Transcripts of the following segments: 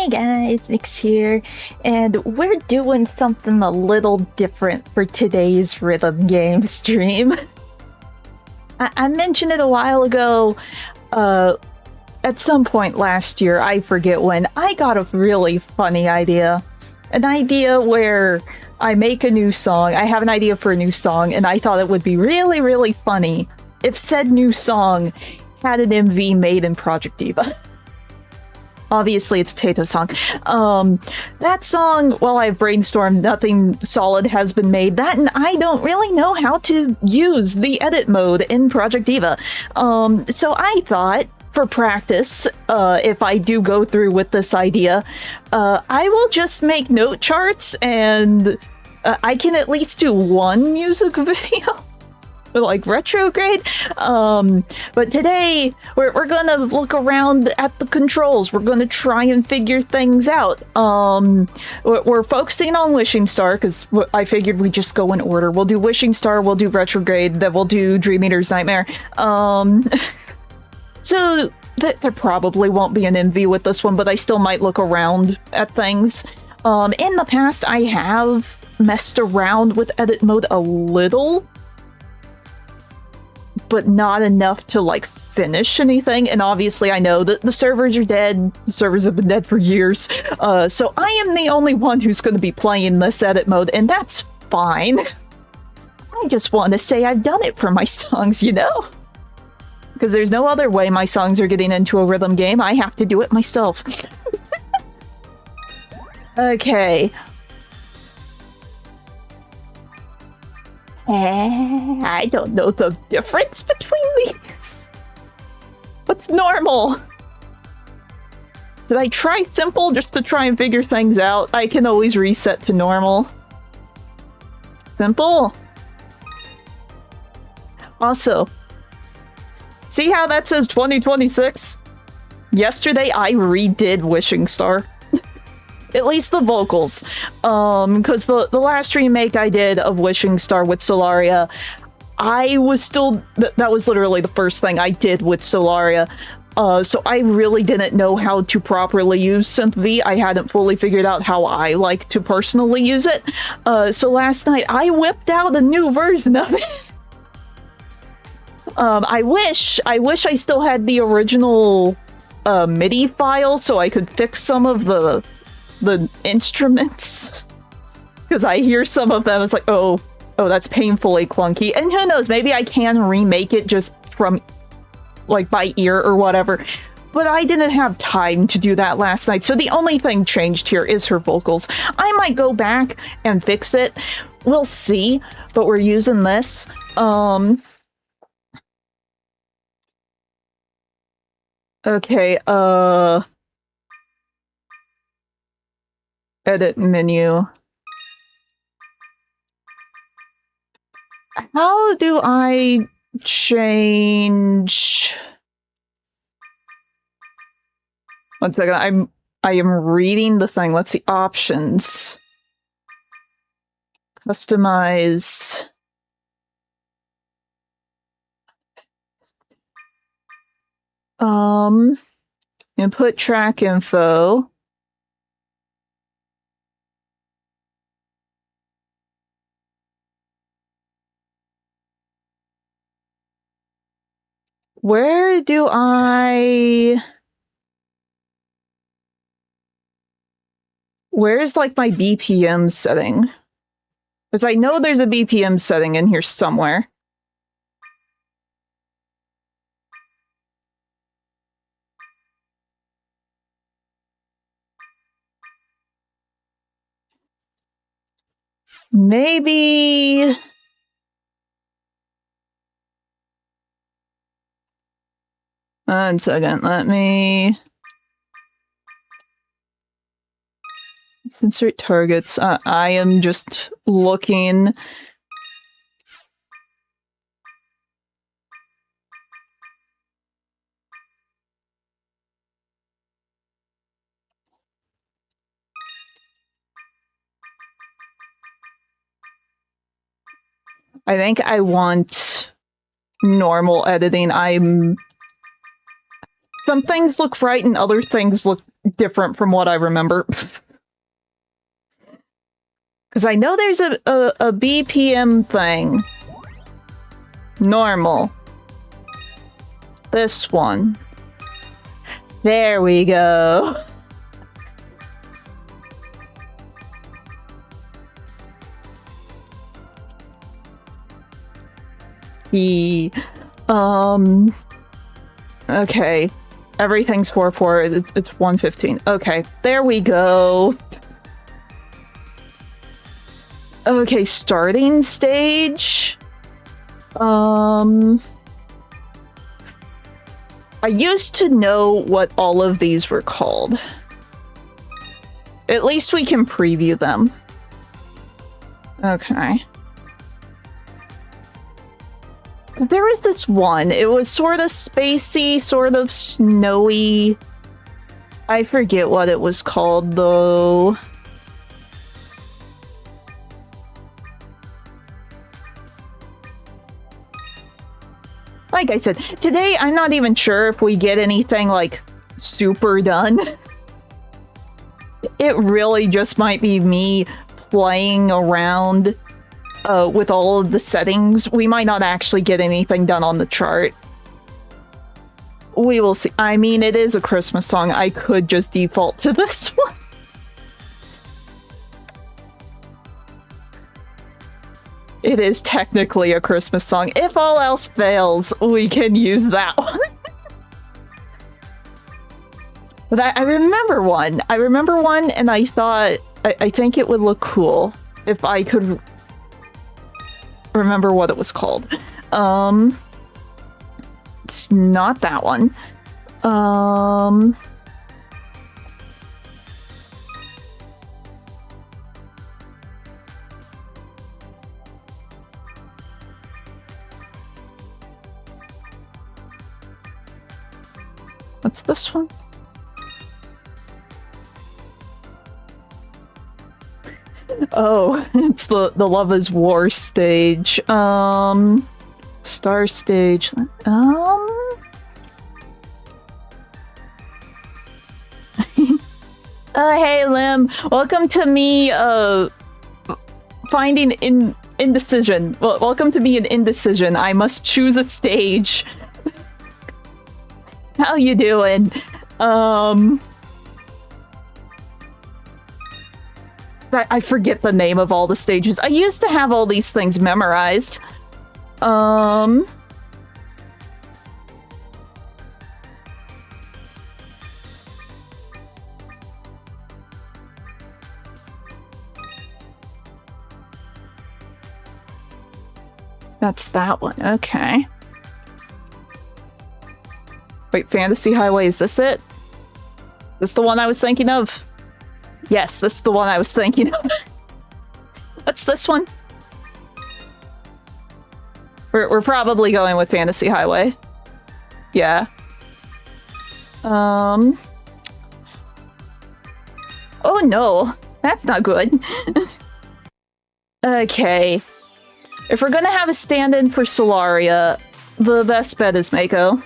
Hey guys, Nyx here, and we're doing something a little different for today's rhythm game stream. I mentioned it a while ago, at some point last year, I forget when, I got a really funny idea. An idea where I make a new song, I have an idea for a new song, and I thought it would be really, really funny if said new song had an MV made in Project DIVA. Obviously, it's a Tato song. That song, well, I've brainstormed, nothing solid has been made. That, and I don't really know how to use the edit mode in Project DIVA. So I thought, for practice, if I do go through with this idea, I will just make note charts, and I can at least do one music video. Like retrograde. But today we're gonna look around at the controls. We're gonna try and figure things out. We're focusing on Wishing Star because I figured we just go in order. We'll do Wishing Star, we'll do retrograde, then we'll do Dream Eater's Nightmare. So there probably won't be an MV with this one, but I still might look around at things. In the past, I have messed around with edit mode a little, but not enough to, like, finish anything. And obviously I know that the servers are dead. The servers have been dead for years. So I am the only one who's going to be playing this edit mode, and that's fine. I just want to say I've done it for my songs, you know? Because there's no other way my songs are getting into a rhythm game. I have to do it myself. Okay. I don't know the difference between these. What's normal? Did I try simple just to try and figure things out? I can always reset to normal. Simple. Also, see how that says 2026? Yesterday I redid Wishing Star. At least the vocals, because the last remake I did of Wishing Star with Solaria, I was still, that was literally the first thing I did with Solaria, so I really didn't know how to properly use Synth V. I hadn't fully figured out how I like to personally use it, so last night I whipped out a new version of it. I wish I still had the original MIDI file so I could fix some of the instruments, because I hear some of them, it's like, oh, that's painfully clunky. And who knows, maybe I can remake it just from, like, by ear or whatever, but I didn't have time to do that last night, so the only thing changed here is her vocals. I might go back and fix it, we'll see, but we're using this. Okay, edit menu. How do I change? One second, I am reading the thing. Let's see, options. Customize. Input track info. Where do where's, like, my BPM setting? Because I know there's a BPM setting in here somewhere. Maybe... One second, let's insert targets. I am just looking. I think I want normal editing. Some things look right and other things look different from what I remember. Because I know there's a BPM thing. Normal. This one. There we go. Okay. Everything's 4-4. It's 115. Okay, there we go. Okay, starting stage. I used to know what all of these were called. At least we can preview them. Okay. There was this one. It was sort of spacey, sort of snowy. I forget what it was called, though. Like I said, today I'm not even sure if we get anything, like, super done. It really just might be me playing around with all of the settings. We might not actually get anything done on the chart. We will see. I mean, it is a Christmas song. I could just default to this one. It is technically a Christmas song. If all else fails, we can use that one. But I remember one. I remember one, and I thought, I think it would look cool if I could remember what it was called. It's not that one. What's this one? Oh, it's the Love is War stage. Star stage. Hey Lim, welcome to me finding indecision. Well, welcome to me in indecision. I must choose a stage. How you doing? I forget the name of all the stages. I used to have all these things memorized. That's that one. Okay. Wait, Fantasy Highway, is this it? Is this the one I was thinking of? Yes, this is the one I was thinking of. What's this one? We're probably going with Fantasy Highway. Yeah. Oh no, that's not good. Okay. If we're gonna have a stand-in for Solaria, the best bet is Mako.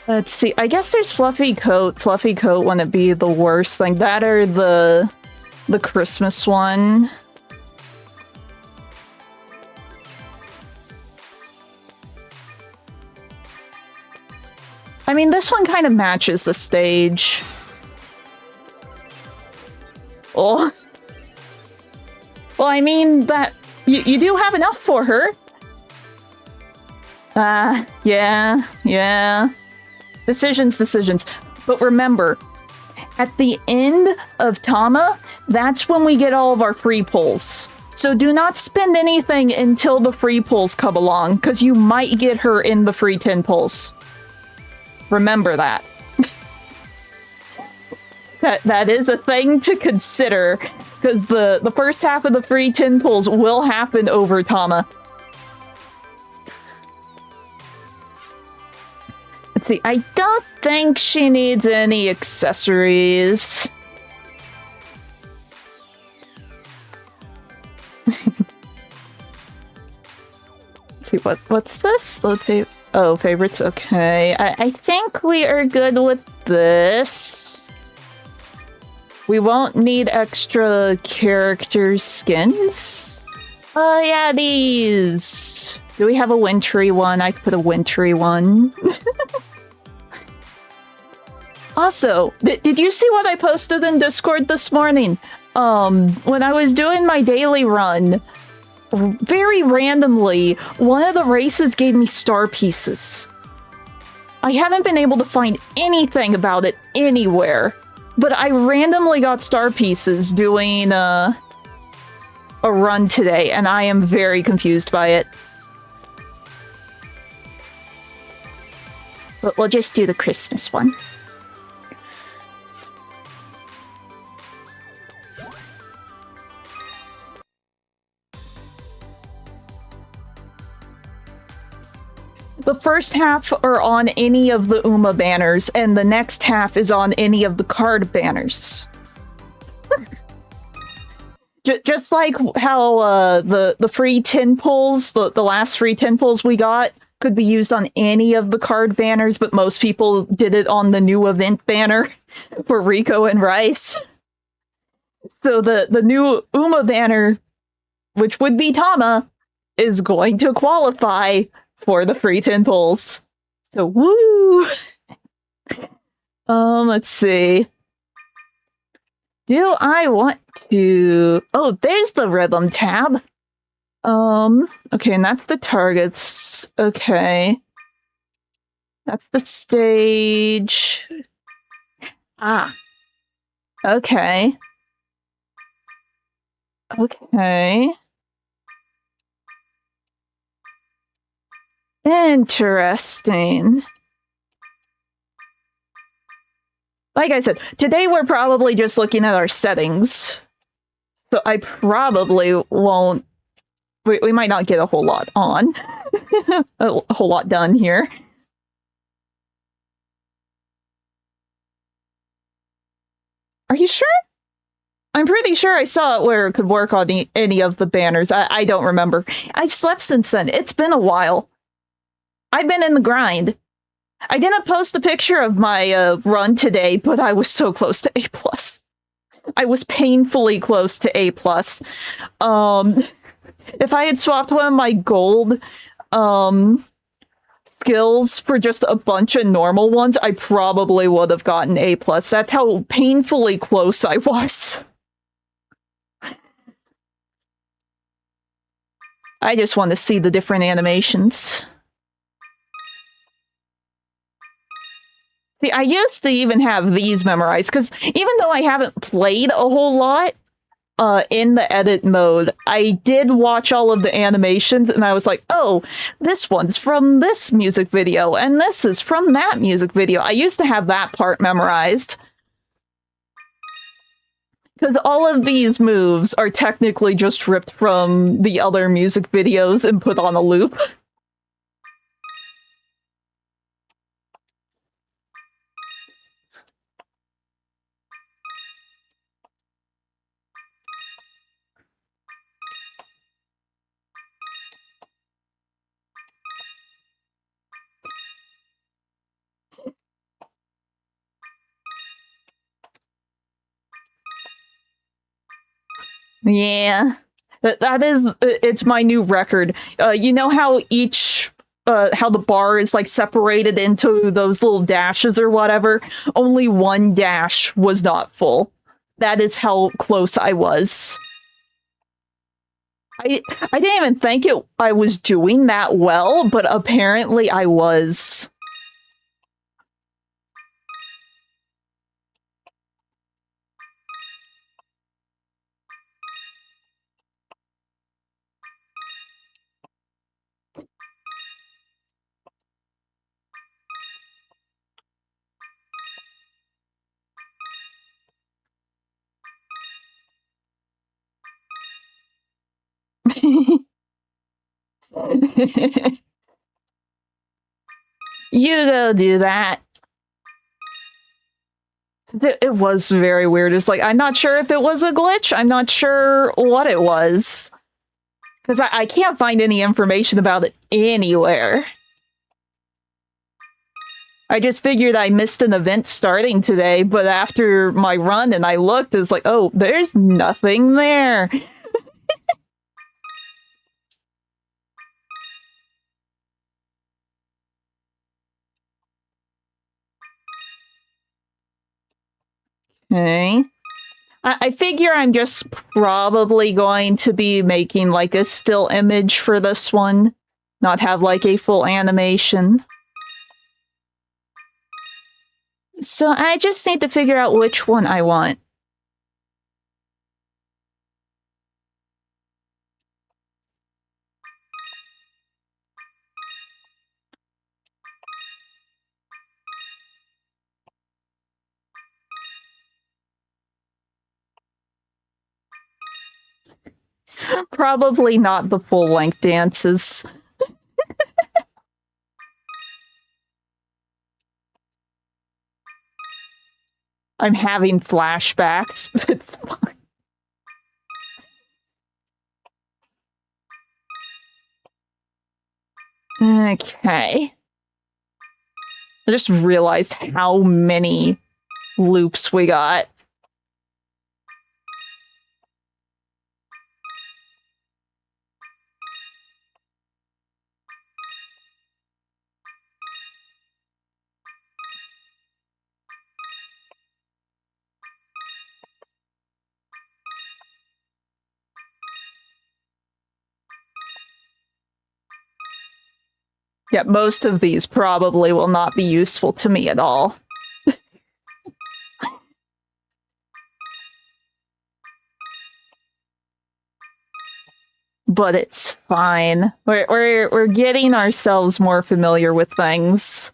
Let's see, I guess there's Fluffy Coat. Fluffy Coat wouldn't be the worst thing. That or the Christmas one. I mean, this one kind of matches the stage. Oh. Well, I mean, that you do have enough for her. Yeah. Decisions. But remember, at the end of Tama, that's when we get all of our free pulls. So do not spend anything until the free pulls come along, because you might get her in the free 10 pulls. Remember that. That is a thing to consider, because the first half of the free 10 pulls will happen over Tama. Let's see, I don't think she needs any accessories. Let's see, what's this? Oh, favorites? Okay. I think we are good with this. We won't need extra character skins. Oh, yeah, these. Do we have a wintry one? I could put a wintry one. Also, did you see what I posted in Discord this morning? When I was doing my daily run, very randomly, one of the races gave me star pieces. I haven't been able to find anything about it anywhere, but I randomly got star pieces doing a run today, and I am very confused by it. But we'll just do the Christmas one. The first half are on any of the UMA banners, and the next half is on any of the card banners. Just like how the free tin pulls, the last free tin pulls we got, could be used on any of the card banners, but most people did it on the new event banner for Rico and Rice. So the new UMA banner, which would be Tama, is going to qualify for the free tin pulls. So woo! Let's see. Do I want to... Oh, there's the rhythm tab. Okay, and that's the targets. Okay. That's the stage. Ah. Okay. Okay. Interesting. Like I said, today we're probably just looking at our settings. So I probably won't... We might not get a whole lot on. A whole lot done here. Are you sure? I'm pretty sure I saw it where it could work on any of the banners. I don't remember. I've slept since then. It's been a while. I've been in the grind. I didn't post a picture of my run today, but I was so close to A+. I was painfully close to A+. If I had swapped one of my gold skills for just a bunch of normal ones, I probably would have gotten A+. That's how painfully close I was. I just want to see the different animations. See, I used to even have these memorized, because even though I haven't played a whole lot in the edit mode, I did watch all of the animations, and I was like, oh, this one's from this music video, and this is from that music video. I used to have that part memorized. Because all of these moves are technically just ripped from the other music videos and put on a loop. Yeah, that is, it's my new record. You know how each, how the bar is like separated into those little dashes or whatever? Only one dash was not full. That is how close I was. I didn't even think I was doing that well, but apparently I was. You go do that. It was very weird. It's like, I'm not sure if it was a glitch. I'm not sure what it was. Because I can't find any information about it anywhere. I just figured I missed an event starting today, but after my run and I looked, it's like, oh, there's nothing there. Okay. I figure I'm just probably going to be making like a still image for this one, not have like a full animation. So I just need to figure out which one I want. Probably not the full-length dances. I'm having flashbacks, but it's fine. Okay. I just realized how many loops we got. Yeah, most of these probably will not be useful to me at all. But it's fine. We're getting ourselves more familiar with things.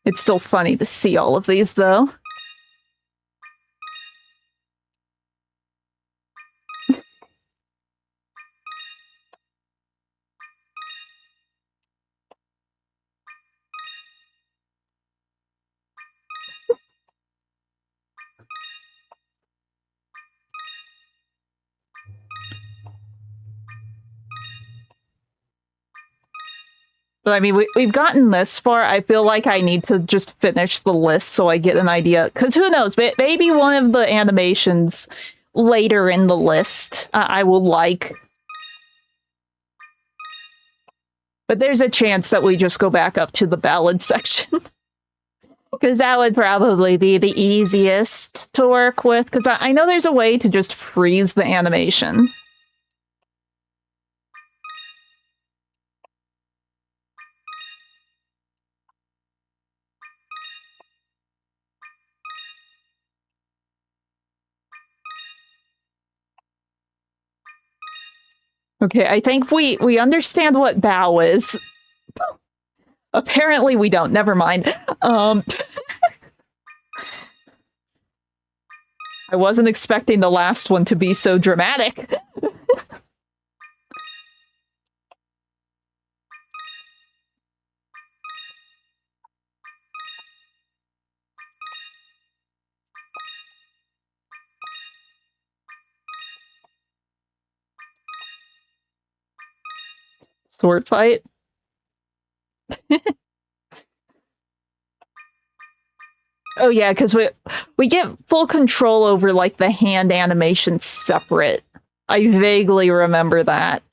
It's still funny to see all of these, though. But I mean, we've gotten this far. I feel like I need to just finish the list so I get an idea. Because who knows? Maybe one of the animations later in the list I will like. But there's a chance that we just go back up to the ballad section. Because that would probably be the easiest to work with. Because I know there's a way to just freeze the animation. Okay, I think we understand what bow is. Apparently we don't. Never mind. I wasn't expecting the last one to be so dramatic. Sword fight. Oh yeah, because we get full control over like the hand animation separate. I vaguely remember that.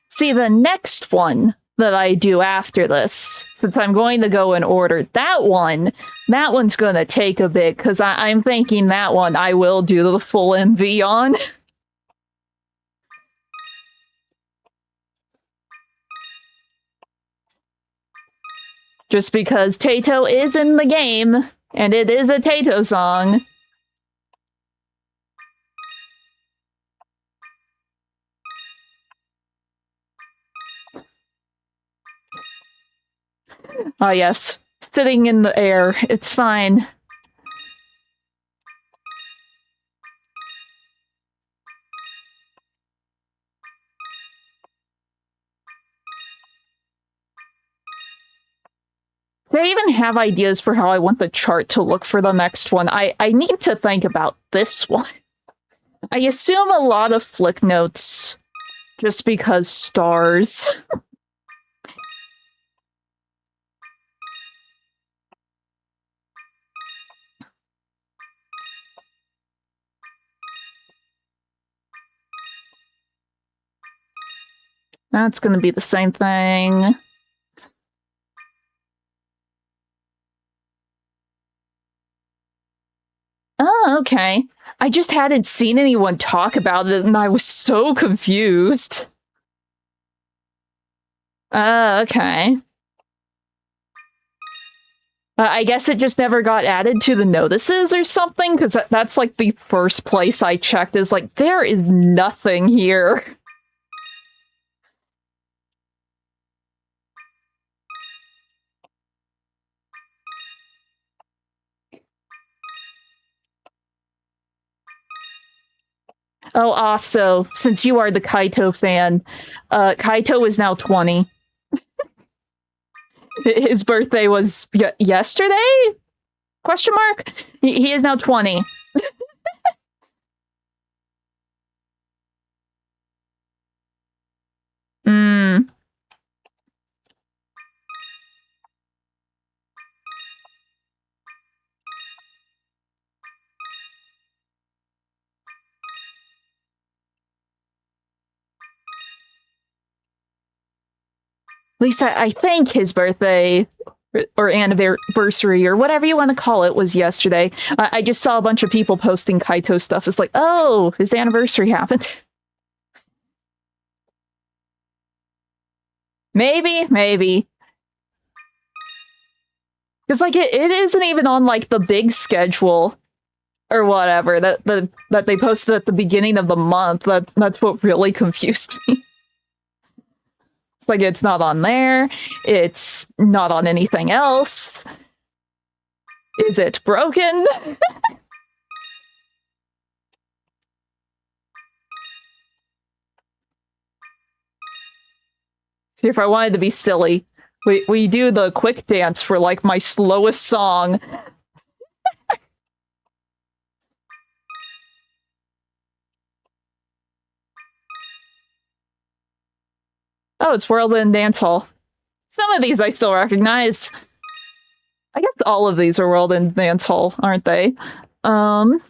See, the next one that I do after this, since I'm going to go in order, that one's gonna take a bit, because I'm thinking that one I will do the full MV on. Just because Tato is in the game, and it is a Tato song. Ah, yes. Sitting in the air. It's fine. I even have ideas for how I want the chart to look for the next one. I need to think about this one. I assume a lot of flick notes just because stars. That's gonna be the same thing. Oh, okay. I just hadn't seen anyone talk about it and I was so confused. Okay. I guess it just never got added to the notices or something, because that's like the first place I checked is like, there is nothing here. Oh, also, since you are the Kaito fan, Kaito is now 20. His birthday was yesterday? Question mark? He is now 20. Hmm. At least I think his birthday or anniversary or whatever you want to call it was yesterday. I just saw a bunch of people posting Kaito stuff. It's like, oh, his anniversary happened. Maybe. Because like it isn't even on like the big schedule or whatever that they posted at the beginning of the month. That's what really confused me. It's like it's not on there. It's not on anything else. Is it broken? If I wanted to be silly, we do the quick dance for like my slowest song. Oh, it's World in Dance Hall. Some of these I still recognize. I guess all of these are World in Dance Hall, aren't they? Oh,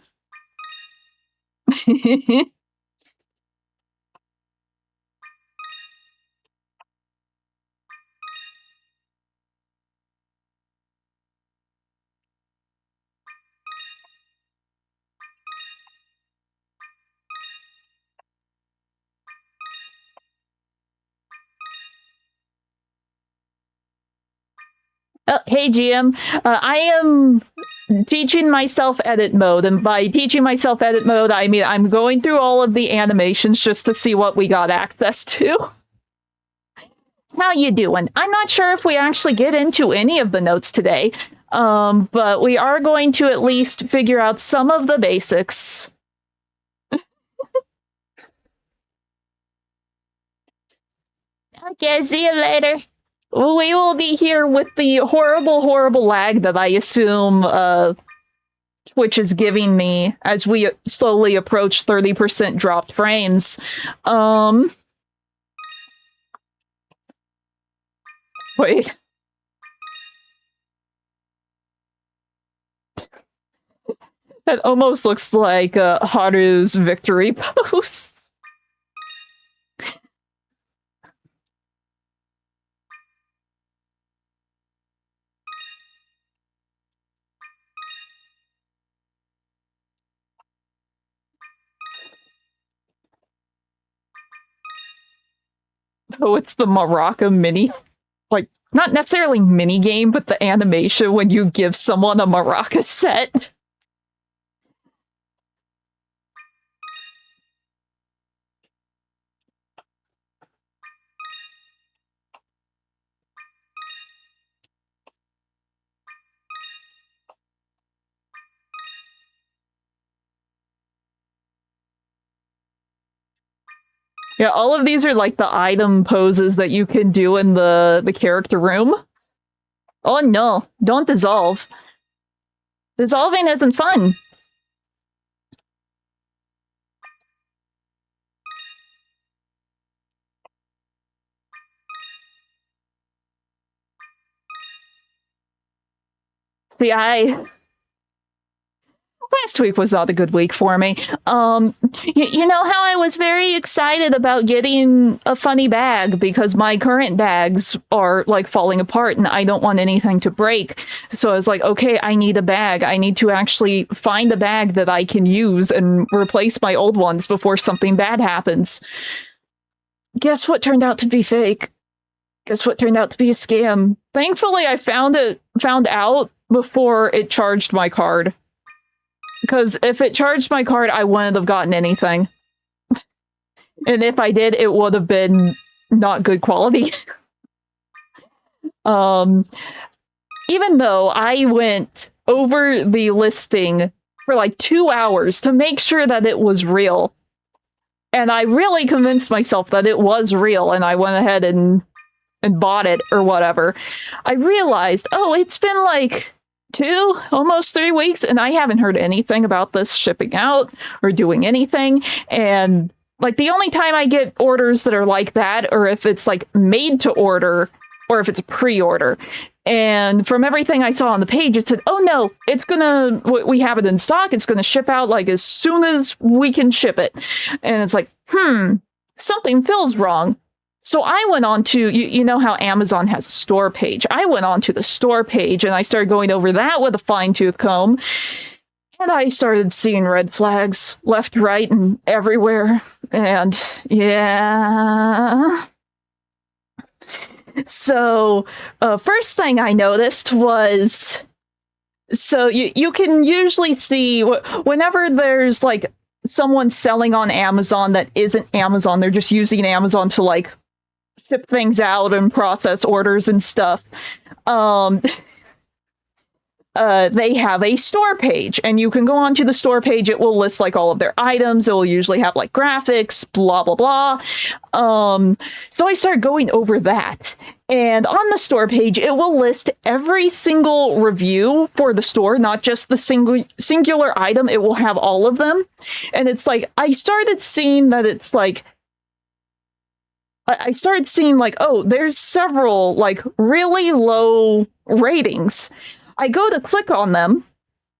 hey GM, I am teaching myself edit mode, and by teaching myself edit mode, I mean I'm going through all of the animations just to see what we got access to. How you doing? I'm not sure if we actually get into any of the notes today, but we are going to at least figure out some of the basics. Okay, see you later. We will be here with the horrible lag that I assume Twitch is giving me as we slowly approach 30% dropped frames. Wait. That almost looks like Haru's victory pose. Oh, it's the Maraca mini. Like, not necessarily mini game, but the animation when you give someone a maraca set. Yeah, all of these are like the item poses that you can do in the character room. Oh no, don't dissolve. Dissolving isn't fun. See, last week was not a good week for me. You know how I was very excited about getting a funny bag because my current bags are like falling apart and I don't want anything to break. So I was like, okay, I need a bag. I need to actually find a bag that I can use and replace my old ones before something bad happens. Guess what turned out to be fake? Guess what turned out to be a scam? Thankfully, I found out before it charged my card. Because if it charged my card, I wouldn't have gotten anything. And if I did, it would have been not good quality. Even though I went over the listing for like 2 hours to make sure that it was real. And I really convinced myself that it was real, and I went ahead and bought it or whatever. I realized, oh, it's been like 2, almost 3 weeks, and I haven't heard anything about this shipping out or doing anything. And like the only time I get orders that are like that, or if it's like made to order, or if it's a pre-order. And from everything I saw on the page, it said, oh no, we have it in stock. It's gonna ship out like as soon as we can ship it. And it's like, something feels wrong. So I went on to, you know how Amazon has a store page. I went on to the store page and I started going over that with a fine-tooth comb. And I started seeing red flags left, right, and everywhere. And yeah. So first thing I noticed was, so you can usually see whenever there's like someone selling on Amazon that isn't Amazon, they're just using Amazon to like ship things out and process orders and stuff. They have a store page, and you can go onto the store page. It will list like all of their items. It will usually have like graphics, blah, blah, blah. So I started going over that. And on the store page, it will list every single review for the store, not just the singular item. It will have all of them. And it's like, I started seeing that it's like, oh, there's several like really low ratings. I go to click on them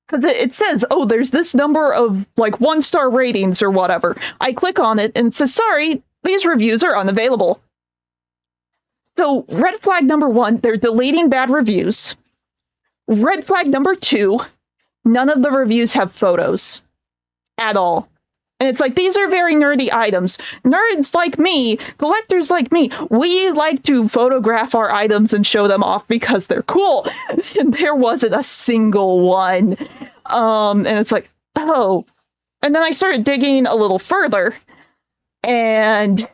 because it says, oh, there's this number of like 1-star ratings or whatever. I click on it and it says, sorry, these reviews are unavailable. So red flag number 1, they're deleting bad reviews. Red flag number 2, none of the reviews have photos at all. And it's like, these are very nerdy items. Nerds like me, collectors like me, we like to photograph our items and show them off because they're cool. And there wasn't a single one. And it's like, oh. And then I started digging a little further. And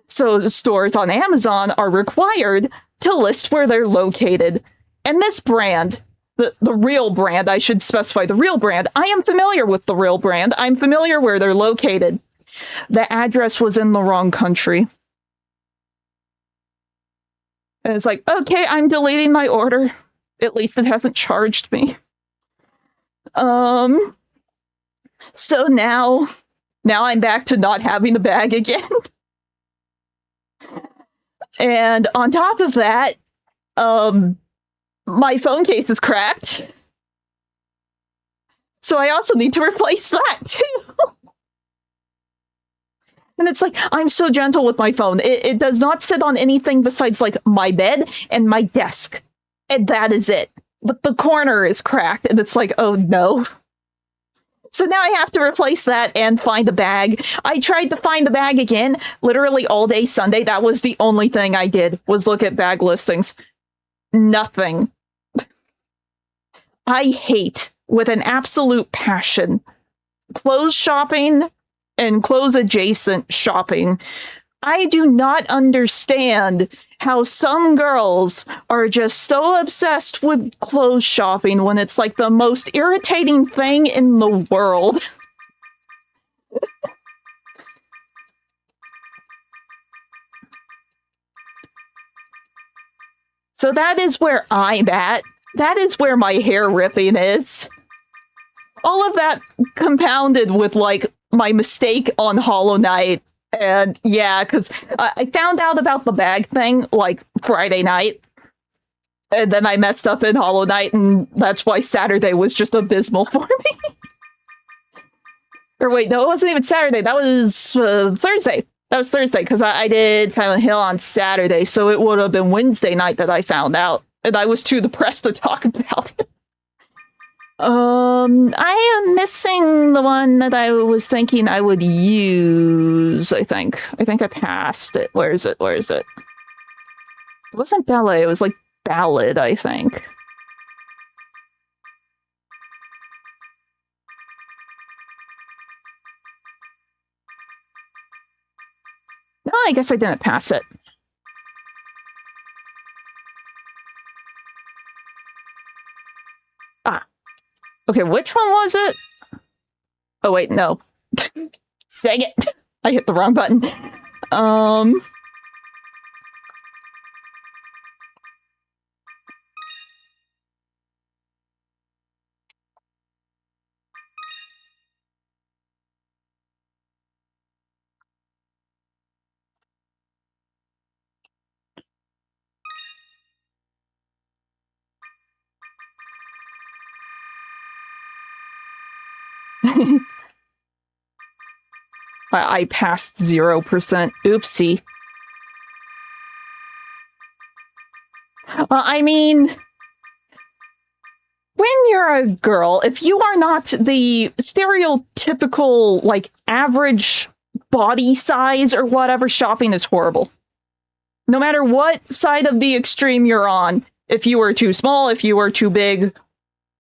so the stores on Amazon are required to list where they're located. And this brand, the real brand, I should specify the real brand. I am familiar with the real brand. I'm familiar where they're located. The address was in the wrong country. And it's like, okay, I'm deleting my order. At least it hasn't charged me. So now I'm back to not having the bag again. And on top of that, my phone case is cracked. So I also need to replace that too. And it's like, I'm so gentle with my phone. It does not sit on anything besides like my bed and my desk. And that is it. But the corner is cracked and it's like, oh no. So now I have to replace that and find the bag. I tried to find the bag again, literally all day Sunday. That was the only thing I did, was look at bag listings. Nothing. I hate, with an absolute passion, clothes shopping and clothes adjacent shopping. I do not understand how some girls are just so obsessed with clothes shopping when it's like the most irritating thing in the world. So that is where I'm at. That is where my hair ripping is. All of that compounded with, like, my mistake on Hollow Knight. And yeah, because I found out about the bag thing, like, Friday night. And then I messed up in Hollow Knight, and that's why Saturday was just abysmal for me. Or wait, no, it wasn't even Saturday. That was Thursday. That was Thursday, because I did Silent Hill on Saturday, so it would have been Wednesday night that I found out. And I was too depressed to talk about it. I am missing the one that I was thinking I would use, I think. I think I passed it. Where is it? Where is it? It wasn't ballet, it was like ballad, I think. No, I guess I didn't pass it. Ah. Okay, which one was it? Oh, wait, no. Dang it! I hit the wrong button. I passed 0%. Oopsie. I mean, when you're a girl, if you are not the stereotypical, like, average body size or whatever, shopping is horrible. No matter what side of the extreme you're on, if you are too small, if you are too big,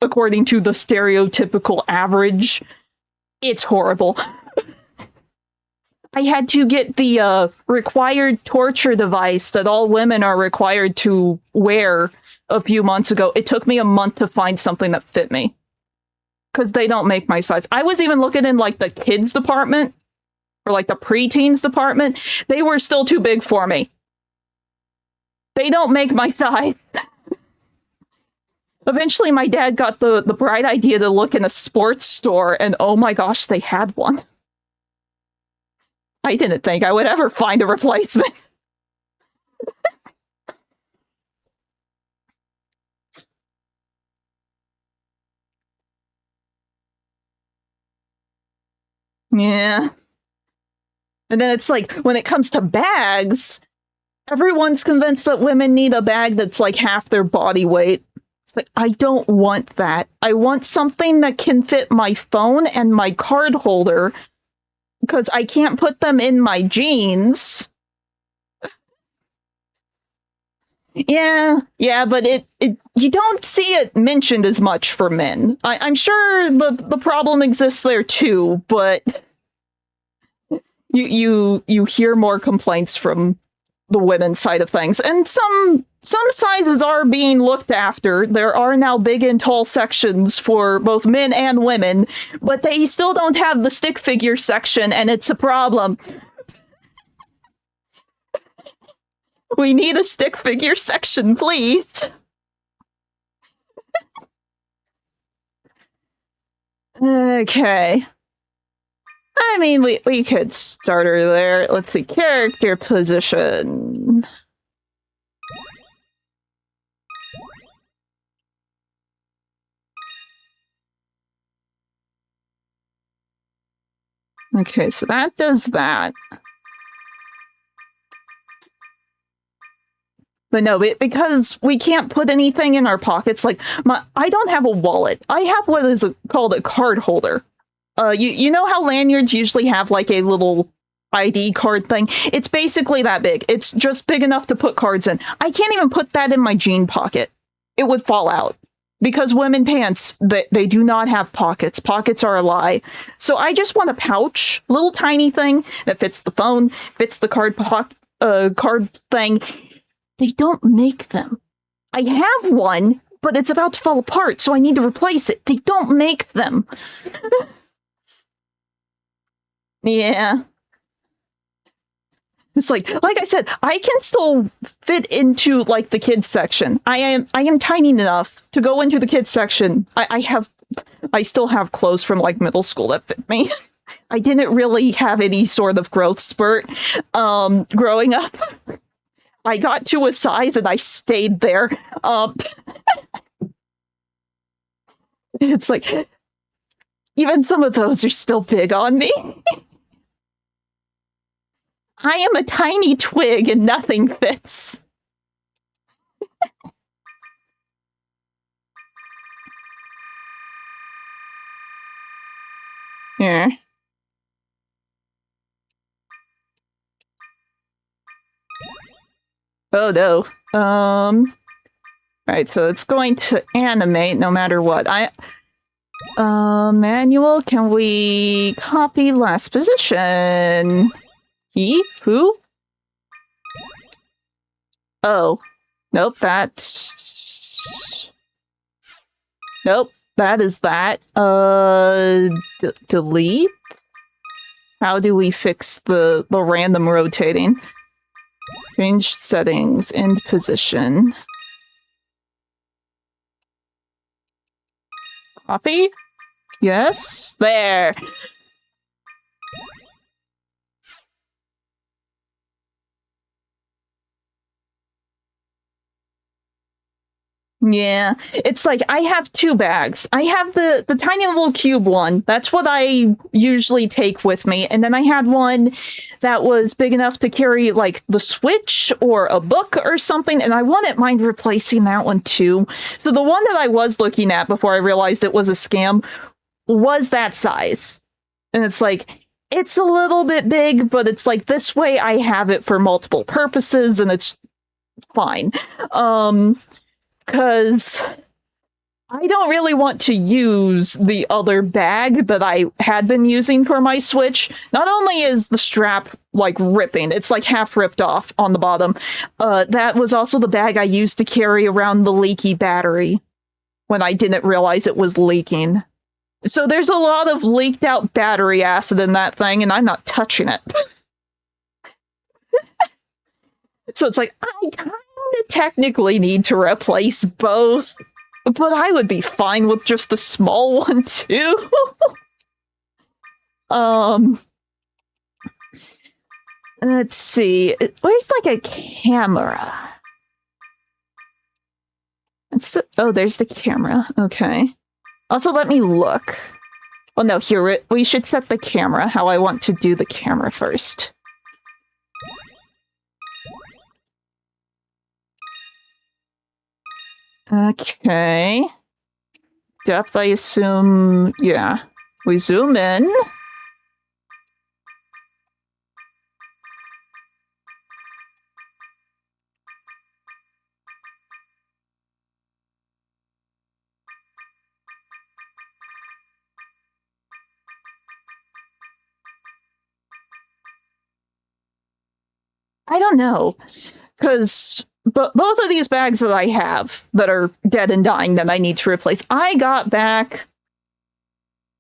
according to the stereotypical average, it's horrible. I had to get the required torture device that all women are required to wear a few months ago. It took me a month to find something that fit me. Because they don't make my size. I was even looking in, like, the kids department, or, like, the preteens department. They were still too big for me. They don't make my size. Eventually, my dad got the bright idea to look in a sports store, and oh my gosh, they had one. I didn't think I would ever find a replacement. Yeah. And then it's like, when it comes to bags, everyone's convinced that women need a bag that's like half their body weight. It's like, I don't want that. I want something that can fit my phone and my card holder, because I can't put them in my jeans. Yeah, but it you don't see it mentioned as much for men. I'm sure the problem exists there too, but you hear more complaints from the women's side of things. And some sizes are being looked after. There are now big and tall sections for both men and women, but they still don't have the stick figure section, and it's a problem. We need a stick figure section, please. Okay. I mean, we could start her there. Let's see, character position. Okay, so that does that. But no, because we can't put anything in our pockets, like, I don't have a wallet. I have what is called a card holder. You know how lanyards usually have, like, a little ID card thing? It's basically that big. It's just big enough to put cards in. I can't even put that in my jean pocket. It would fall out. Because women pants, they do not have pockets. Pockets are a lie. So I just want a pouch, little tiny thing that fits the phone, fits the card thing. They don't make them. I have one, but it's about to fall apart, so I need to replace it. They don't make them. Yeah. It's like I said, I can still fit into like the kids section. I am tiny enough to go into the kids section. I still have clothes from like middle school that fit me. I didn't really have any sort of growth spurt growing up. I got to a size and I stayed there. It's like even some of those are still big on me. I am a tiny twig and nothing fits. Yeah. Oh no. Right, so it's going to animate no matter what. Manual, can we copy last position? He? Who? Oh. Nope, that's... Nope, that is that. Delete? How do we fix the random rotating? Change settings, end position. Copy? Yes, there. Yeah, it's like I have two bags. I have the tiny little cube one. That's what I usually take with me. And then I had one that was big enough to carry like the Switch or a book or something. And I wouldn't mind replacing that one too. So the one that I was looking at before I realized it was a scam was that size. And it's like, it's a little bit big, but it's like this way I have it for multiple purposes and it's fine. Because I don't really want to use the other bag that I had been using for my Switch. Not only is the strap like ripping, it's like half ripped off on the bottom. That was also the bag I used to carry around the leaky battery when I didn't realize it was leaking. So there's a lot of leaked out battery acid in that thing, and I'm not touching it. So it's like, I kind of technically need to replace both, but I would be fine with just a small one too. Let's see. Where's like a camera? Oh, there's the camera. Okay. Also, let me look. Oh no, here, we should set the camera how I want to do the camera first. Okay. Depth, I assume, yeah. We zoom in. I don't know, because both of these bags that I have that are dead and dying that I need to replace, I got back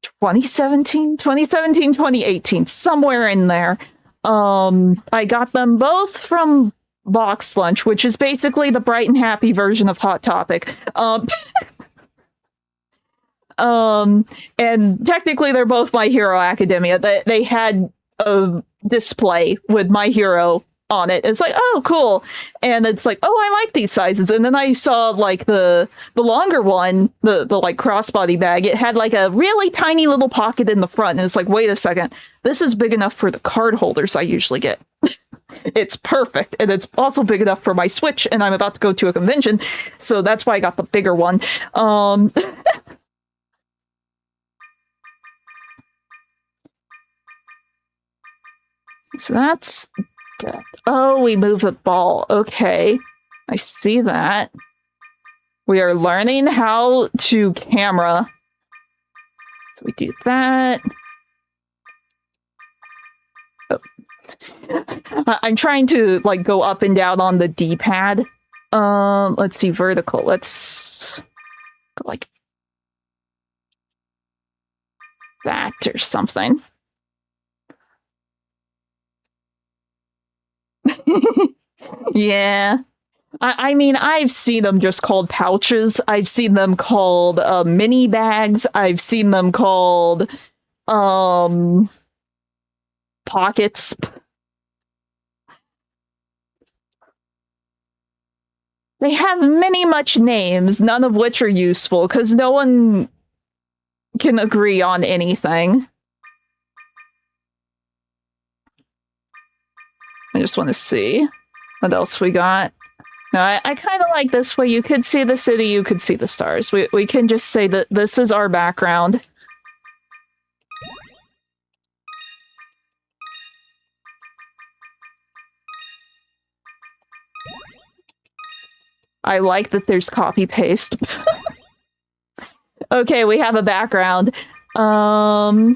2017, 2018, somewhere in there. I got them both from Box Lunch, which is basically the bright and happy version of Hot Topic. And technically they're both My Hero Academia. They had a display with My Hero on it. It's like, oh, cool. And it's like, oh, I like these sizes. And then I saw like the longer one, the like crossbody bag. It had like a really tiny little pocket in the front. And it's like, wait a second, this is big enough for the card holders I usually get. It's perfect. And it's also big enough for my Switch. And I'm about to go to a convention. So that's why I got the bigger one. So that's... Oh, we move the ball. Okay. I see that. We are learning how to camera. So we do that. Oh. I'm trying to like go up and down on the D-pad. Let's see, vertical. Let's go like that or something. Yeah. I mean, I've seen them just called pouches. I've seen them called mini bags. I've seen them called pockets. They have many much names, none of which are useful, because no one can agree on anything. I just want to see what else we got. No, I kind of like this way. You could see the city, you could see the stars. We can just say that this is our background. I like that there's copy paste. Okay, we have a background. I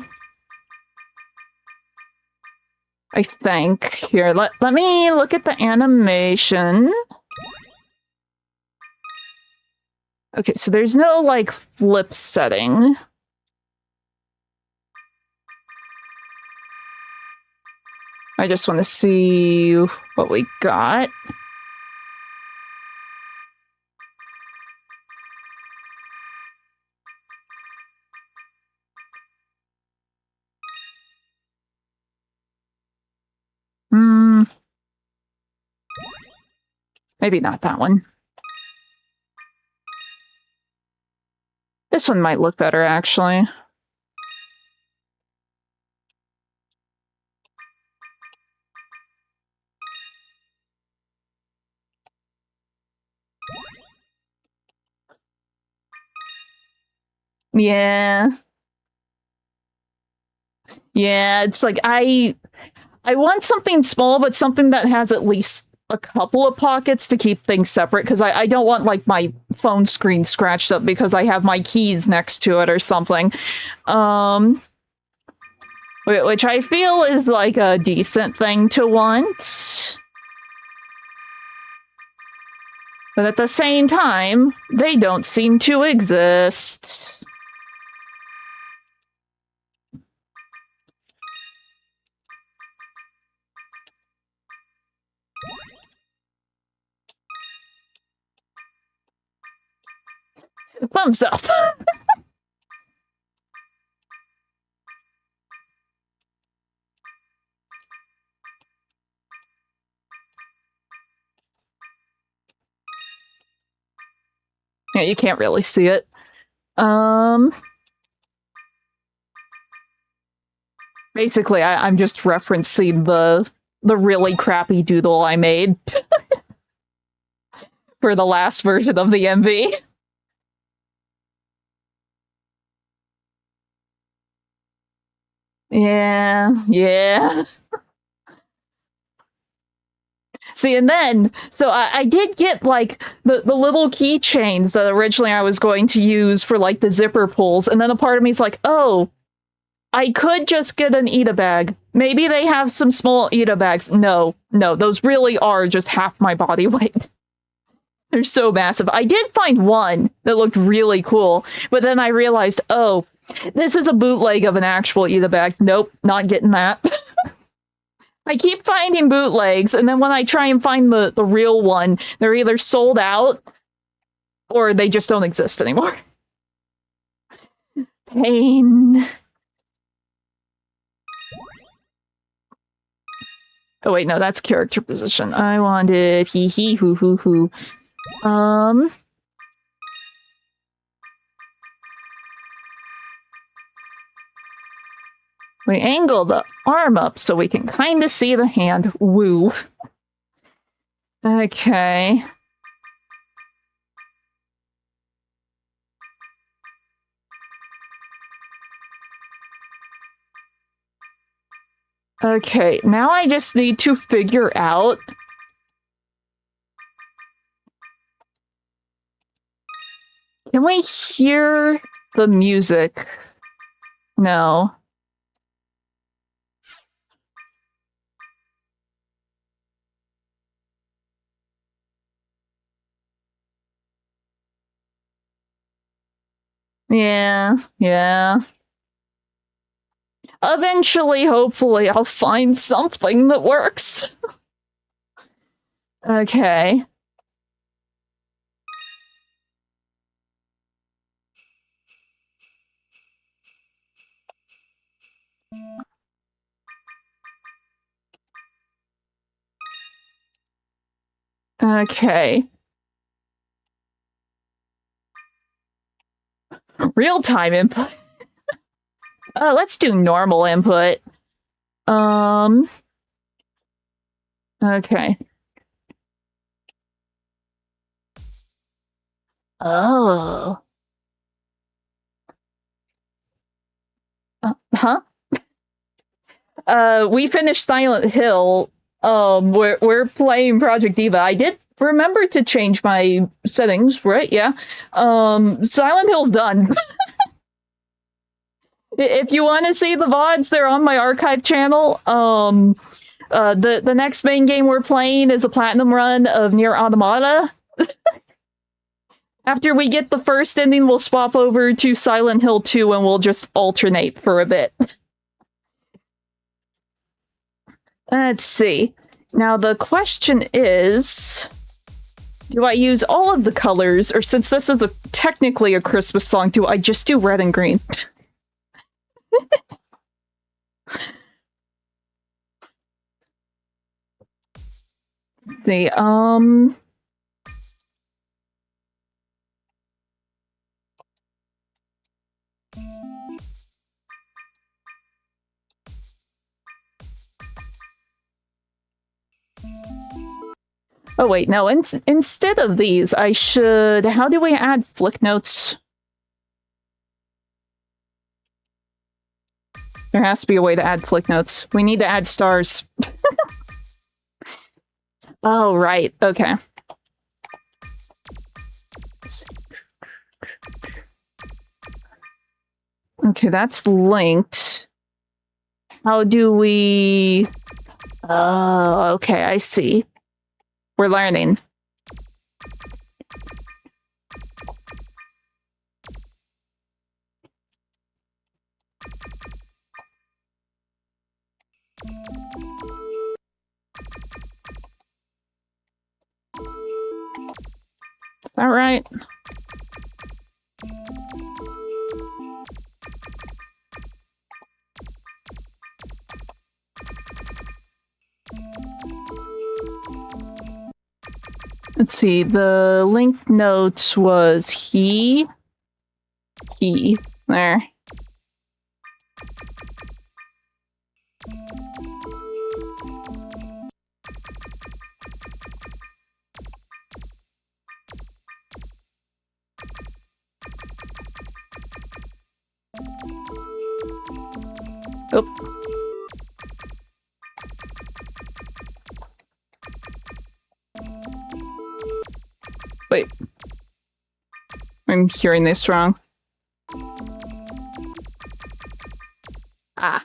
think. Here, let me look at the animation. Okay, so there's no, like, flip setting. I just want to see what we got. Maybe not that one. This one might look better, actually. Yeah. Yeah, it's like I want something small, but something that has at least a couple of pockets to keep things separate, because I don't want, like, my phone screen scratched up because I have my keys next to it or something. Which I feel is, like, a decent thing to want. But at the same time, they don't seem to exist. Thumbs up. Yeah, you can't really see it. Basically, I'm just referencing the really crappy doodle I made for the last version of the MV. Yeah. See, and then, so I did get, like, the little keychains that originally I was going to use for, like, the zipper pulls, and then a part of me is like, oh, I could just get an Ita bag. Maybe they have some small Ita bags. No, those really are just half my body weight. They're so massive. I did find one that looked really cool, but then I realized, oh, this is a bootleg of an actual Ita bag. Nope, not getting that. I keep finding bootlegs, and then when I try and find the real one, they're either sold out or they just don't exist anymore. Pain. Oh wait, no, that's character position. I wanted hee hee hoo hoo hoo. We angle the arm up so we can kind of see the hand. Woo. Okay. Okay, now I just need to figure out... Can we hear the music? No. Yeah. Eventually, hopefully, I'll find something that works. Okay. Okay. Real-time input. Let's do normal input. Okay. Oh. Huh? We finished Silent Hill. We're playing Project DIVA. I did remember to change my settings, right? Yeah. Silent Hill's done. If you want to see the VODs, they're on my archive channel. The next main game we're playing is a platinum run of Nier Automata. After we get the first ending, we'll swap over to Silent Hill 2 and we'll just alternate for a bit. Let's see. Now the question is, do I use all of the colors, or since this is technically a Christmas song, do I just do red and green? See, oh wait, no, instead of these, I should... How do we add flick notes? There has to be a way to add flick notes. We need to add stars. Oh, right, okay. Okay, that's linked. How do we... Oh, okay, I see. We're learning. Is that right? Let's see, the link notes was he, there. Oh. Wait. I'm hearing this wrong. Ah.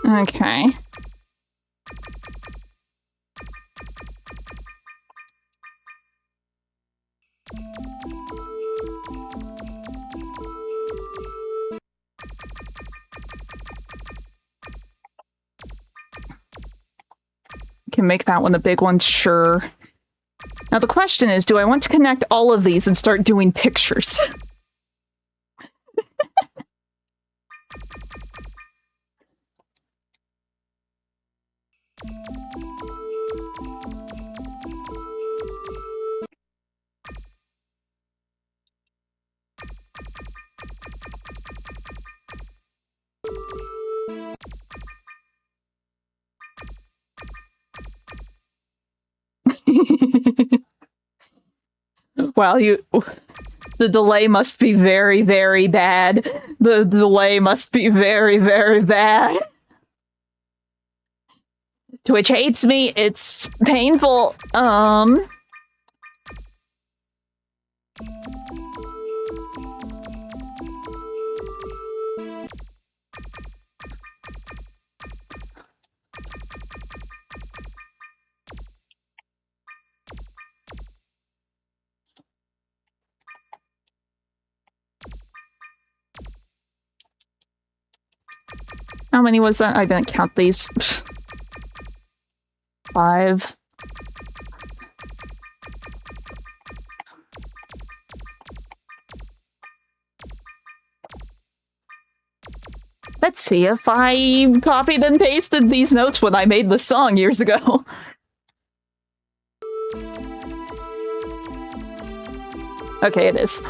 Okay. Can make that one the big one, sure. Now the question is, do I want to connect all of these and start doing pictures? Wow, the delay must be very, very bad. The delay must be very, very bad. Twitch hates me. It's painful. How many was that? I didn't count these. 5. Let's see if I copied and pasted these notes when I made the song years ago. Okay, it is.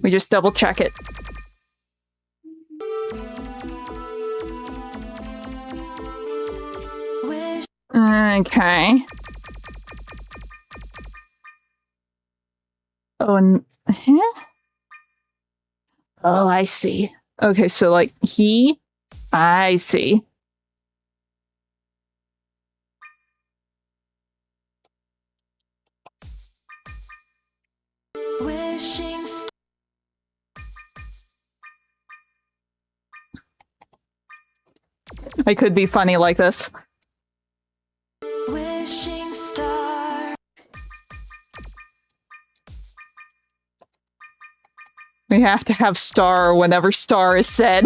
We just double check it. Okay. Oh, and... Huh? Oh, I see. Okay, so, like, he... I see. I could be funny like this. Wishing star. We have to have star whenever star is said.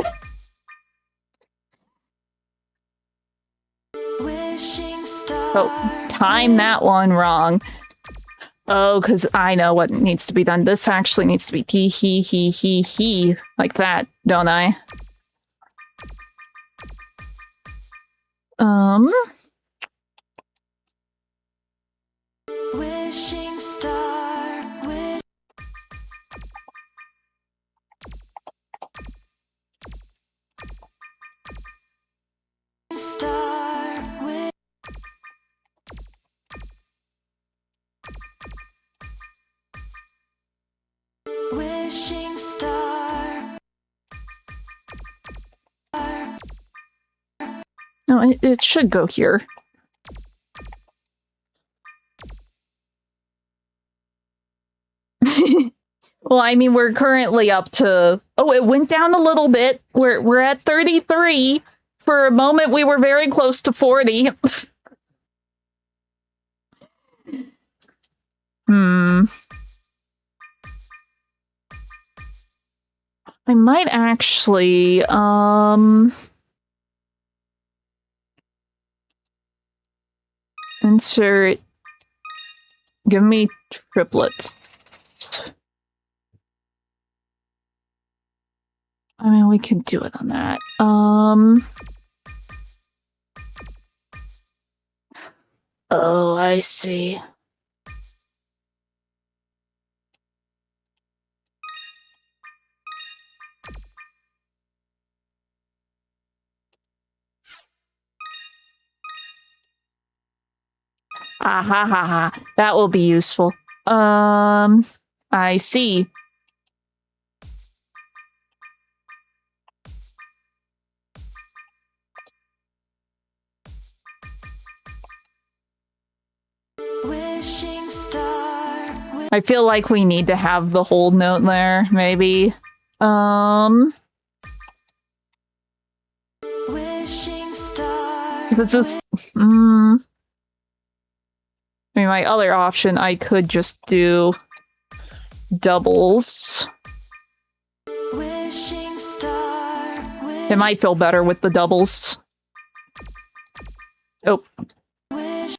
Wishing star. Oh, time that one wrong. Oh, because I know what needs to be done. This actually needs to be he. Like that, don't I? Wishing star. Wishing star. Wishing star. No, it should go here. Well, I mean, we're currently up to... Oh, it went down a little bit. We're at 33. For a moment, we were very close to 40. I might actually, insert... Give me triplets. I mean, we can do it on that. Oh, I see. Ah ha ha ha. That will be useful. I see. Wishing star. I feel like we need to have the whole note there, maybe. Wishing star. This is... I mean, my other option, I could just do doubles. Wishing star. It might feel better with the doubles. Oh. Wish.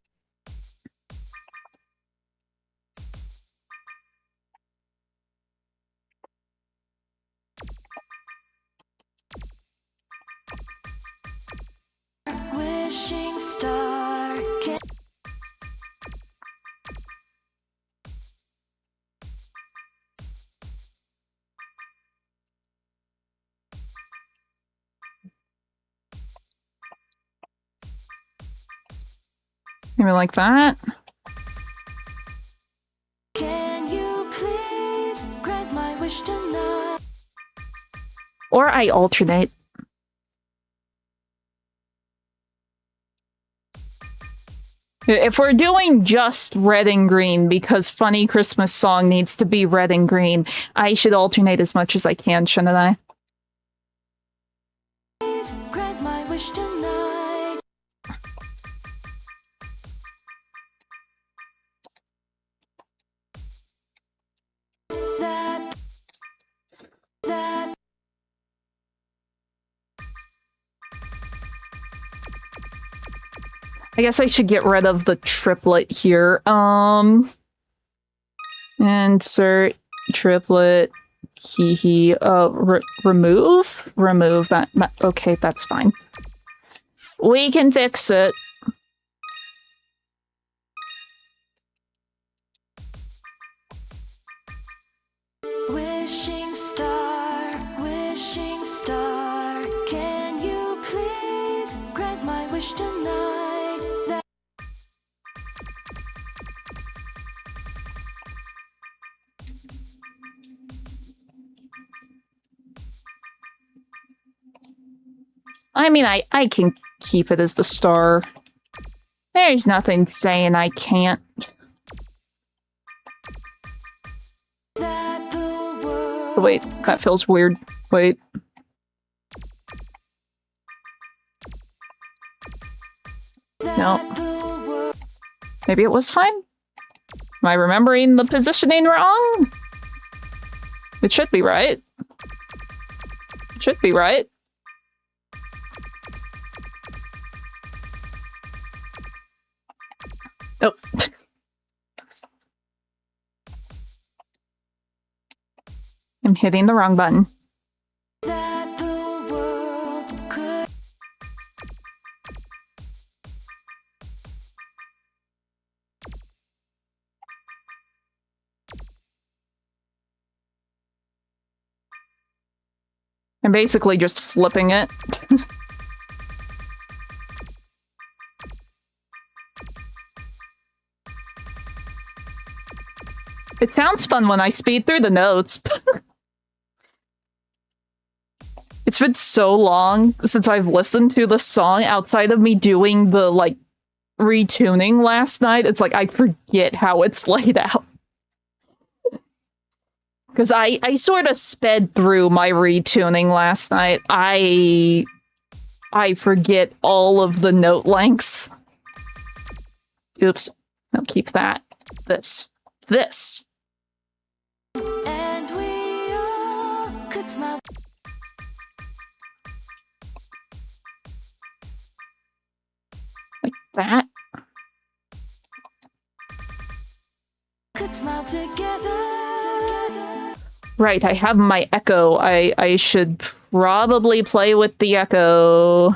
Wishing star. Maybe like that. Can you please grant my wish tonight? Or I alternate. If we're doing just red and green, because Funny Christmas Song needs to be red and green, I should alternate as much as I can, shouldn't I? wish tonight. That I guess I should get rid of the triplet here. Insert triplet. Remove that. Okay, that's fine. We can fix it. wishing star, can you please grant my wish tonight? That I mean, I can keep it as the star. There's nothing saying I can't. that the Oh, world wait, that feels weird. Wait. No. that the world Maybe it was fine? Am I remembering the positioning wrong? It should be right. It should be right. Oh. I'm hitting the wrong button. that the world could I'm basically just flipping it. It sounds fun when I speed through the notes. It's been so long since I've listened to the song outside of me doing the, like, retuning last night. It's like I forget how it's laid out. Because I sort of sped through my retuning last night. I forget all of the note lengths. Oops. No, keep that. This. and we all could smile. That. Could smile together. Right, I have my echo. I should probably play with the echo.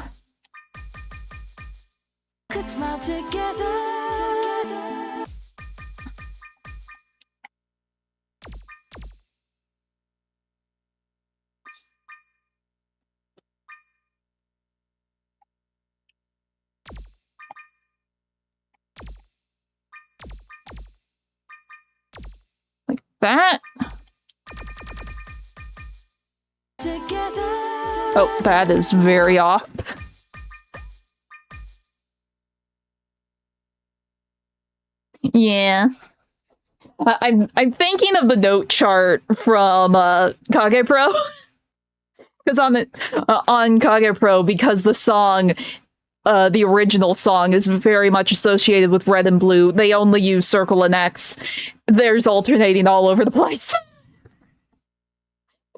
Could smile together. Like that. Together. Oh, that is very off. Yeah. I'm thinking of the note chart from Kage Pro. Because on Kage Pro, because the song, the original song is very much associated with red and blue. They only use circle and X. There's alternating all over the place.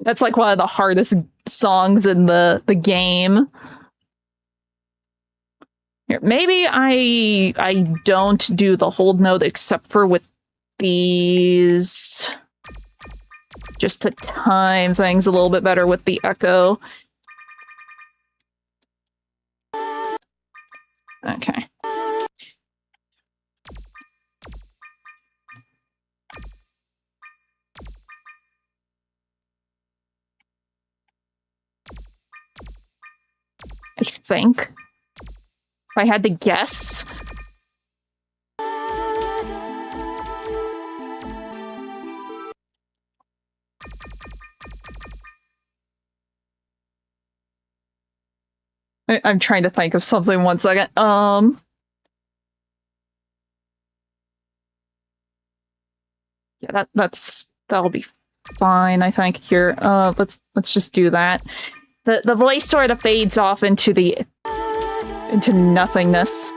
That's like one of the hardest songs in the game. Here, maybe I don't do the hold note except for with these, just to time things a little bit better with the echo. Okay. I think. If I had to guess. I'm trying to think of something 1 second. Yeah, that'll be fine, I think. Here, let's just do that. The voice sort of fades off into the into nothingness.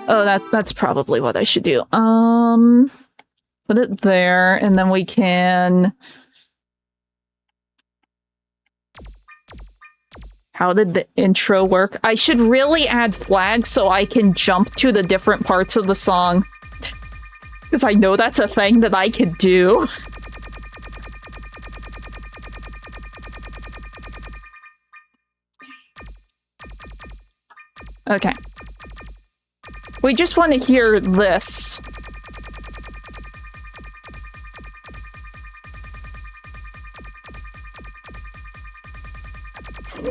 Oh, that's probably what I should do. Put it there, and then we can... How did the intro work? I should really add flags so I can jump to the different parts of the song. Because I know that's a thing that I could do. Okay. We just want to hear this.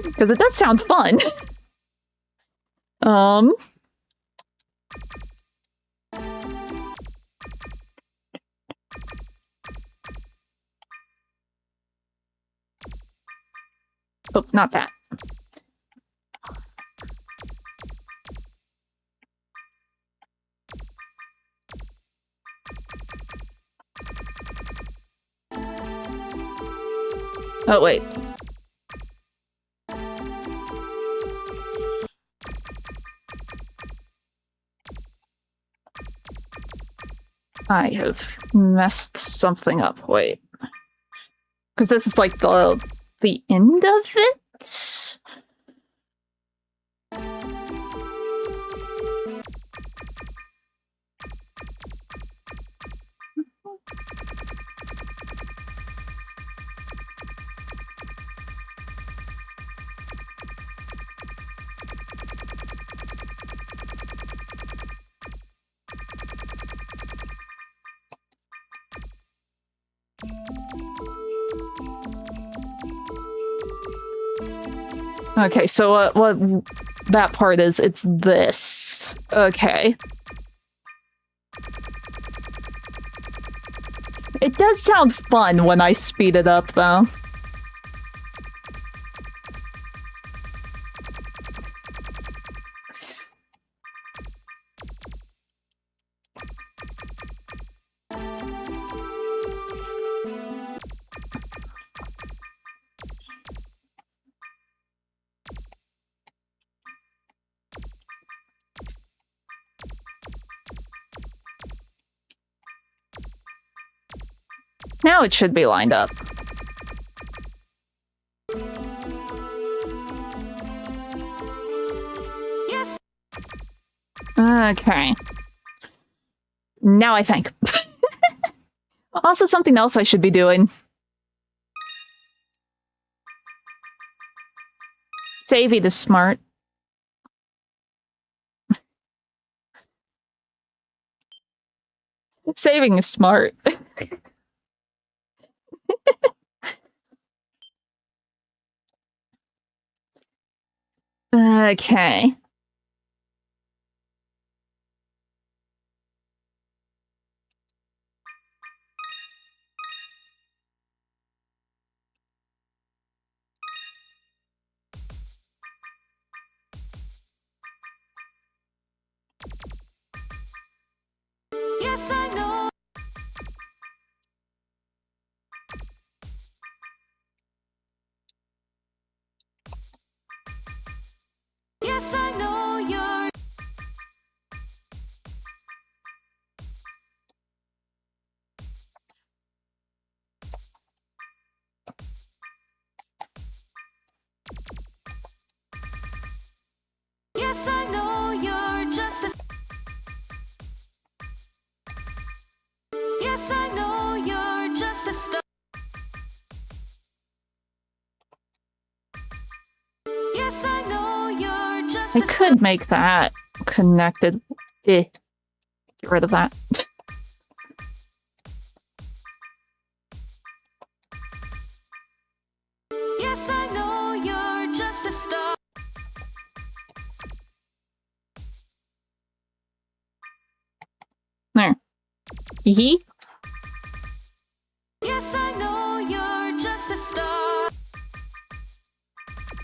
Because it does sound fun. Oh, not that. Oh, wait. I have messed something up. Wait. Because this is like the end of it? Okay, so what that part is, it's this. Okay. It does sound fun when I speed it up, though. Now it should be lined up. Yes. Okay. Now I think. Also, something else I should be doing. Savvy the smart. Saving is smart. Okay. Yes, I know. Yes, I know you're. Yes, I know you're just a. Yes, I know you're just a star. Yes, I know you're just. I could make that connected. Get rid of that. Yes, I know you're just a star. There. Hee. Yes, I know you're just a star.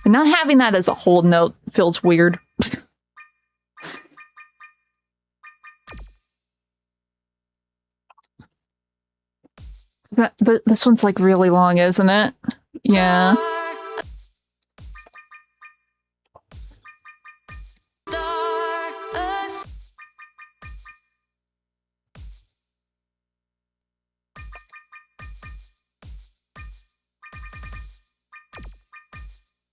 And not having that as a whole note feels weird. This one's like really long, isn't it? Yeah.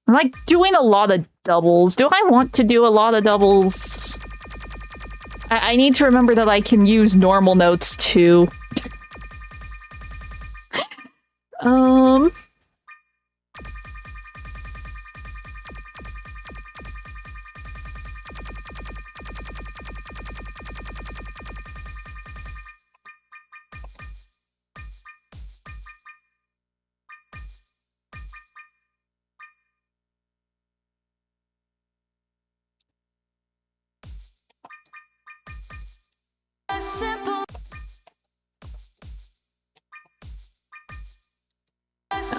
I'm like doing a lot of doubles. Do I want to do a lot of doubles? I need to remember that I can use normal notes too.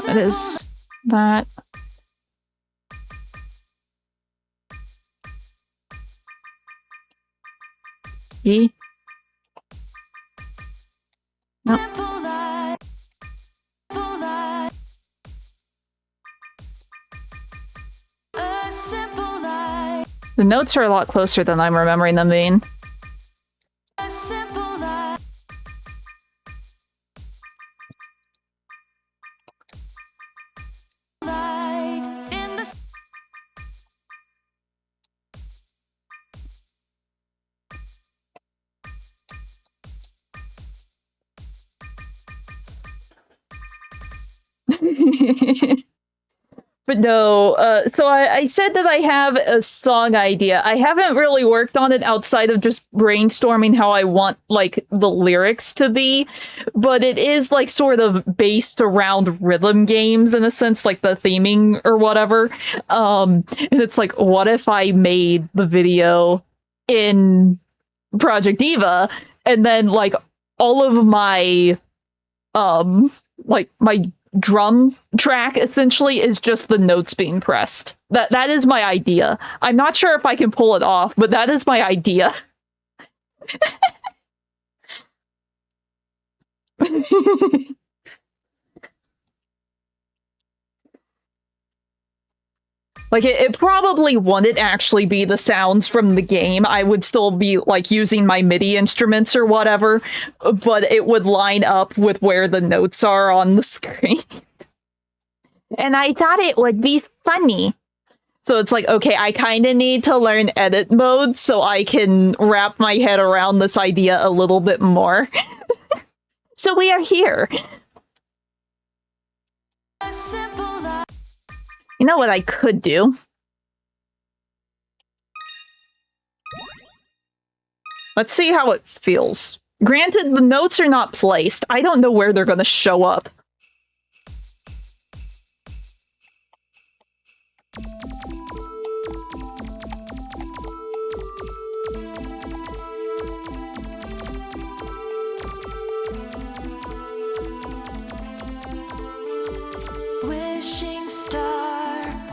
It is that. E. Nope. The notes are a lot closer than I'm remembering them being. But no, so I said that I have a song idea. I haven't really worked on it outside of just brainstorming how I want, like, the lyrics to be, but it is, like, sort of based around rhythm games, in a sense, like the theming or whatever. And it's like, what if I made the video in Project Diva, and then, like, all of my, like, my drum track essentially is just the notes being pressed. That is my idea. I'm not sure if I can pull it off, but that is my idea. Like, it probably wouldn't actually be the sounds from the game. I would still be, like, using my MIDI instruments or whatever, but it would line up with where the notes are on the screen. And I thought it would be funny. So it's like, okay, I kind of need to learn edit mode so I can wrap my head around this idea a little bit more. So we are here. You know what I could do? Let's see how it feels. Granted, the notes are not placed. I don't know where they're going to show up.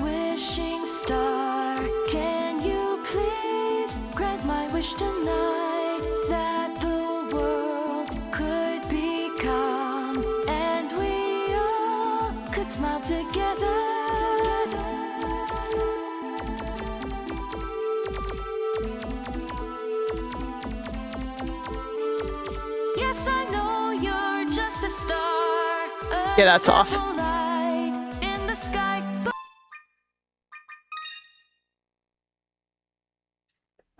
Wishing star, can you please grant my wish tonight that the world could become and we all could smile together. Yes, I know you're just a star. Yeah, that's off.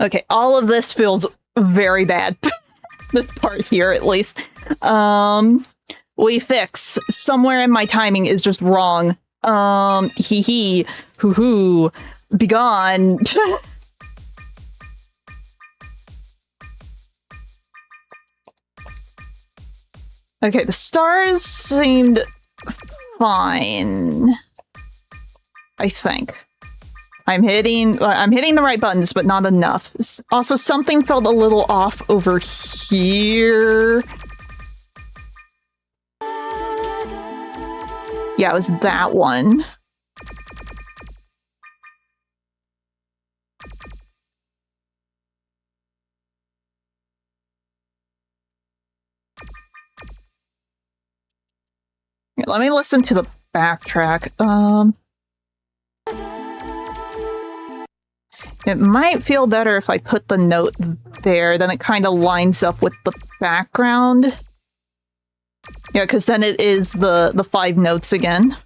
Okay, all of this feels very bad. This part here, at least. We fix. Somewhere in my timing is just wrong. Hee, hoo, begone. Okay, the stars seemed fine. I think. I'm hitting the right buttons, but not enough. Also, something felt a little off over here. Yeah, it was that one. Here, let me listen to the backtrack. It might feel better if I put the note there, then it kind of lines up with the background. Yeah, because then it is the 5 notes again.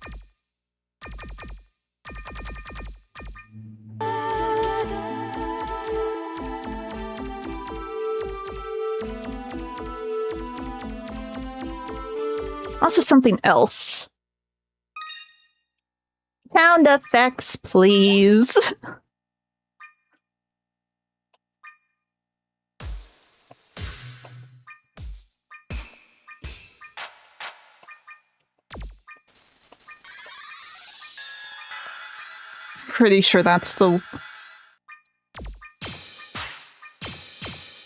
Also something else. Sound effects, please. Pretty sure that's the...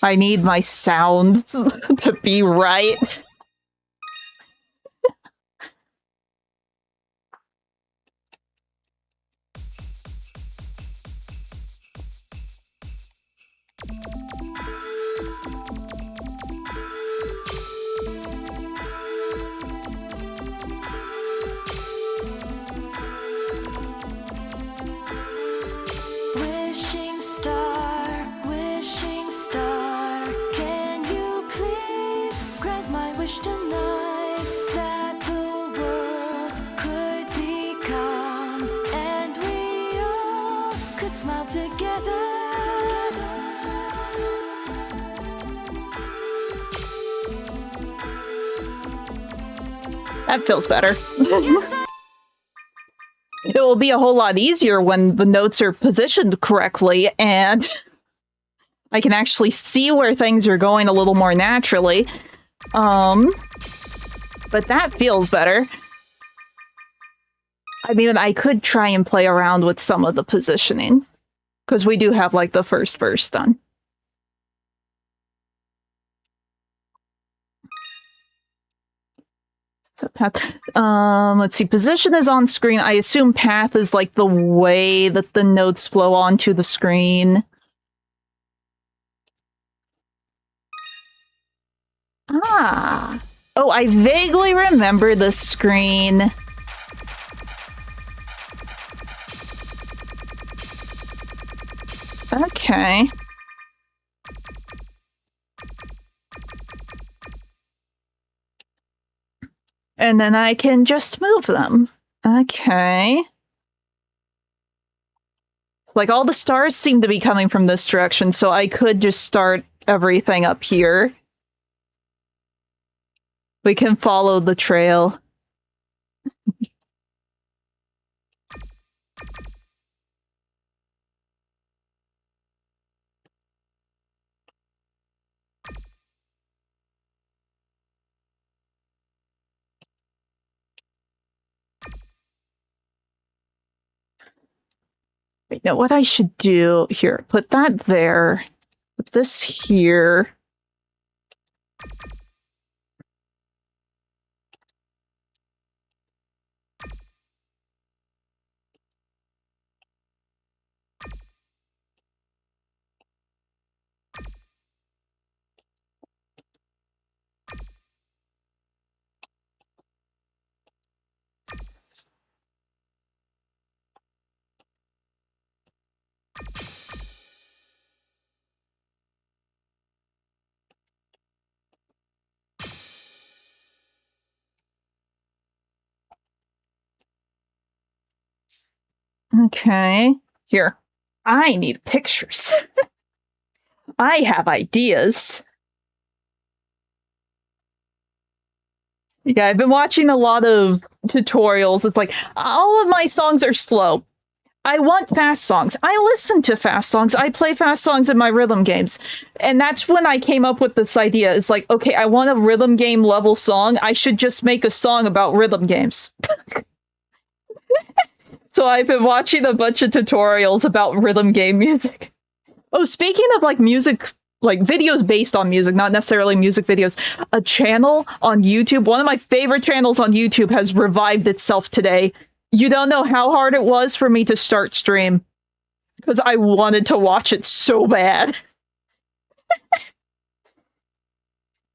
I need my sound to be right. Wishing star, can you please grant my wish tonight that the world could become and we all could smile together. That feels better. It will be a whole lot easier when the notes are positioned correctly and I can actually see where things are going a little more naturally. But that feels better. I mean, I could try and play around with some of the positioning, because we do have, like, the first verse done. So path, let's see, position is on screen. I assume path is, like, the way that the notes flow onto the screen. Ah. Oh, I vaguely remember this screen. Okay. And then I can just move them. Okay. Like, all the stars seem to be coming from this direction, so I could just start everything up here. We can follow the trail. Wait, now what I should do here, put that there, put this here. Okay, here. I need pictures. I have ideas. Yeah, I've been watching a lot of tutorials. It's like, all of my songs are slow. I want fast songs. I listen to fast songs. I play fast songs in my rhythm games. And that's when I came up with this idea. It's like, okay, I want a rhythm game level song. I should just make a song about rhythm games. So I've been watching a bunch of tutorials about rhythm game music. Oh, speaking of, like, music, like, videos based on music, not necessarily music videos, a channel on YouTube, one of my favorite channels on YouTube, has revived itself today. You don't know how hard it was for me to start stream, because I wanted to watch it so bad.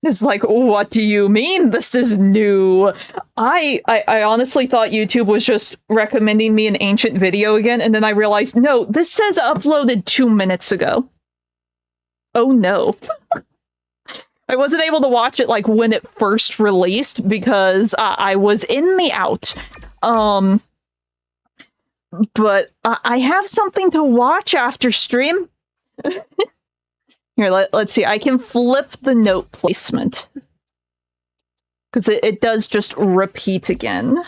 It's like, what do you mean this is new? I honestly thought YouTube was just recommending me an ancient video again, and then I realized, no, this says uploaded 2 minutes ago. Oh no. I wasn't able to watch it like when it first released because I was in the out. But I have something to watch after stream. Here, let's see. I can flip the note placement. Because it does just repeat again.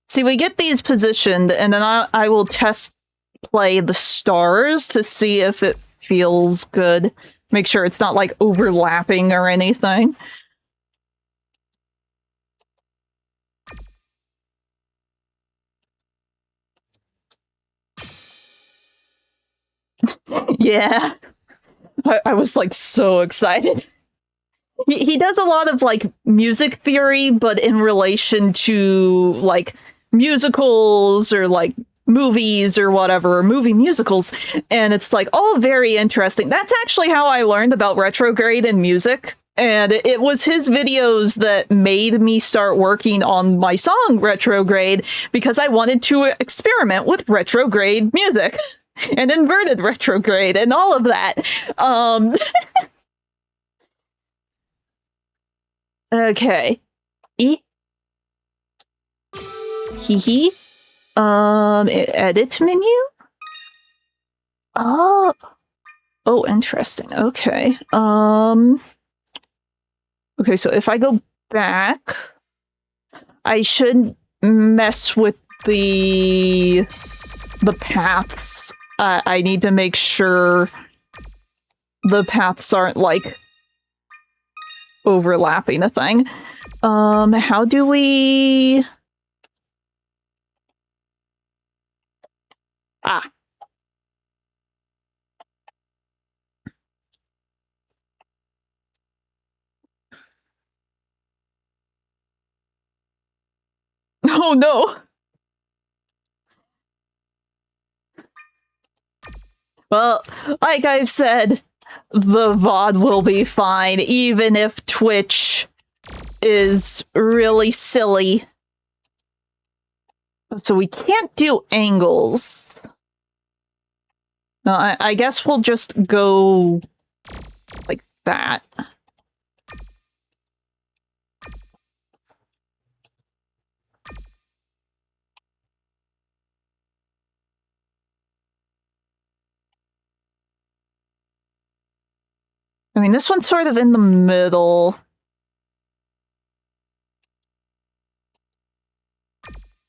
See, we get these positioned, and then I will test play the stars to see if it feels good. Make sure it's not, like, overlapping or anything. Yeah. I was, like, so excited. He does a lot of, like, music theory, but in relation to, like, musicals or, like, movies or whatever, or movie musicals, and it's, like, all very interesting. That's actually how I learned about retrograde in music, and it was his videos that made me start working on my song Retrograde, because I wanted to experiment with retrograde music, and inverted retrograde, and all of that. Okay. Hee. Edit menu? Oh, interesting. Okay. Okay, so if I go back, I should mess with the paths. I need to make sure the paths aren't, like, overlapping a thing. How do we... Oh no! Well, like I've said, the VOD will be fine, even if Twitch is really silly. So we can't do angles. No, I guess we'll just go like that. I mean, this one's sort of in the middle.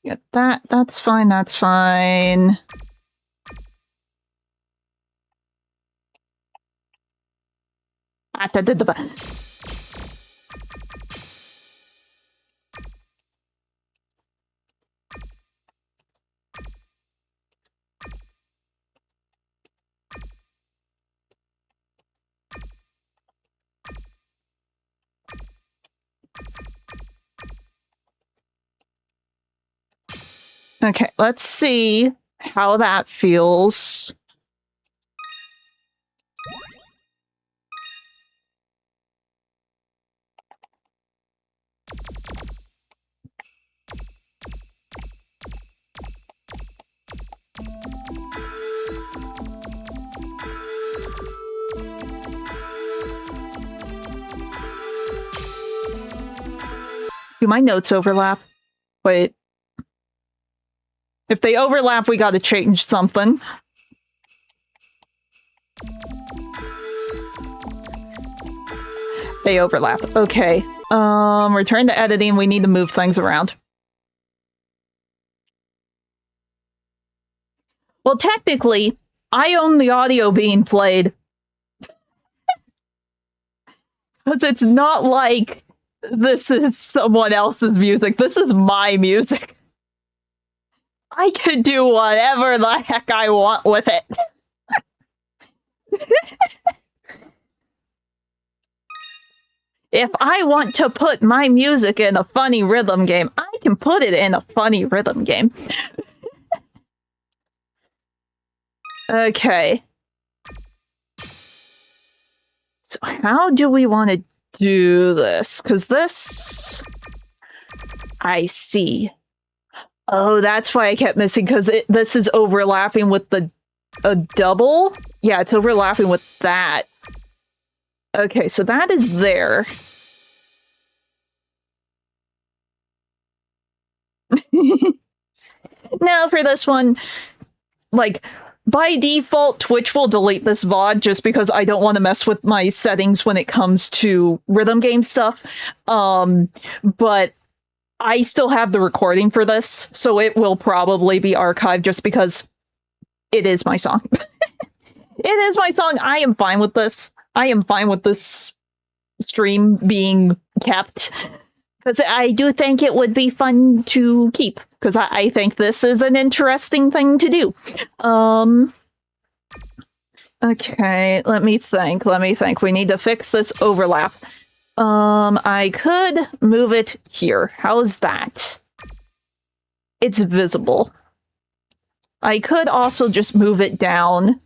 Get that. That's fine. That's fine. Okay, let's see how that feels. Do my notes overlap? Wait. If they overlap, we gotta change something. They overlap. Okay. Return to editing. We need to move things around. Well, technically, I own the audio being played. Because it's not like this is someone else's music. This is my music. I could do whatever the heck I want with it. If I want to put my music in a funny rhythm game, I can put it in a funny rhythm game. Okay. So how do we want to do this? Because this... I see. Oh, that's why I kept missing, because this is overlapping with the double? Yeah, it's overlapping with that. Okay, so that is there. Now for this one, like, by default, Twitch will delete this VOD just because I don't want to mess with my settings when it comes to rhythm game stuff. But I still have the recording for this, so it will probably be archived just because it is my song. It is my song. I am fine with this. I am fine with this stream being kept. Because I do think it would be fun to keep. Because I think this is an interesting thing to do. Okay, let me think. We need to fix this overlap. I could move it here. How's that? It's visible. I could also just move it down.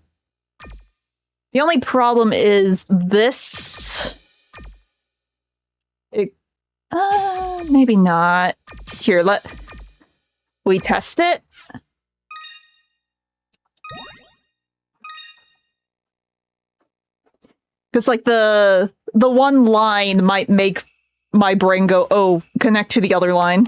The only problem is this... maybe not. Here, let we test it. Because, like, the one line might make my brain go, oh, connect to the other line.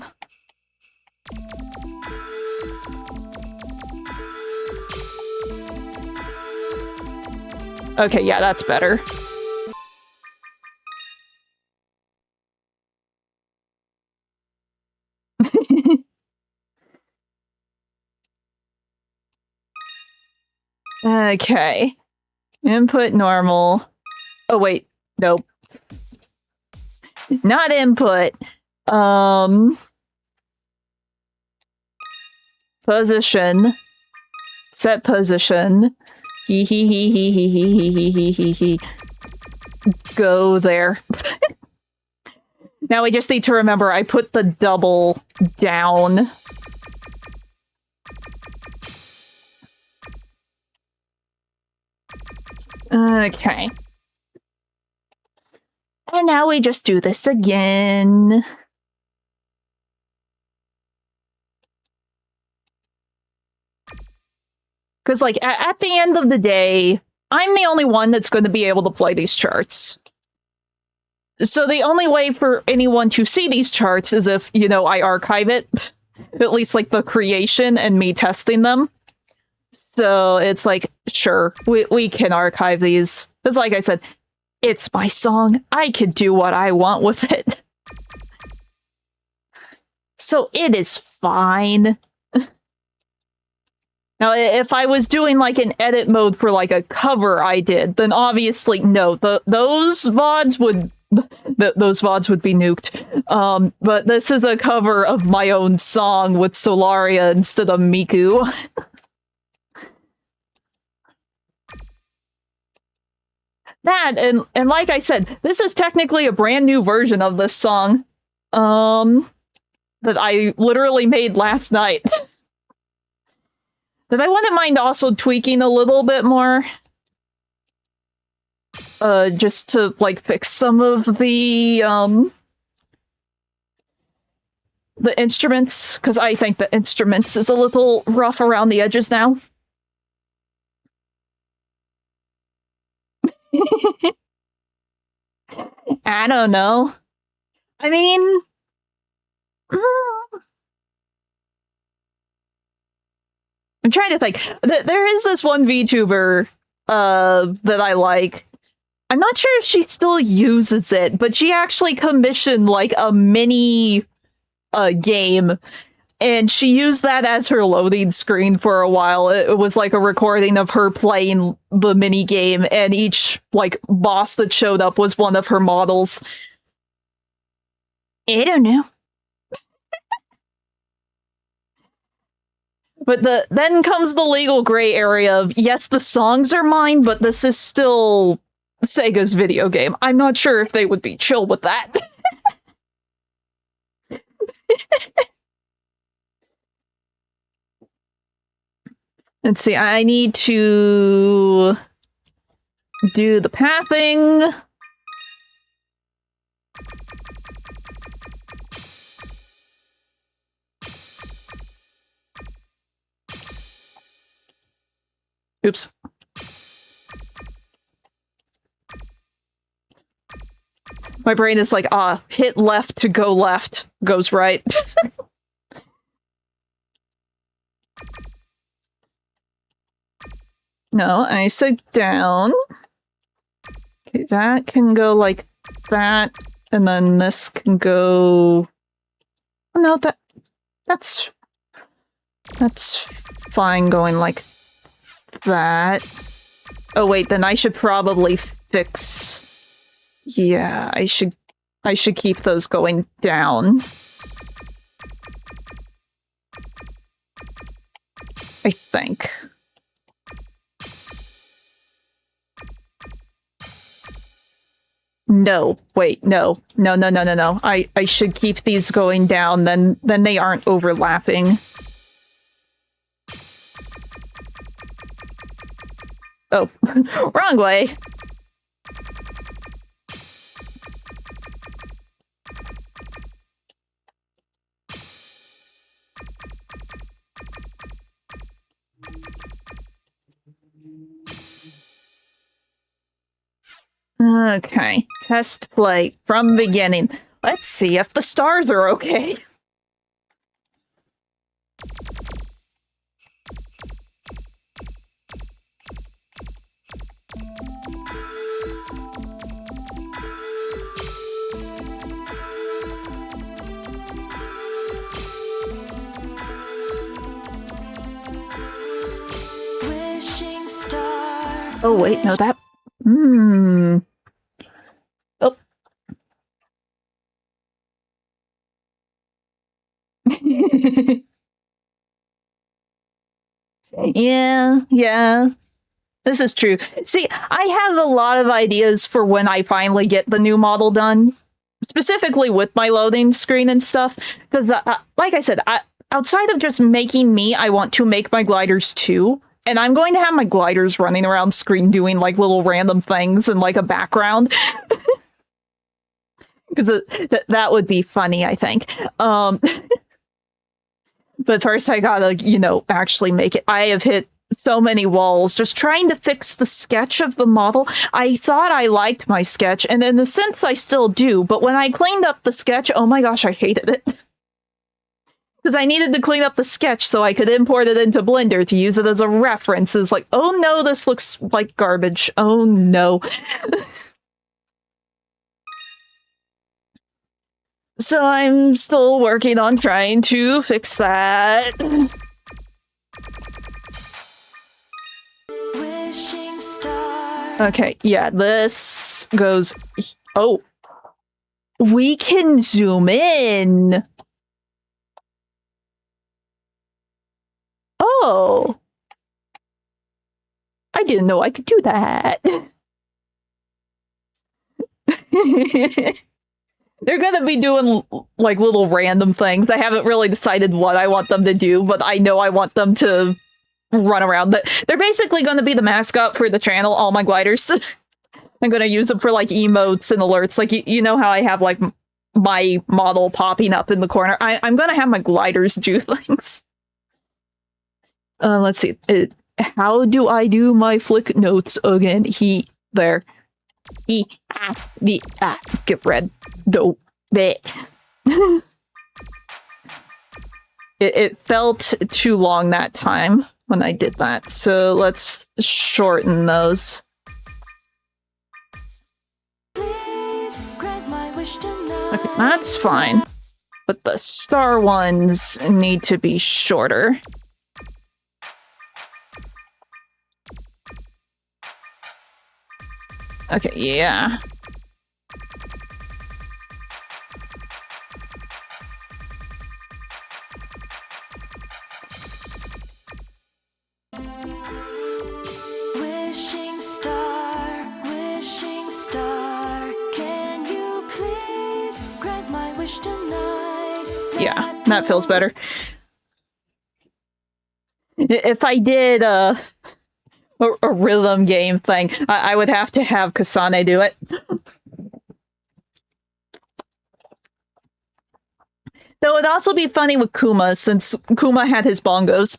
Okay, yeah, that's better. Okay. Input normal. Oh, wait. Nope. Not input. Position. Set position. Hee hee hee hee hee hee hee hee hee hee. Go there. Now we just need to remember I put the double down. Okay. And now we just do this again. Because, like, at the end of the day, I'm the only one that's going to be able to play these charts. So the only way for anyone to see these charts is if, you know, I archive it. At least, like, the creation and me testing them. So it's like, sure, we can archive these. Because, like I said, it's my song. I could do what I want with it. So it is fine. Now, if I was doing, like, an edit mode for, like, a cover I did, then obviously, no, those VODs would... those VODs would be nuked. But this is a cover of my own song with Solaria instead of Miku. That, and like I said, this is technically a brand new version of this song. That I literally made last night. That I wouldn't mind also tweaking a little bit more. Just to, like, fix some of the instruments, because I think the instruments is a little rough around the edges now. I don't know. I mean... I'm trying to think. There is this one VTuber that I like. I'm not sure if she still uses it, but she actually commissioned, like, a mini game, and she used that as her loading screen for a while. It was like a recording of her playing the mini game, and each, like, boss that showed up was one of her models. I don't know. But then comes the legal gray area of, yes, the songs are mine, but this is still Sega's video game. I'm not sure if they would be chill with that. Let's see, I need to do the pathing. Oops. My brain is like, hit left to go left, goes right. No, I said down. Okay, that can go like that, and then this can go... No, that's fine going like that. Oh wait, then I should probably fix... Yeah, I should keep those going down. I think. No, wait, no. I should keep these going down, then they aren't overlapping. Oh, wrong way. Okay, test play from beginning. Let's see if the stars are okay. Wishing star. Oh wait, no, that... Oh. Yeah. This is true. See, I have a lot of ideas for when I finally get the new model done. Specifically with my loading screen and stuff. Because, like I said, outside of just making me, I want to make my gliders too. And I'm going to have my gliders running around screen doing like little random things and like a background. Because that would be funny, I think. But first I gotta, actually make it. I have hit so many walls just trying to fix the sketch of the model. I thought I liked my sketch, and in the sense I still do, but when I cleaned up the sketch, oh my gosh, I hated it. Because I needed to clean up the sketch so I could import it into Blender to use it as a reference. It's like, oh no, this looks like garbage. Oh no. So I'm still working on trying to fix that. Wishing star. Okay, yeah, this goes... Oh. We can zoom in. Oh. I didn't know I could do that. They're gonna be doing, like, little random things. I haven't really decided what I want them to do, but I know I want them to run around. They're basically gonna be the mascot for the channel, all my gliders. I'm gonna use them for, like, emotes and alerts. Like, you know how I have, like, my model popping up in the corner? I'm gonna have my gliders do things. Let's see. How do I do my flick notes again? There. Get red. No. It felt too long that time when I did that, so let's shorten those. Please grant my wish tonight. Okay, that's fine. But the star ones need to be shorter. Okay, yeah. Yeah, that feels better. If I did a rhythm game thing, I would have to have Kasane do it. Though it'd also be funny with Kuma, since Kuma had his bongos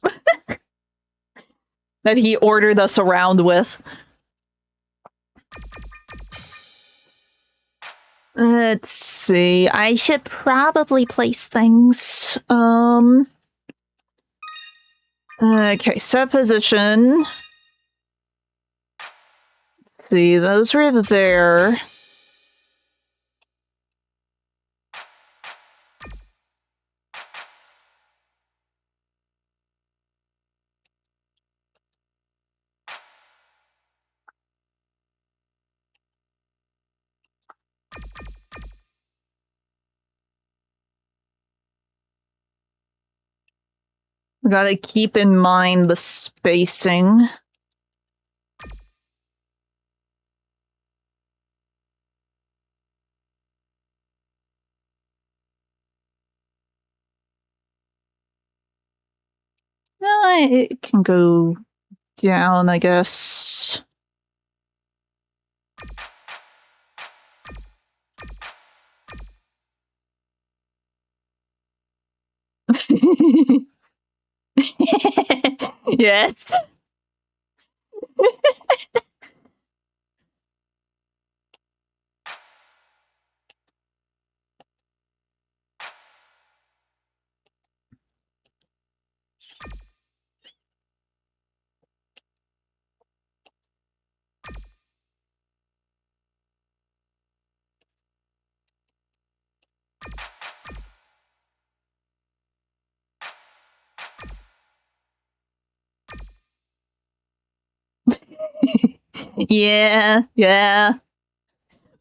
that he ordered us around with. Let's see. I should probably place things. Okay, set position. Let's see, those were there. We gotta keep in mind the spacing. No, it can go down, I guess. Yes. Yeah, yeah.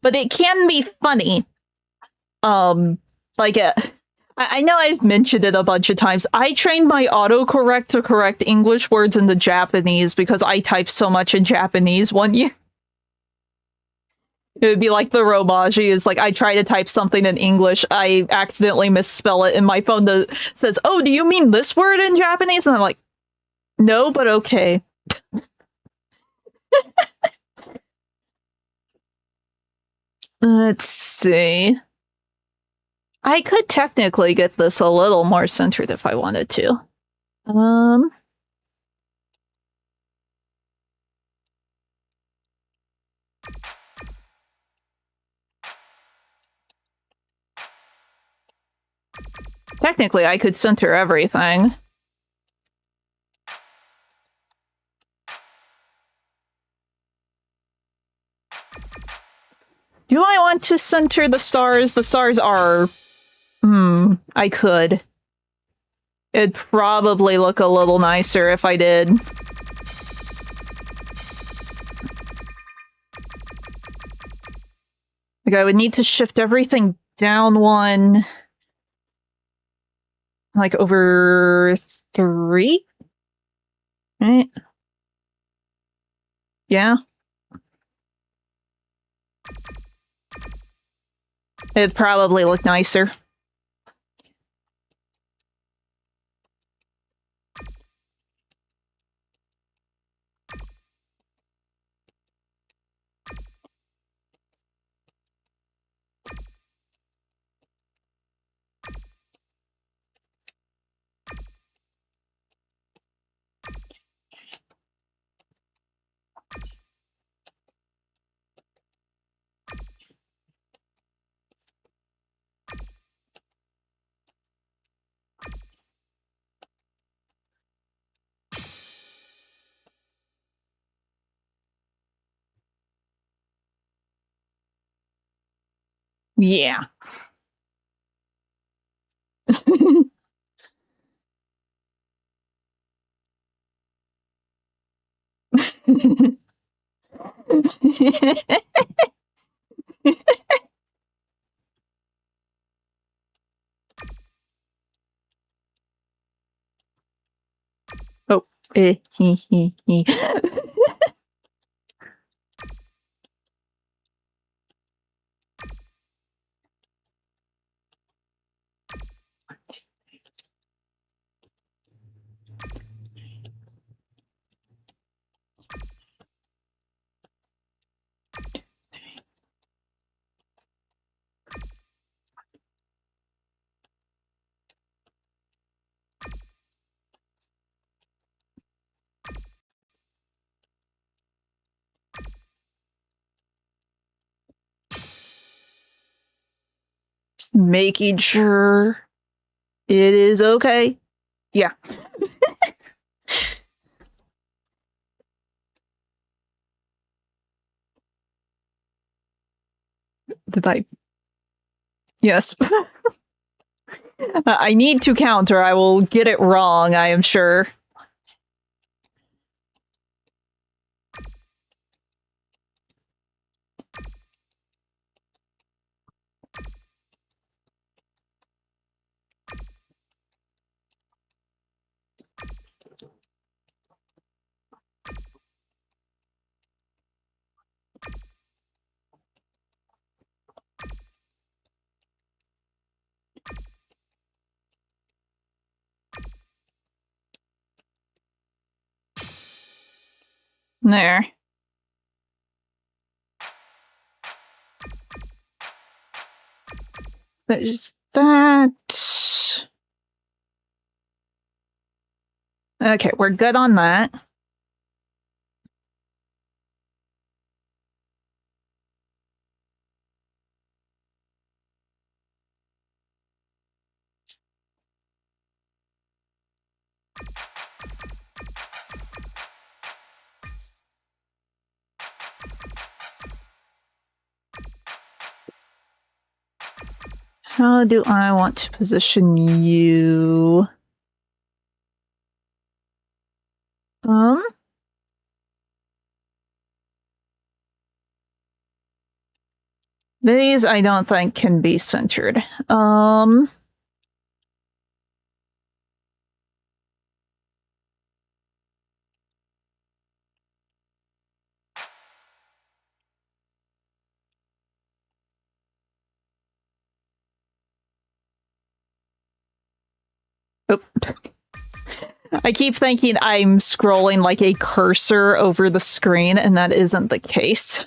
But it can be funny. Like, I know I've mentioned it a bunch of times. I trained my autocorrect to correct English words into Japanese because I typed so much in Japanese one year. It would be like the Romaji is like, I try to type something in English, I accidentally misspell it, and my phone says, "Oh, do you mean this word in Japanese?" And I'm like, no, but okay. Let's see. I could technically get this a little more centered if I wanted to. Technically, I could center everything. Do I want to center the stars? The stars are... I could. It'd probably look a little nicer if I did. Like, I would need to shift everything down one... like, over 3? Right? Yeah. It'd probably look nicer. Yeah. Oh. Just making sure it is okay. Yeah. Did I? Yes. I need to counter. I will get it wrong, I am sure. There. There's that. Okay, we're good on that. How do I want to position you? These I don't think can be centered. Oop. I keep thinking I'm scrolling like a cursor over the screen, and that isn't the case.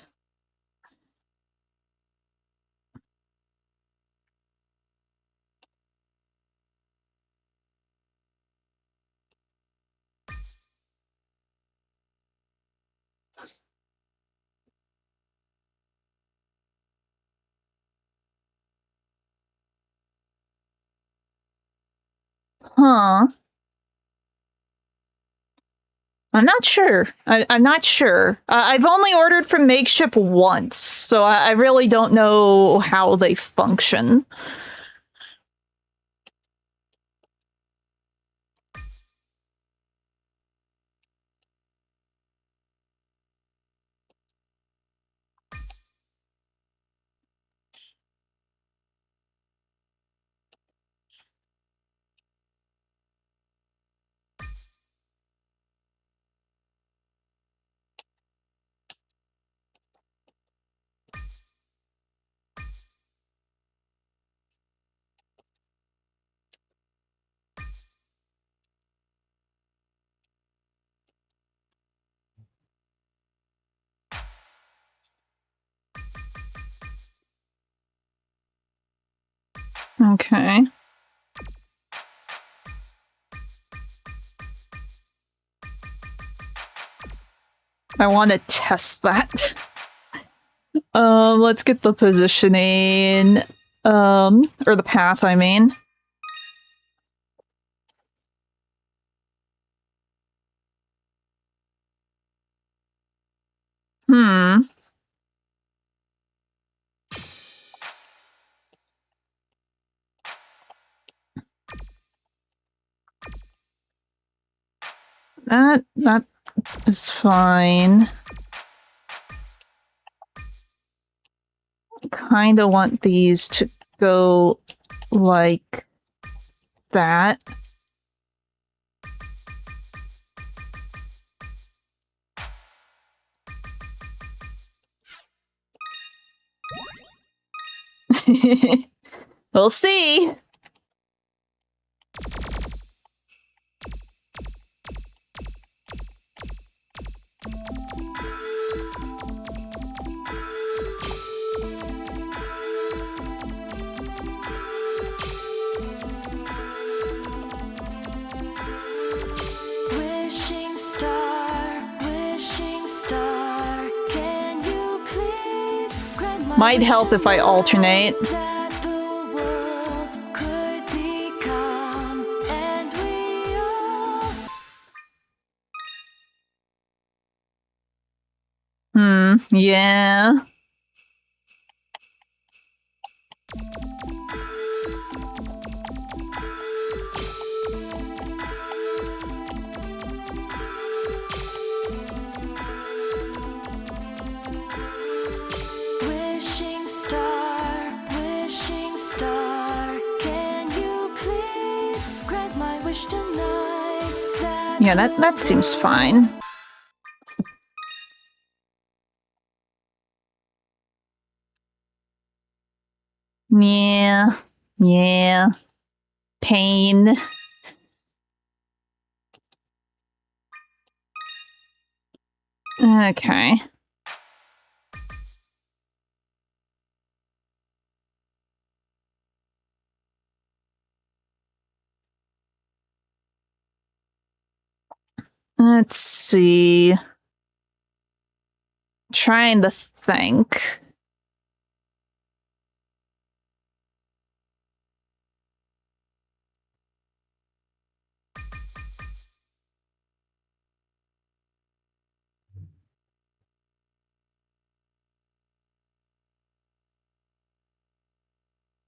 Huh. I'm not sure. I'm not sure. I've only ordered from Makeship once, so I really don't know how they function. Okay. I want to test that. Let's get the positioning, or the path, I mean. That is fine. Kinda want these to go like that. We'll see. Might help if I alternate. Yeah. Wishing star, can you please grant my wish tonight? Yeah, that seems fine. Yeah. Yeah. Pain. Okay. Let's see. Trying to think.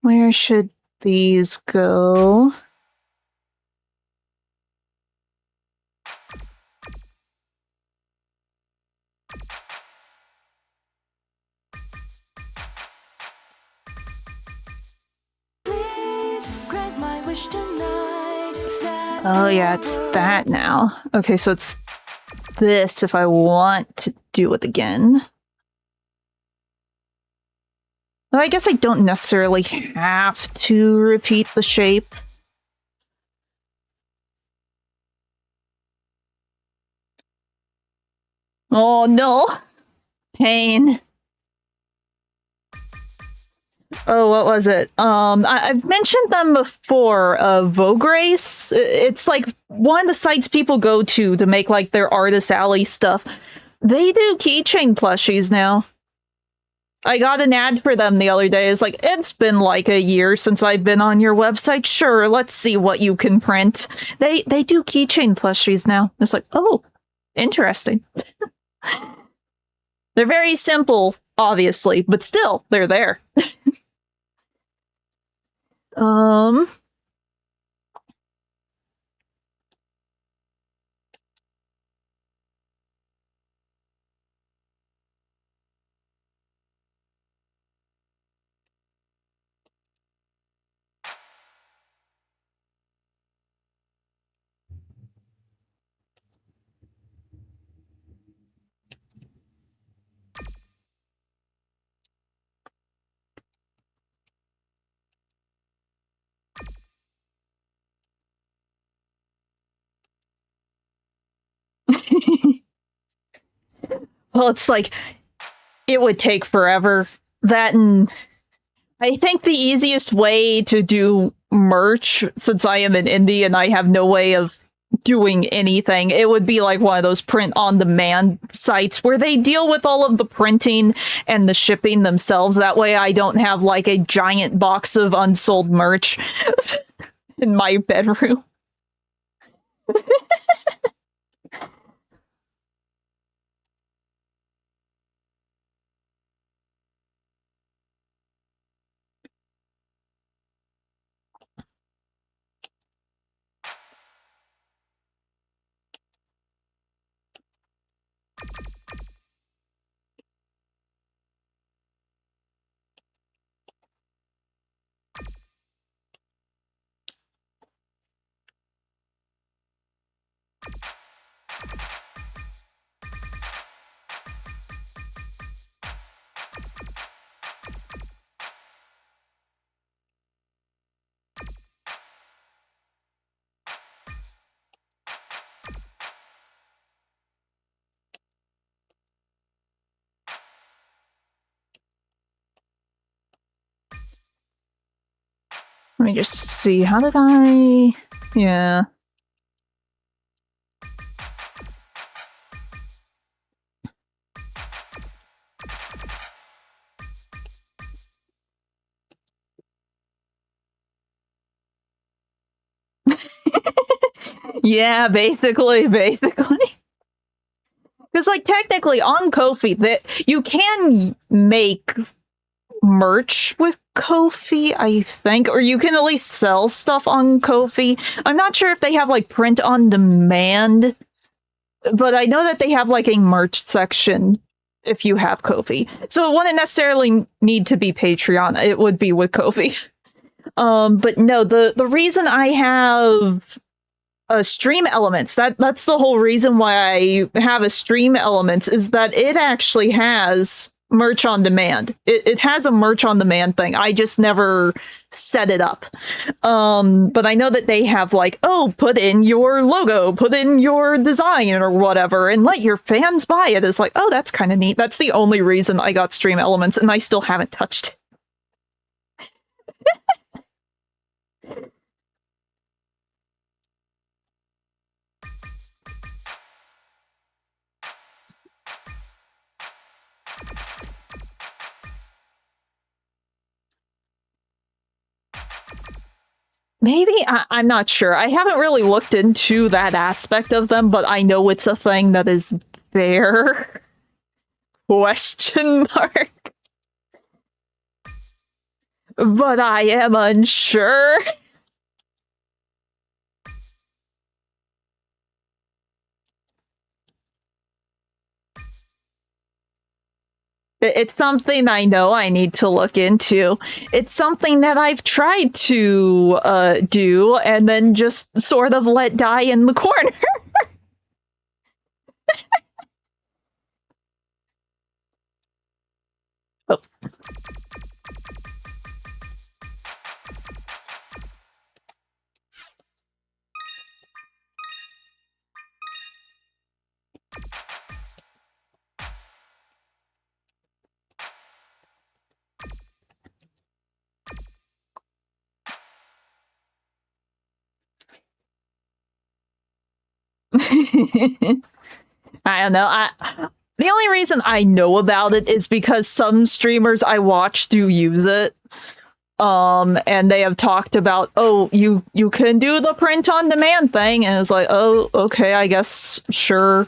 Where should these go? Please grant my wish tonight. Oh yeah, it's that now. Okay, so it's this if I want to do it again. Though I guess I don't necessarily have to repeat the shape. Oh no! Pain. Oh, what was it? I've mentioned them before. Vograce. It's like one of the sites people go to make like their artist alley stuff. They do keychain plushies now. I got an ad for them the other day. It's like, it's been like a year since I've been on your website. Sure, let's see what you can print. They do keychain plushies now. It's like, oh, interesting. They're very simple, obviously, but still, they're there. Well, it's like, it would take forever. That and I think the easiest way to do merch, since I am an indie and I have no way of doing anything, it would be like one of those print on demand sites where they deal with all of the printing and the shipping themselves. That way I don't have like a giant box of unsold merch in my bedroom. Let me just see, how did I... Yeah. Yeah, basically. Because Because, like, technically on Ko-fi, that you can make merch with Ko-fi, I think, or you can at least sell stuff on Ko-fi. I'm not sure if they have like print on demand, but I know that they have like a merch section if you have Ko-fi. So it wouldn't necessarily need to be Patreon. It would be with Ko-fi. But no, the reason I have stream elements, that's the whole reason why I have a stream elements, is that it actually has merch on demand. It has a merch on demand thing. I just never set it up. But I know that they have like, oh, put in your logo, put in your design or whatever, and let your fans buy it. It's like, oh, that's kind of neat. That's the only reason I got stream elements, and I still haven't touched it. Maybe? I'm not sure. I haven't really looked into that aspect of them, but I know it's a thing that is there. Question mark. But I am unsure. It's something I know I need to look into. It's something that I've tried to do and then just sort of let die in the corner. Oh. I don't know. The only reason I know about it is because some streamers I watch do use it. And they have talked about, oh, you can do the print on demand thing, and it's like, oh, okay, I guess, sure.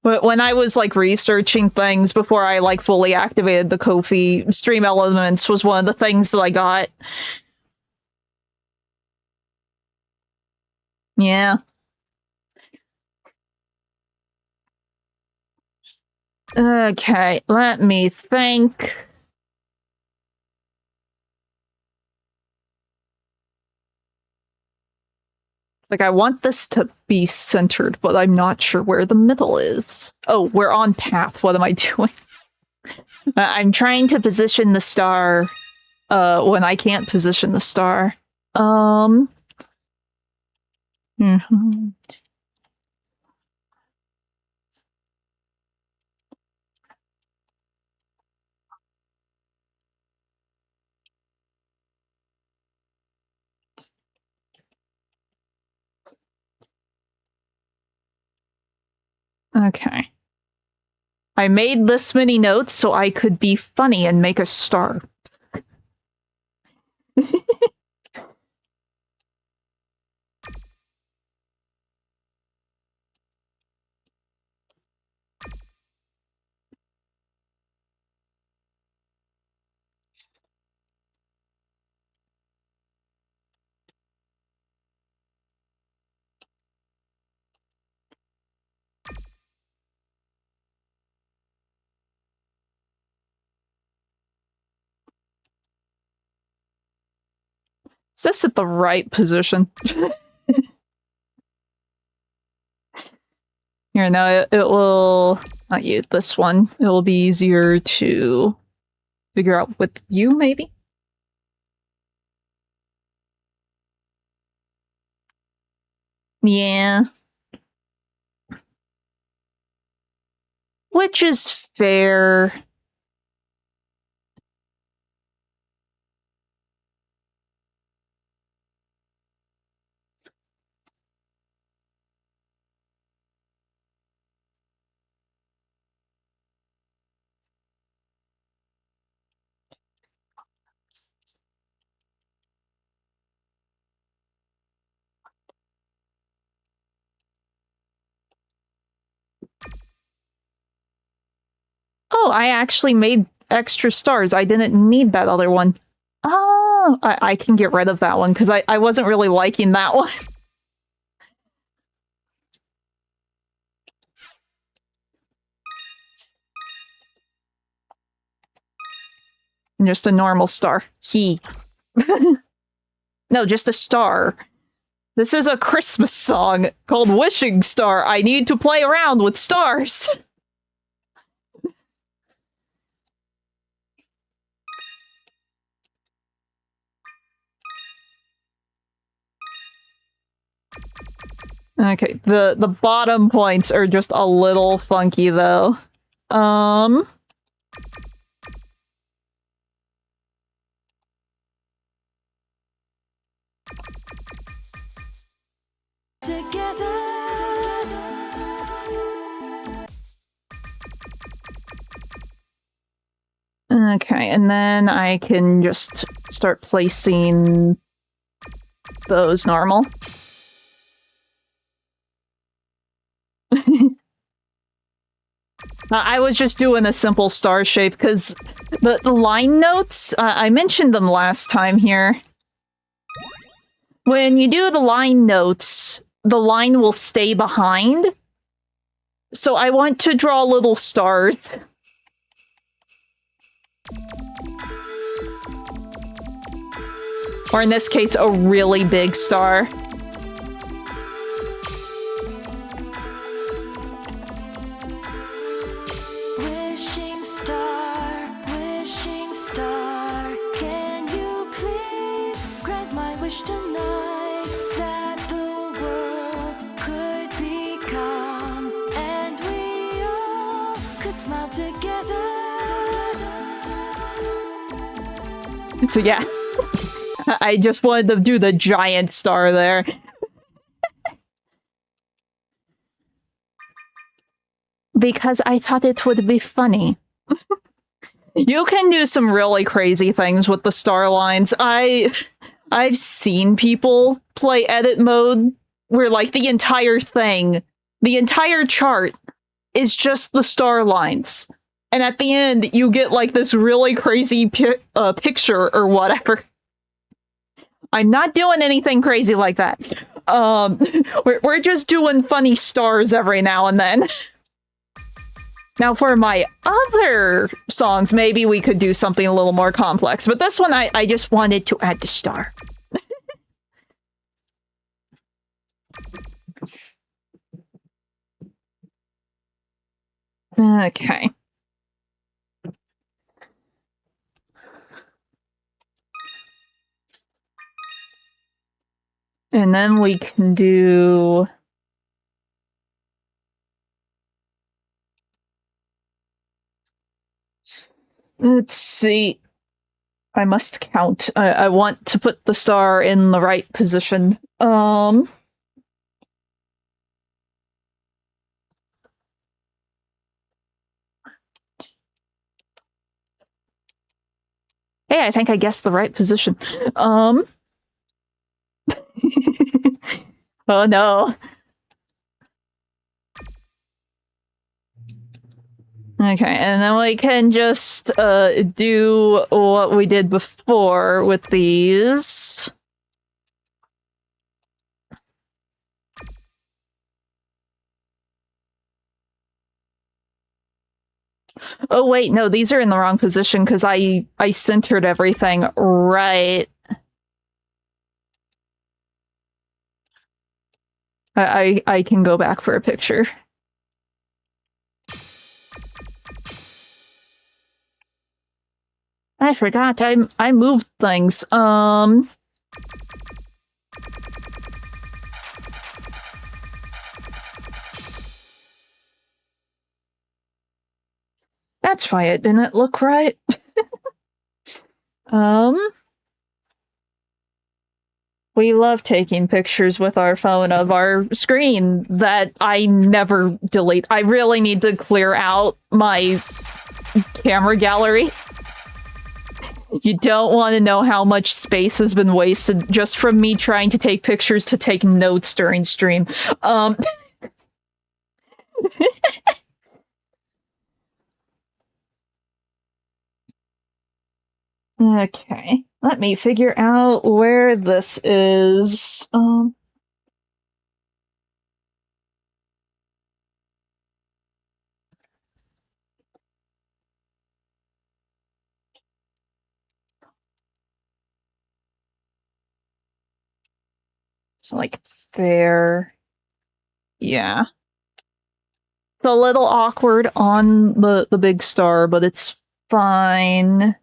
But when I was like researching things before I like fully activated the Ko-fi, stream elements was one of the things that I got. Yeah. Okay, let me think. Like, I want this to be centered, but I'm not sure where the middle is. Oh, we're on path. What am I doing? I'm trying to position the star when I can't position the star. Mhm. Okay. I made this many notes so I could be funny and make a star. Is this at the right position? Here, no, it will not you, this one. It will be easier to figure out with you, maybe? Yeah. Which is fair. Oh, I actually made extra stars. I didn't need that other one. Oh, I can get rid of that one because I wasn't really liking that one. Just a normal star. No, just a star. This is a Christmas song called Wishing Star. I need to play around with stars. Okay, the bottom points are just a little funky though. Okay, and then I can just start placing those normal. I was just doing a simple star shape because the line notes, I mentioned them last time here. When you do the line notes, the line will stay behind. So I want to draw little stars. Or in this case, a really big star. Wishing star, can you please grant my wish tonight that the world could become and we all could smile together. So yeah. I just wanted to do the giant star there. Because I thought it would be funny. You can do some really crazy things with the star lines. I've seen people play edit mode where like the entire thing, the entire chart is just the star lines. And at the end, you get like this really crazy picture or whatever. I'm not doing anything crazy like that. We're just doing funny stars every now and then. Now for my other songs, maybe we could do something a little more complex. But this one, I just wanted to add the star. Okay. And then we can do... Let's see. I must count. I want to put the star in the right position. Hey, I think I guessed the right position. Oh no. Okay, and then we can just do what we did before with these. Oh wait, no, these are in the wrong position because I centered everything right. I can go back for a picture. I forgot, I moved things. That's why it didn't look right. We love taking pictures with our phone of our screen that I never delete. I really need to clear out my camera gallery. You don't want to know how much space has been wasted just from me trying to take pictures to take notes during stream. Okay, let me figure out where this is. So like there. Yeah. It's a little awkward on the big star, but it's fine.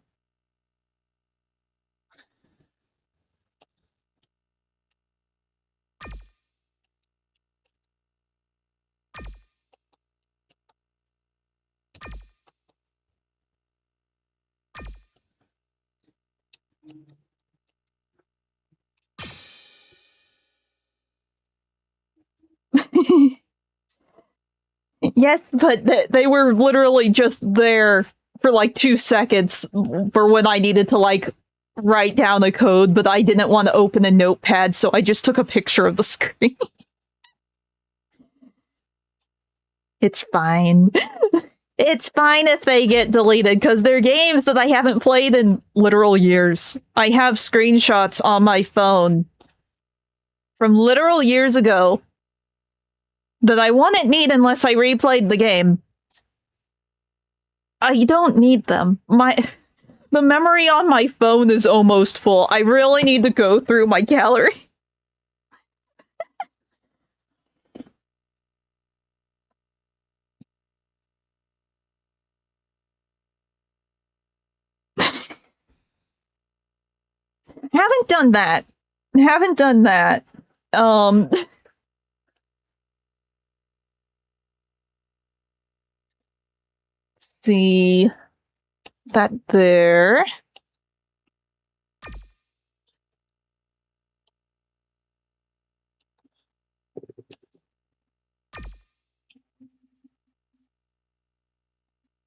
Yes, but they were literally just there for like 2 seconds for when I needed to like write down a code, but I didn't want to open a notepad, so I just took a picture of the screen. It's fine. It's fine if they get deleted, because they're games that I haven't played in literal years. I have screenshots on my phone from literal years ago that I wouldn't need unless I replayed the game. I don't need them. The memory on my phone is almost full. I really need to go through my gallery. Haven't done that. Haven't done that. See that there.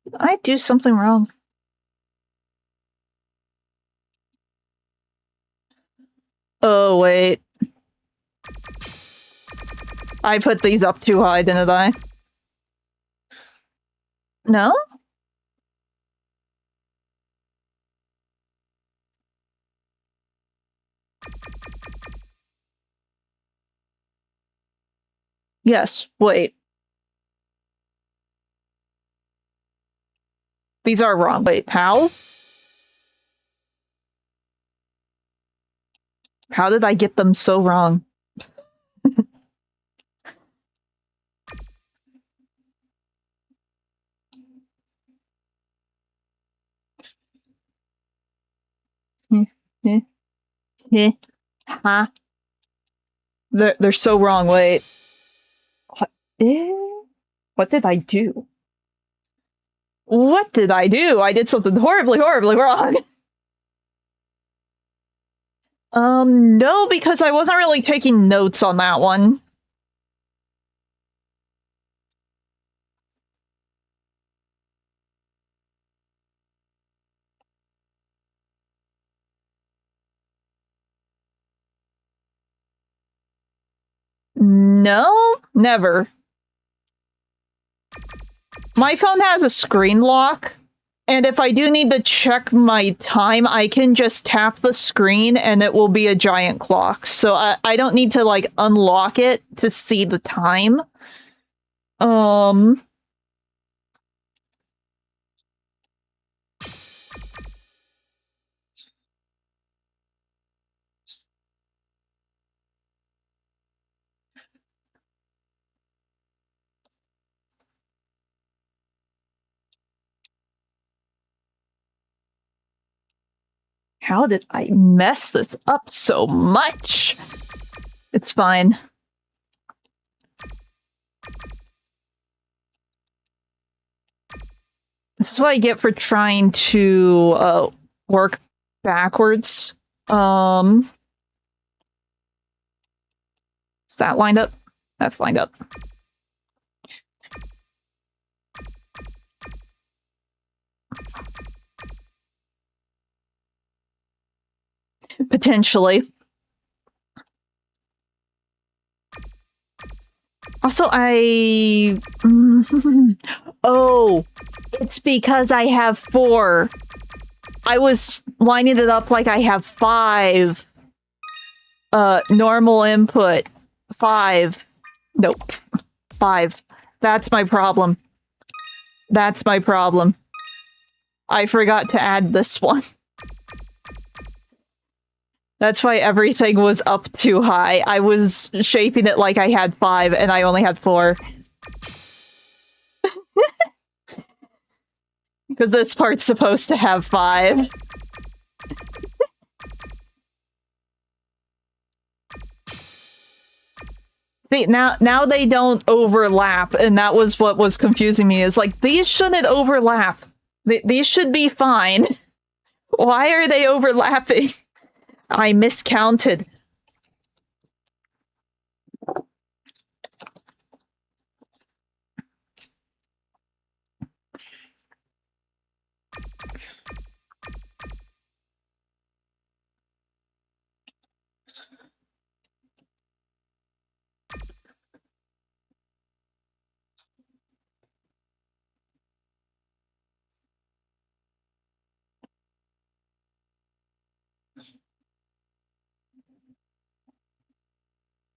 Did I do something wrong? Oh, wait. I put these up too high, didn't I? No? Yes, wait. These are wrong. Wait, how? How did I get them so wrong? Huh? They're so wrong. Wait. What did I do? What did I do? I did something horribly, horribly wrong. No, because I wasn't really taking notes on that one. No, never. My phone has a screen lock, and if I do need to check my time, I can just tap the screen and it will be a giant clock. So I don't need to, like, unlock it to see the time. How did I mess this up so much? It's fine. This is what I get for trying to work backwards. Is that lined up? That's lined up. Potentially. Also, oh, it's because I have 4. I was lining it up like I have 5. Normal input. 5. Nope. 5. That's my problem. That's my problem. I forgot to add this one. That's why everything was up too high. I was shaping it like I had 5 and I only had 4. Because this part's supposed to have 5. See, now they don't overlap, and that was what was confusing me, is like, these shouldn't overlap. These should be fine. Why are they overlapping? I miscounted.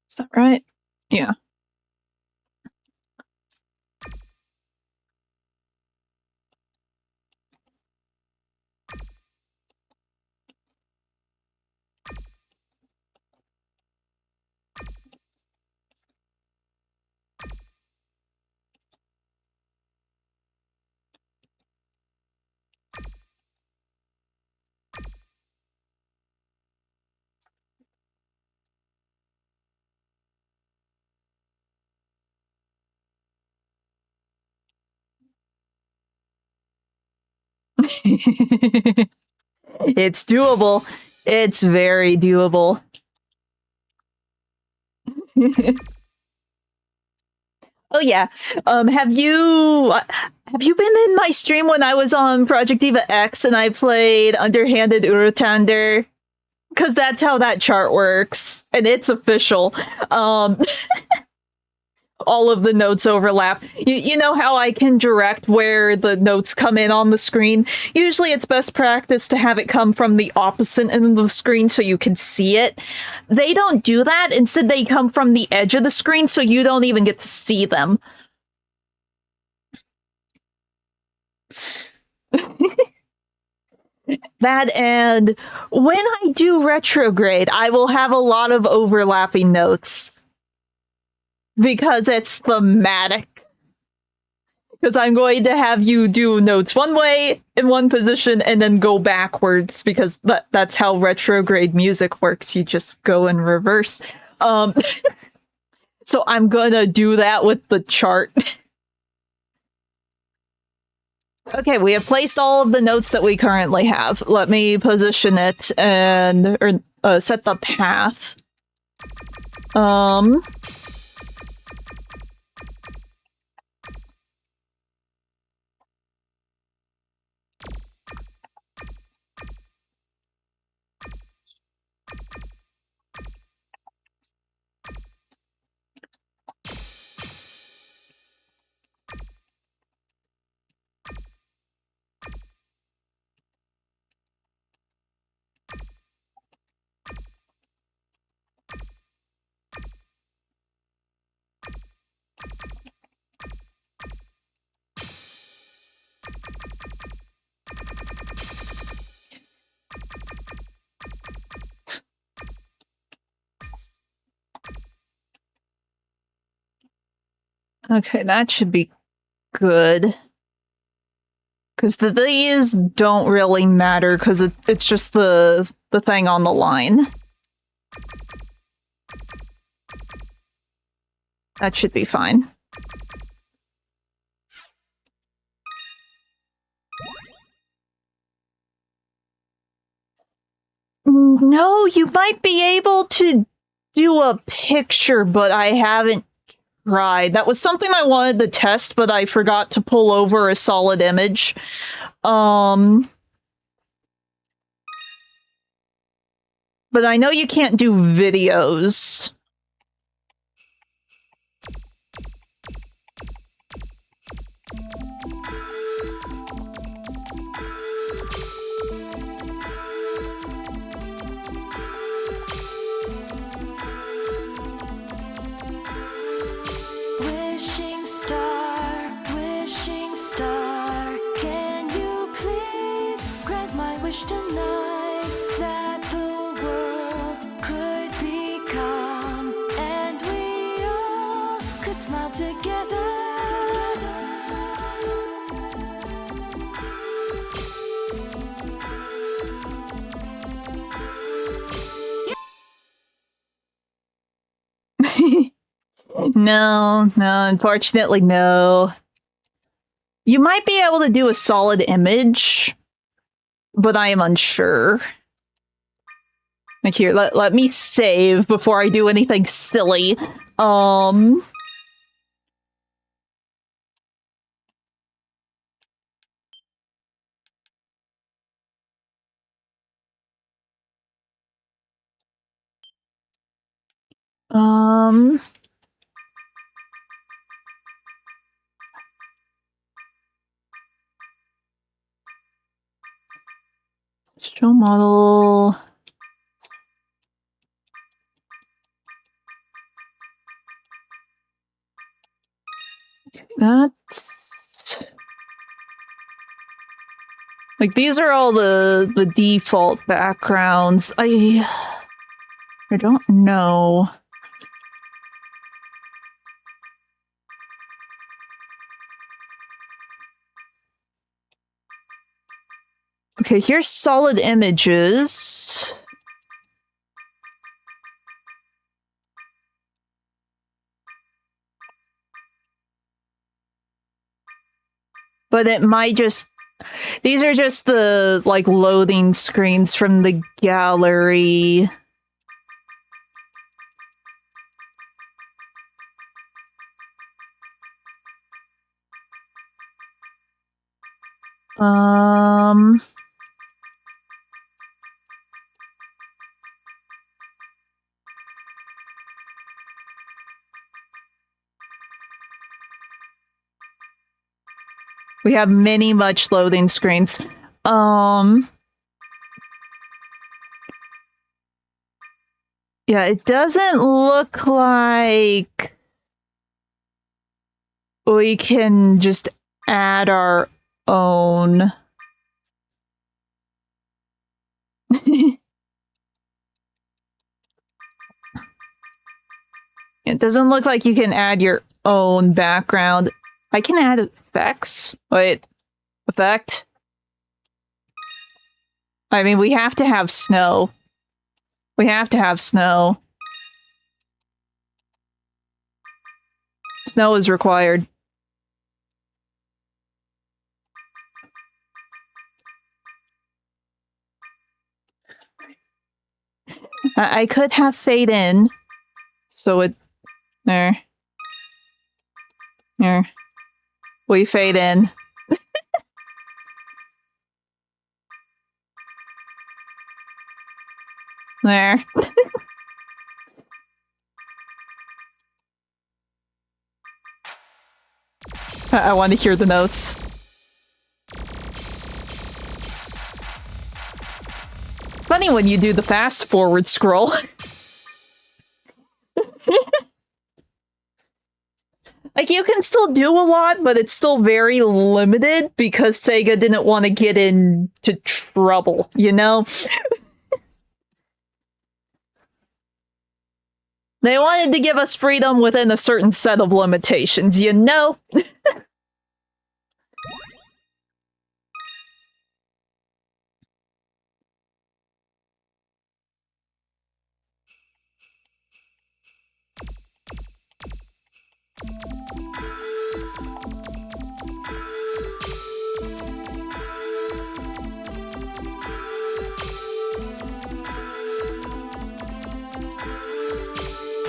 Is that right? Yeah. It's doable. It's very doable. Oh yeah. Have you been in my stream when I was on Project Diva X and I played Underhanded Urutander? Because that's how that chart works, and it's official. All of the notes overlap. You know how I can direct where the notes come in on the screen? Usually it's best practice to have it come from the opposite end of the screen so you can see it. They don't do that. Instead, they come from the edge of the screen so you don't even get to see them. That, and when I do retrograde, I will have a lot of overlapping notes. Because it's thematic. Because I'm going to have you do notes one way, in one position, and then go backwards, because that's how retrograde music works. You just go in reverse. So I'm gonna do that with the chart. Okay, we have placed all of the notes that we currently have. Let me position it and set the path. Okay, that should be good. Because these don't really matter, because it's just the thing on the line. That should be fine. No, you might be able to do a picture, but I haven't tried. That was something I wanted to test, but I forgot to pull over a solid image. But I know you can't do videos. No, unfortunately, no. You might be able to do a solid image, but I am unsure. Like here, let me save before I do anything silly. Show model. That's like these are all the default backgrounds. I don't know. Okay, here's solid images. But it might just... These are just the, like, loading screens from the gallery. We have many much loading screens. Yeah, it doesn't look like we can just add our own. It doesn't look like you can add your own background. I can add effects. Wait, effect? I mean, we have to have snow. We have to have snow. Snow is required. I could have fade in. So it... There. There. We fade in. There. I want to hear the notes. It's funny when you do the fast forward scroll. Like, you can still do a lot, but it's still very limited because Sega didn't want to get into trouble, you know? They wanted to give us freedom within a certain set of limitations, you know?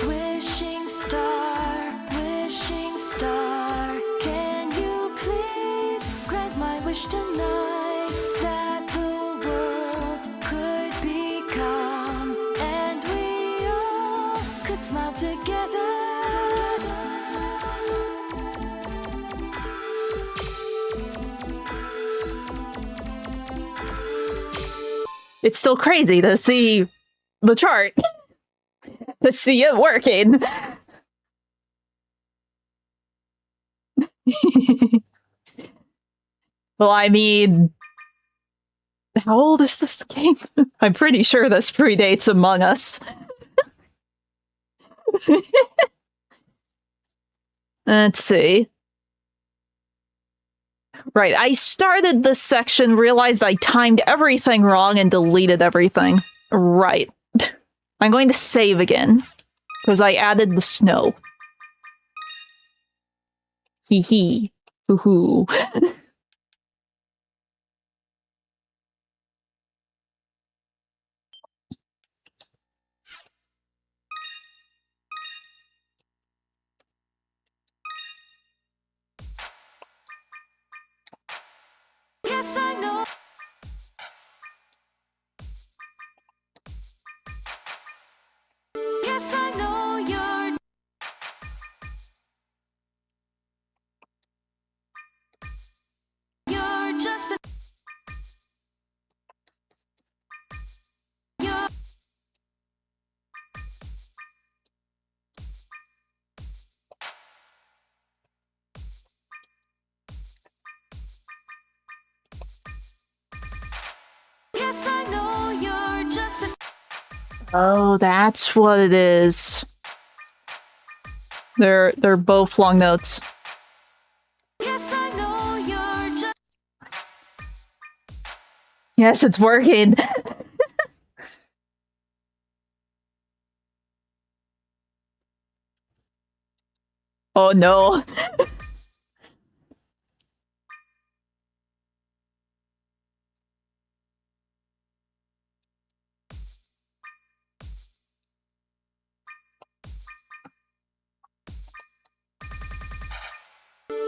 Wishing star, can you please grant my wish tonight that the world could become and we all could smile together. It's still crazy to see the chart. To see it working. Well, I mean... How old is this game? I'm pretty sure this predates Among Us. Let's see. Right, I started this section, realized I timed everything wrong, and deleted everything. Right. I'm going to save again, because I added the snow. Hee hee. Hoo hoo. Yes, I know. Yes, I know you're just a you're Yes, I know you're just a Oh, that's what it is. They're both long notes. Yes, I know you're just Yes, it's working. Oh no.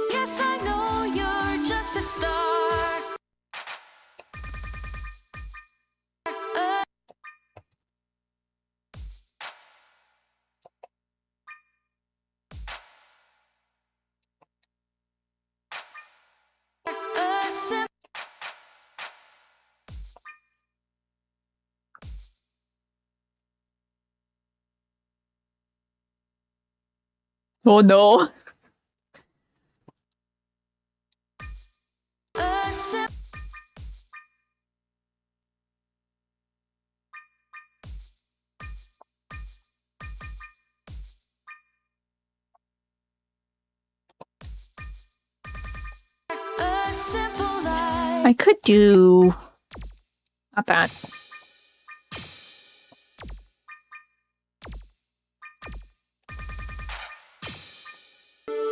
Yes, I know you're just a star. A sim- Oh no. a sim- a simple life. I could do... Not that.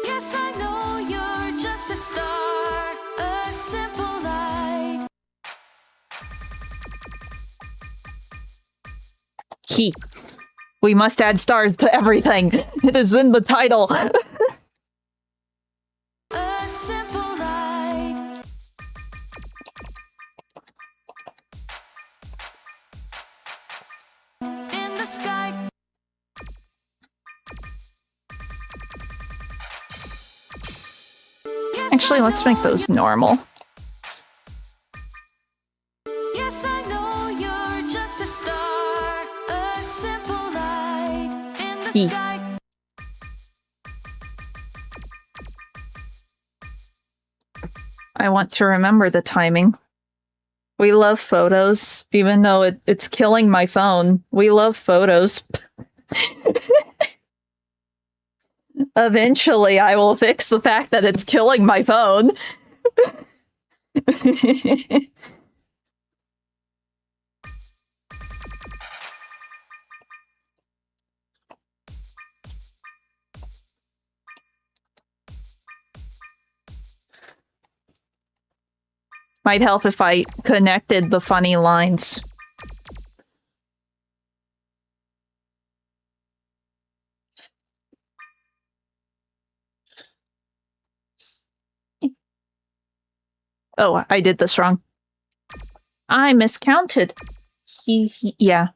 Yes, I know you're just a star. A simple light. He. We must add stars to everything. It is in the title. A simple light. In the sky. Yes, Actually, I let's make know those normal. Yes, I know you're just a star. A simple light. In the He. sky. I want to remember the timing. We love photos, even though it's killing my phone. We love photos. Eventually, I will fix the fact that it's killing my phone. Might help if I connected the funny lines. Oh, I did this wrong. I miscounted. Yeah.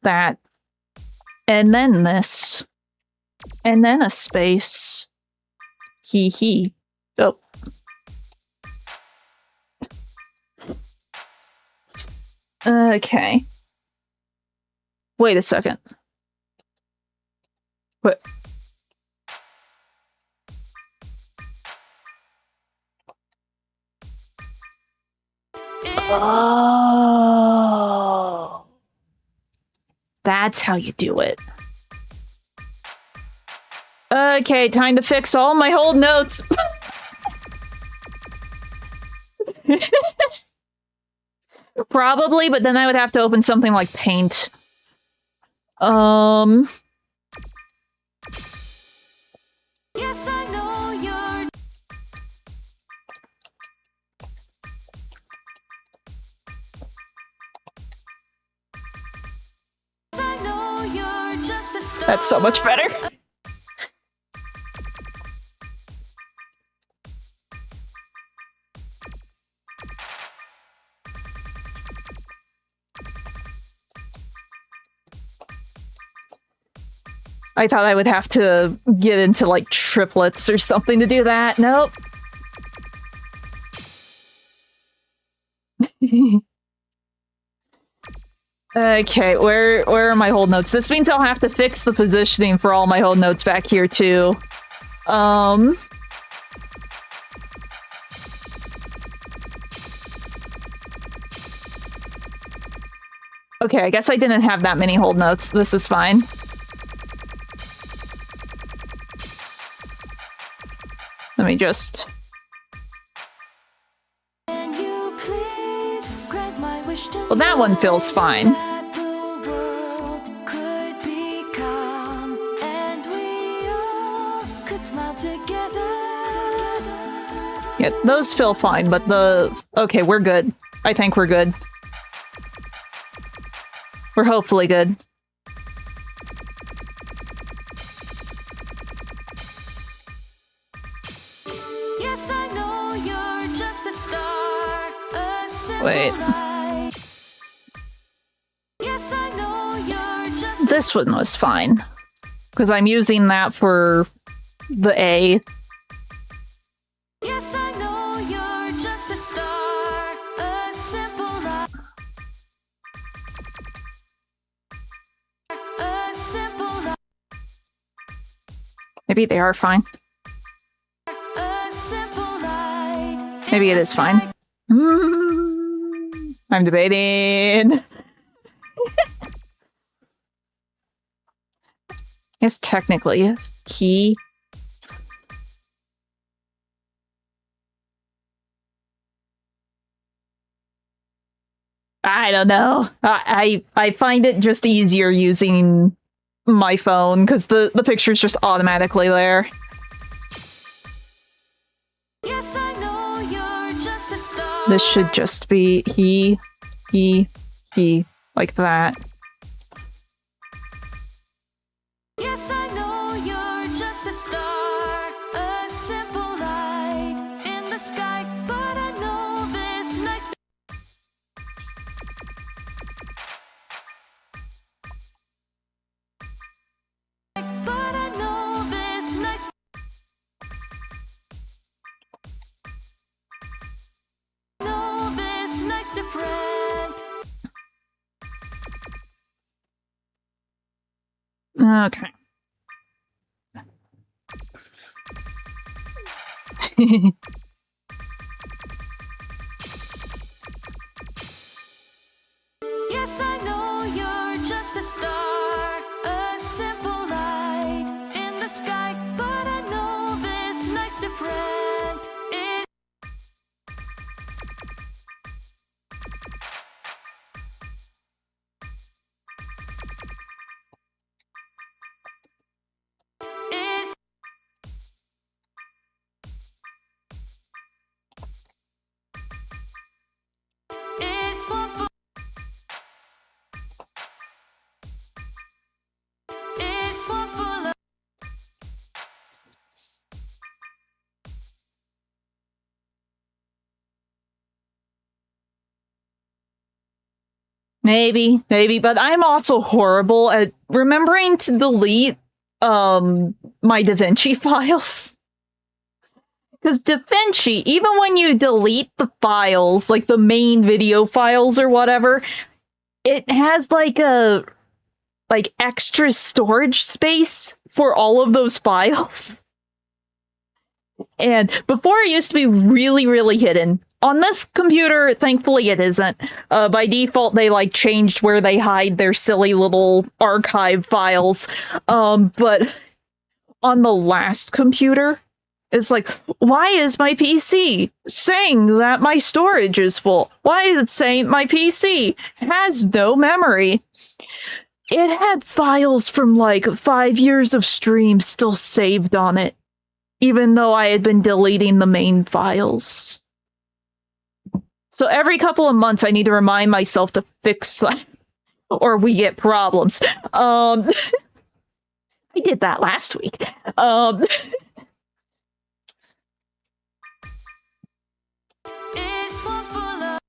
That. And then this. And then a space. He. Oh. Okay. Wait a second. What? Oh. That's how you do it. Okay, time to fix all my old notes. Probably, but then I would have to open something like Paint. Yes, I know you're the start. That's so much better. I thought I would have to get into like triplets or something to do that. Nope. Okay, where are my hold notes? This means I'll have to fix the positioning for all my hold notes back here too. Okay, I guess I didn't have that many hold notes. This is fine. Let me just... Can you please grant my wish Well, that one feels fine. that the world could become, and we all could smile together. Yeah, those feel fine, but the... Okay, we're good. I think we're good. We're hopefully good. Yes, I know you're just a star, a simple Wait. light. Yes, I know you're just This one was fine. Because I'm using that for the A. Yes, I know you're just a star, a simple light. A simple light. Maybe they are fine. A simple light. Maybe it is fine. I'm debating. Yes, technically. Key. I don't know. I find it just easier using my phone because the picture's just automatically there. Yes, I know you're just a star. This should just be he, like that. Yes, I know you're just a star, a simple light in the sky. But I know this next. But I know this next. Know this next different. Okay. Yes, I know you're just a star, a simple light in the sky. But I know this next different. It's it's one for it's one full of Maybe, but I'm also horrible at remembering to delete my DaVinci files. Because DaVinci, even when you delete the files, like the main video files or whatever, it has like a extra storage space for all of those files. And before it used to be really, really hidden. On this computer, thankfully it isn't. By default, they like changed where they hide their silly little archive files. But on the last computer, it's like, why is my PC saying that my storage is full? Why is it saying my PC has no memory? It had files from like 5 years of streams still saved on it, even though I had been deleting the main files. So every couple of months, I need to remind myself to fix that, or we get problems. I did that last week. It's one full of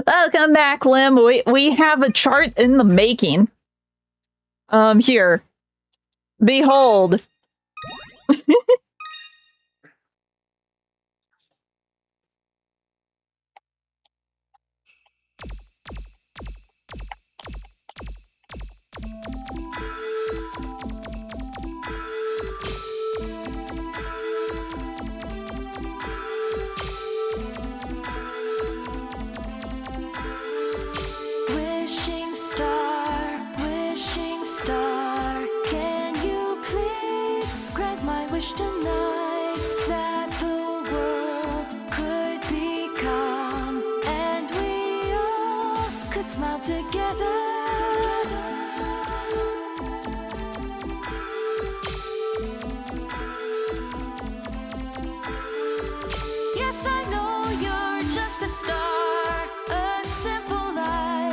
Welcome back, Lim. We have a chart in the making. Here. Behold. wishing star, can you please grant my wish tonight that the world could become and we all could smile together. Yes, I know you're just a star, a simple light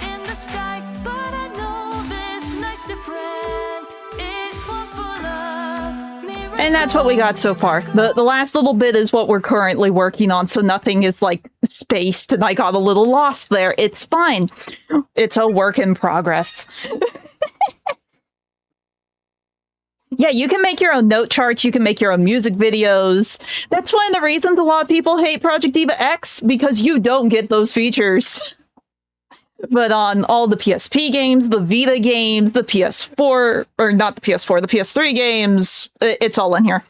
in the sky, but I know this night's different. It's one full of miracles. And that's what we got so far. The last little bit is what we're currently working on, so nothing is like spaced and I got a little lost there. It's fine. It's a work in progress. Yeah, you can make your own note charts, you can make your own music videos. That's one of the reasons a lot of people hate Project Diva X, because you don't get those features. But on all the PSP games, the Vita games, the PS4, or not the PS4, the PS3 games, it's all in here.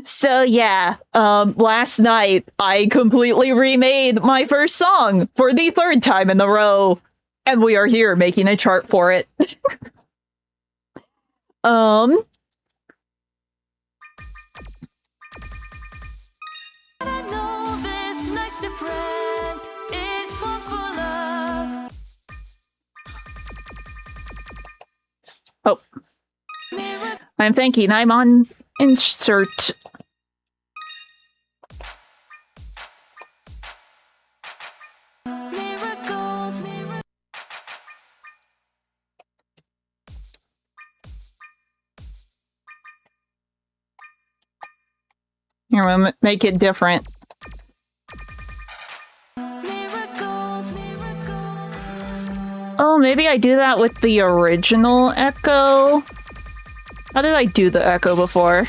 So yeah, last night I completely remade my first song for the third time in a row, and we are here making a chart for it. I know this night's different. It's one full of Oh, miracles. I'm thinking I'm on insert. Miracles. Here, we'll make it different. Miracles. Oh, maybe I do that with the original echo? How did I do the echo before?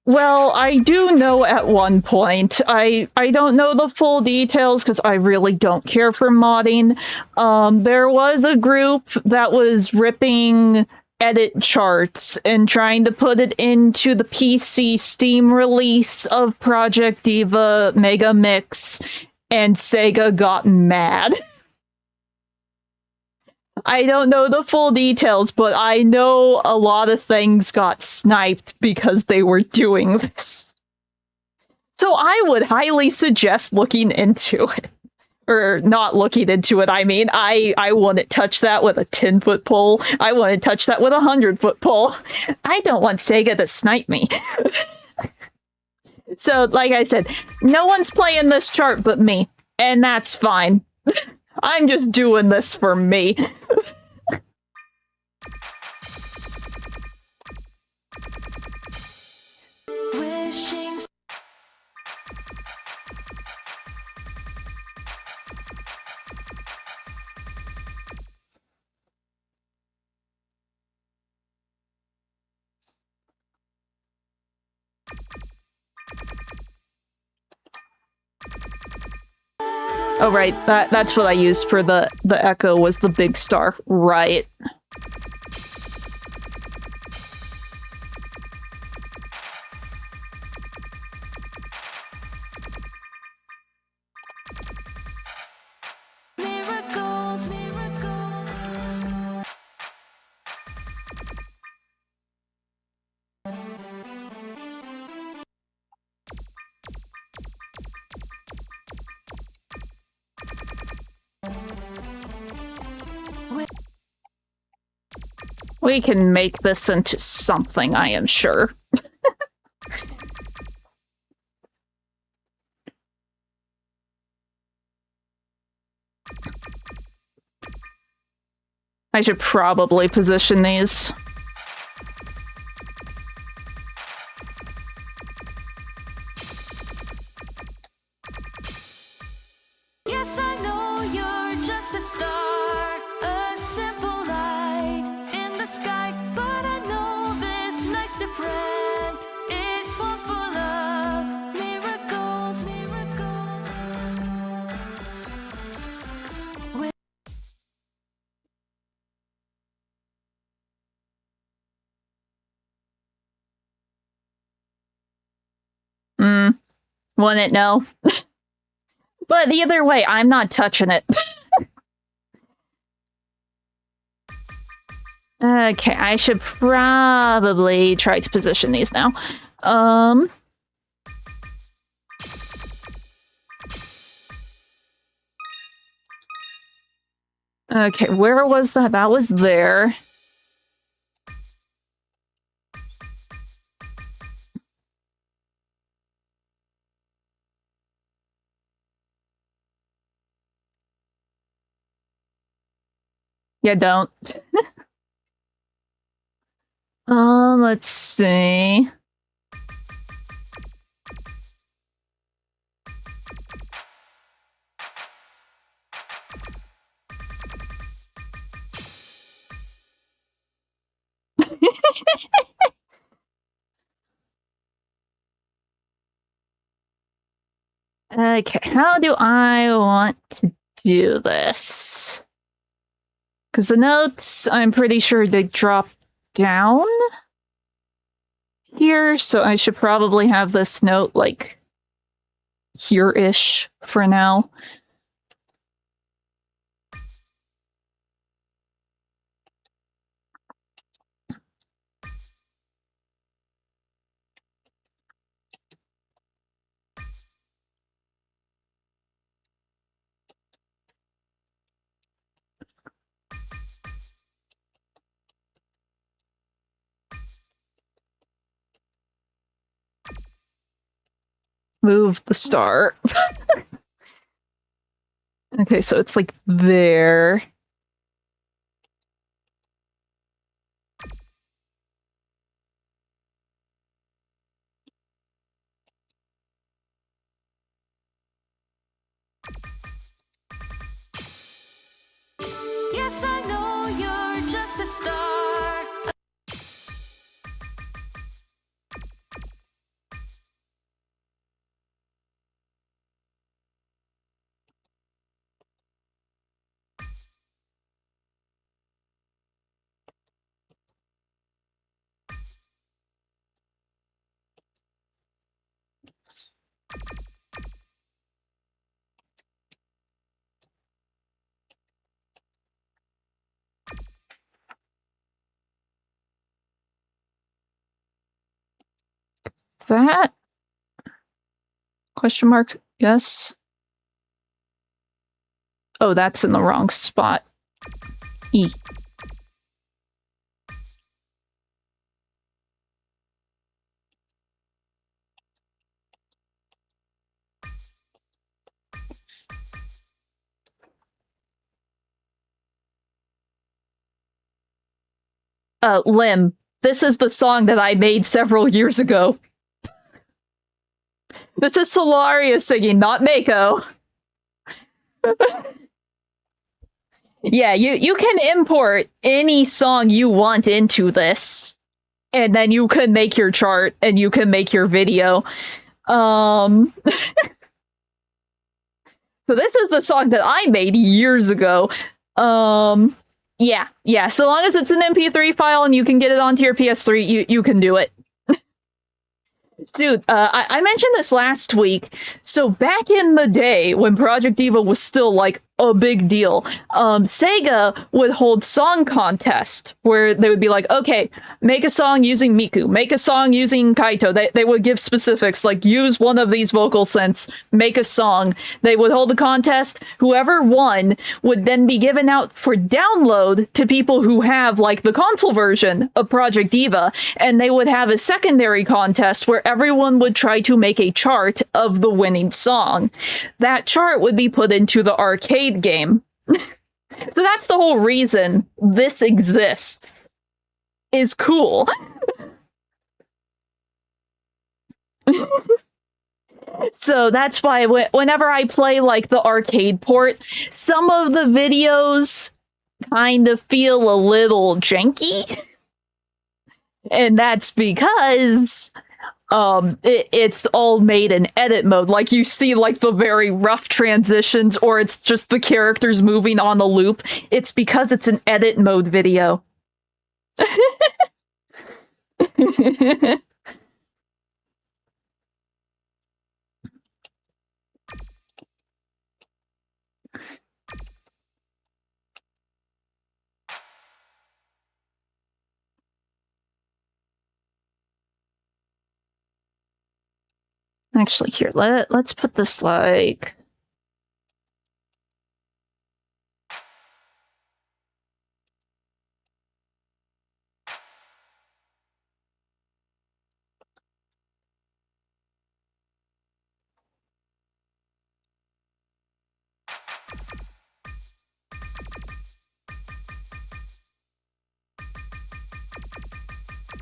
Well, I do know at one point. I don't know the full details because I really don't care for modding. There was a group that was ripping edit charts and trying to put it into the PC Steam release of Project Diva Mega Mix, and Sega got mad. I don't know the full details, but I know a lot of things got sniped because they were doing this. So I would highly suggest looking into it. Or not looking into it, I mean. I wouldn't touch that with a 10-foot pole. I wouldn't touch that with a 100-foot pole. I don't want Sega to snipe me. So, like I said, no one's playing this chart but me. And that's fine. I'm just doing this for me. Wishing. Oh, right. That's what I used for the echo, was the big star. Right. Miracles. We can make this into something, I am sure. I should probably position these. Yes, I know you're just a star, a simple light in the sky. But I know this night's different. It's one full of miracles, miracles. Wouldn't know. But either way, I'm not touching it. Okay, I should probably try to position these now. Okay, where was that? That was there. Yeah, don't. Let's see. Okay, how do I want to do this? Because the notes, I'm pretty sure they drop down here, so I should probably have this note, like, here-ish for now. Move the star. Okay, so it's like there. Yes, I know you're just a star. That? Question mark? Yes. Oh, that's in the wrong spot. E. Lim, this is the song that I made several years ago. This is Solaria singing, not Mako. Yeah, you can import any song you want into this, and then you can make your chart, and you can make your video. So this is the song that I made years ago. Yeah, so long as it's an MP3 file and you can get it onto your PS3, you can do it. Dude, I mentioned this last week. So back in the day when Project DIVA was still, like, a big deal. Sega would hold song contests where they would be like, okay, make a song using Miku, make a song using Kaito. They would give specifics, like use one of these vocal synths, make a song. They would hold a contest. Whoever won would then be given out for download to people who have like the console version of Project Diva, and they would have a secondary contest where everyone would try to make a chart of the winning song. That chart would be put into the arcade game. So that's the whole reason this exists. Is cool. So that's why whenever I play like the arcade port, some of the videos kind of feel a little janky. And that's because it's all made in edit mode. Like you see like the very rough transitions, or it's just the characters moving on a loop. It's because it's an edit mode video. Actually, here, let's put this like...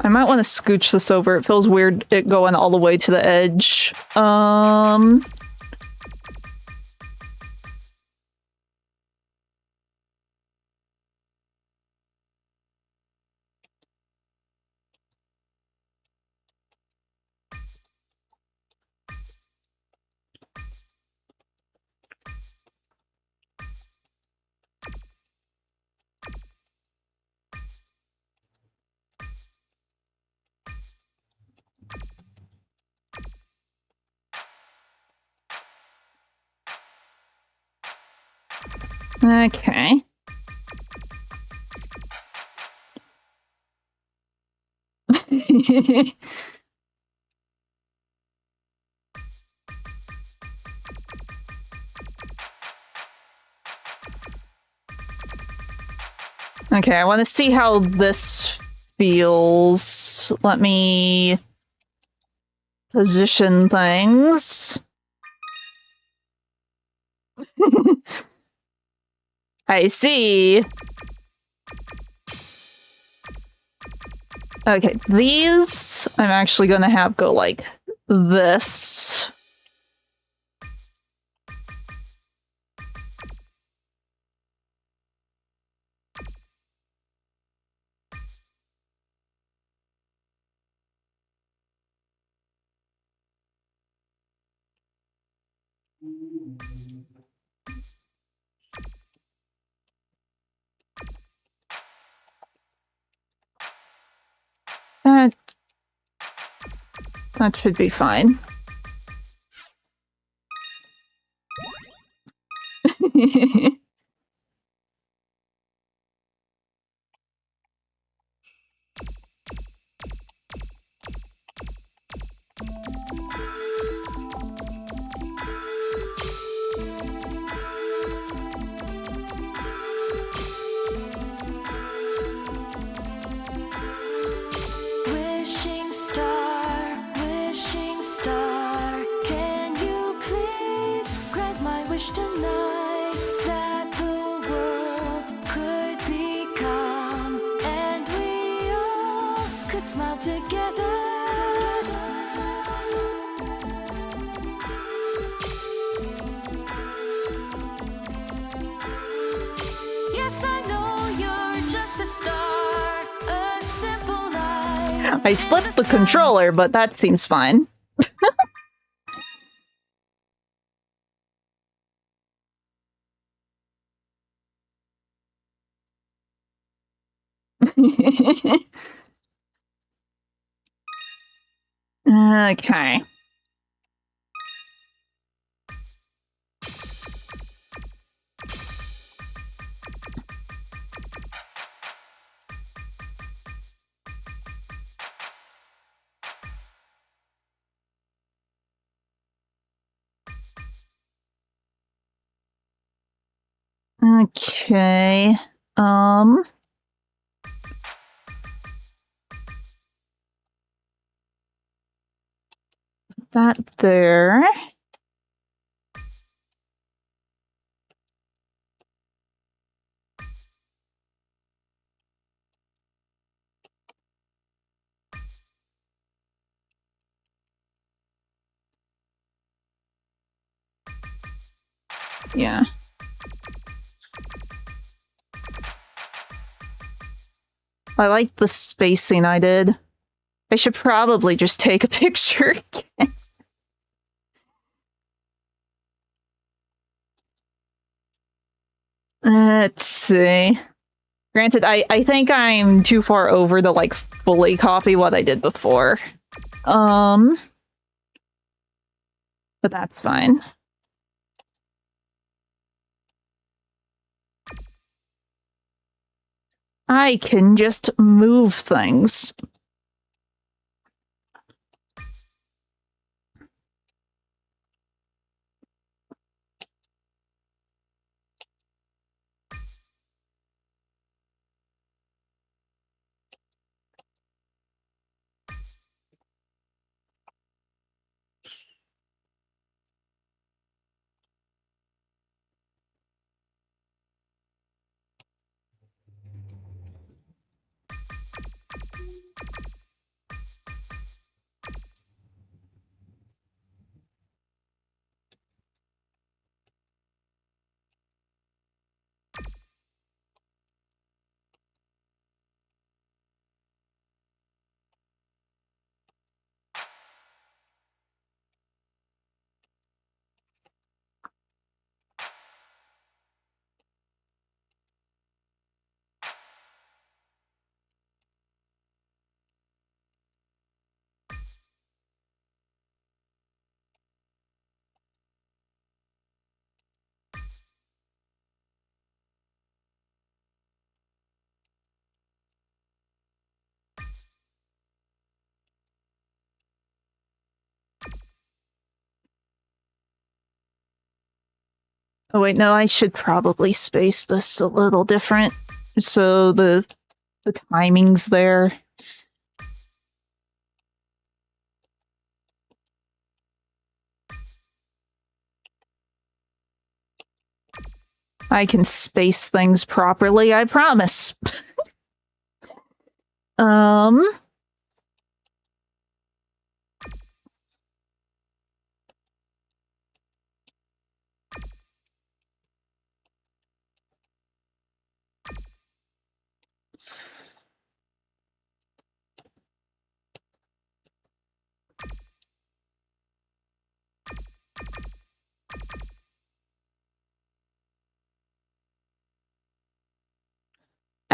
I might want to scooch this over. It feels weird it going all the way to the edge. Okay. Okay, I want to see how this feels. Let me position things. I see. Okay, these I'm actually gonna have go like this. That should be fine. Wishing star, can you please grant my wish tonight that the world could become and we all could smile together. Yes, I know you're just a star, a simple light. I slipped the controller, but that seems fine. Okay. Okay. That there. Yeah. I like the spacing I did. I should probably just take a picture again. Let's see. Granted, I think I'm too far over to, like, fully copy what I did before. But that's fine. I can just move things. Oh wait, no, I should probably space this a little different. So the timing's there. I can space things properly, I promise.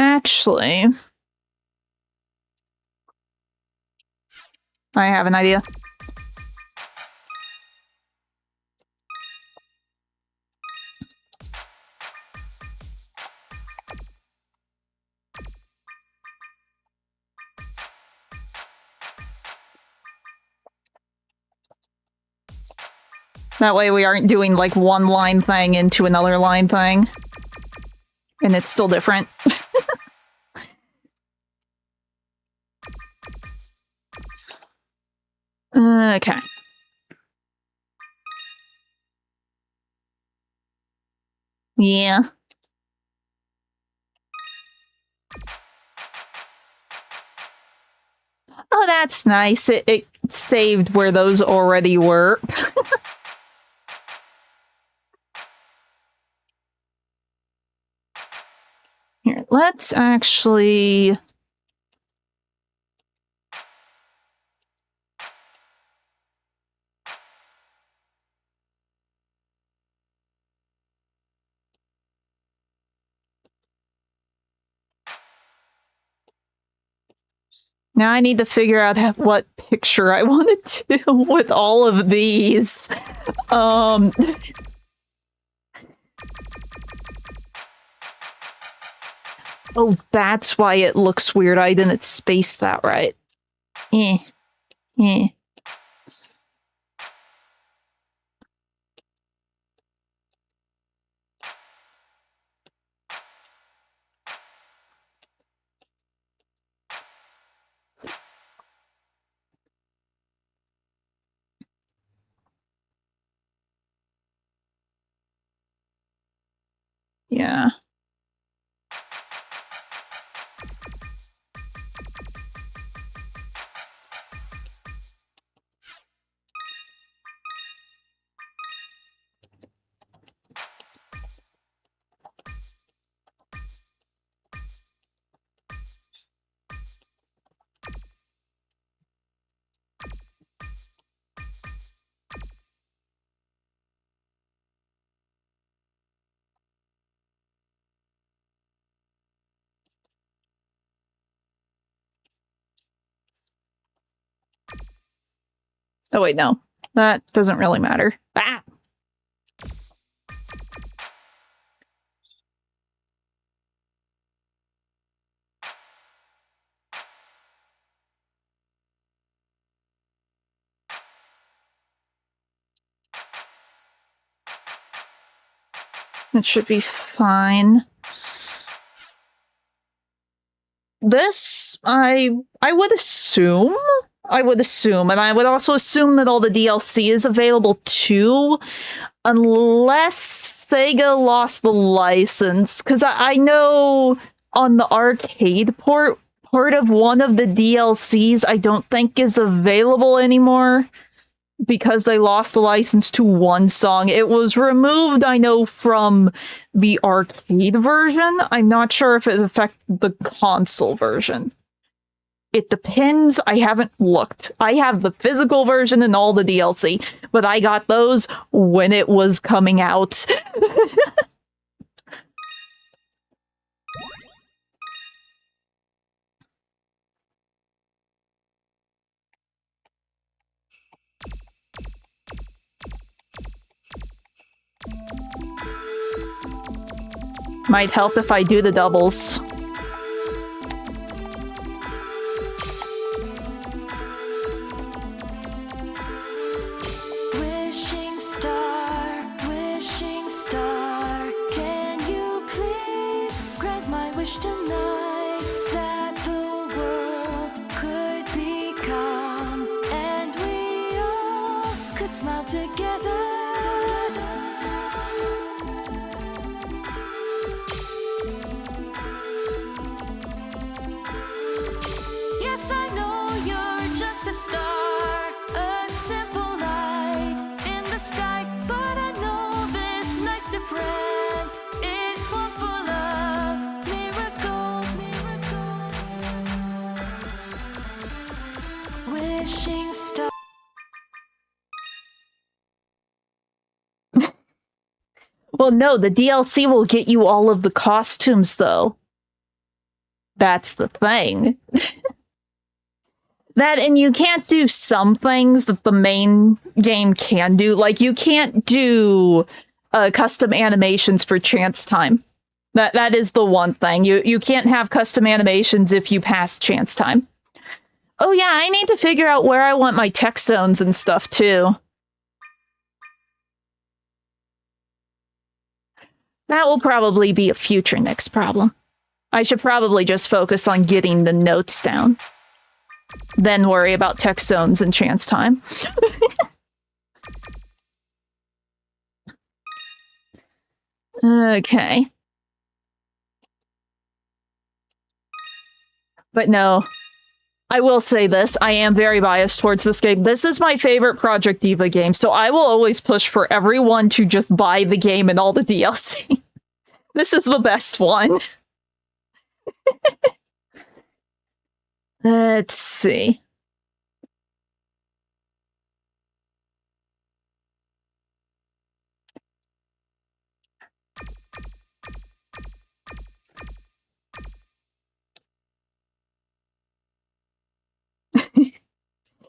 Actually, I have an idea. That way we aren't doing, like, one line thing into another line thing. And it's still different. Okay. Yeah. Oh, that's nice. It saved where those already were. Here, let's actually... Now I need to figure out what picture I want to do with all of these. Oh, that's why it looks weird. I didn't space that right. Eh. Eh. Yeah. Oh wait, no. That doesn't really matter. Ah! It should be fine. This, I would assume, and I would also assume that all the DLC is available too, unless Sega lost the license. Because I know on the arcade port, part of one of the DLCs I don't think is available anymore because they lost the license to one song. It was removed, I know, from the arcade version. I'm not sure if it affected the console version. It depends. I haven't looked. I have the physical version and all the DLC, but I got those when it was coming out. Might help if I do the doubles. Wishing star, can you please grant my wish tonight that the world could become and we all could smile together. Yes, I know you're just a star, a simple light in the sky, but I know this night's different. It's one full of miracles. Wishing star. Well, no, the DLC will get you all of the costumes, though. That's the thing. That, and you can't do some things that the main game can do. Like, you can't do custom animations for chance time. That is the one thing. You can't have custom animations if you pass chance time. Oh yeah, I need to figure out where I want my tech zones and stuff, too. That will probably be a future next problem. I should probably just focus on getting the notes down. Then worry about tech zones and chance time. Okay. But no, I will say this. I am very biased towards this game. This is my favorite Project Diva game, so I will always push for everyone to just buy the game and all the DLC. This is the best one. Let's see.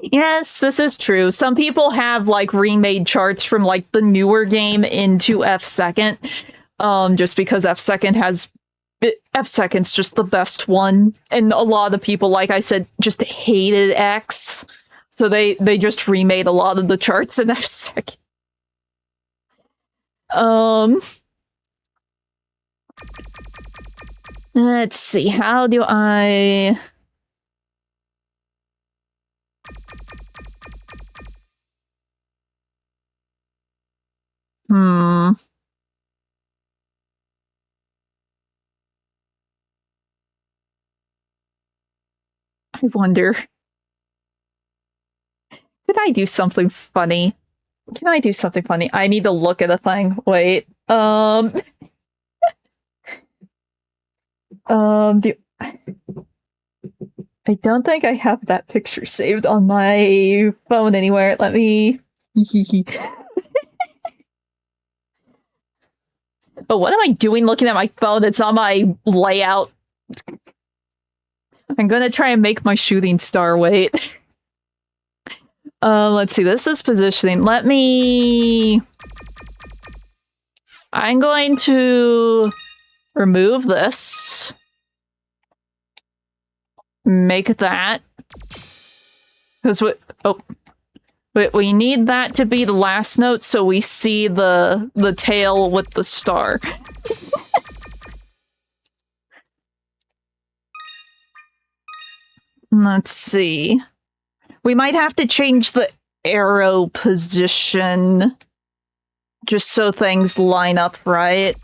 Yes, this is true. Some people have like remade charts from like the newer game into F2, just because F2's just the best one, and a lot of people, like I said, just hated X, so they just remade a lot of the charts in F2. Let's see. How do I? Hmm. I wonder. Could I do something funny? Can I do something funny? I need to look at a thing. Wait. Do I don't think I have that picture saved on my phone anywhere. Let me. But what am I doing looking at my phone? It's on my layout. I'm gonna try and make my shooting star wait. Let's see. This is positioning. I'm going to remove this. Make that. Because we need that to be the last note so we see the tail with the star. Let's see. We might have to change the arrow position just so things line up right.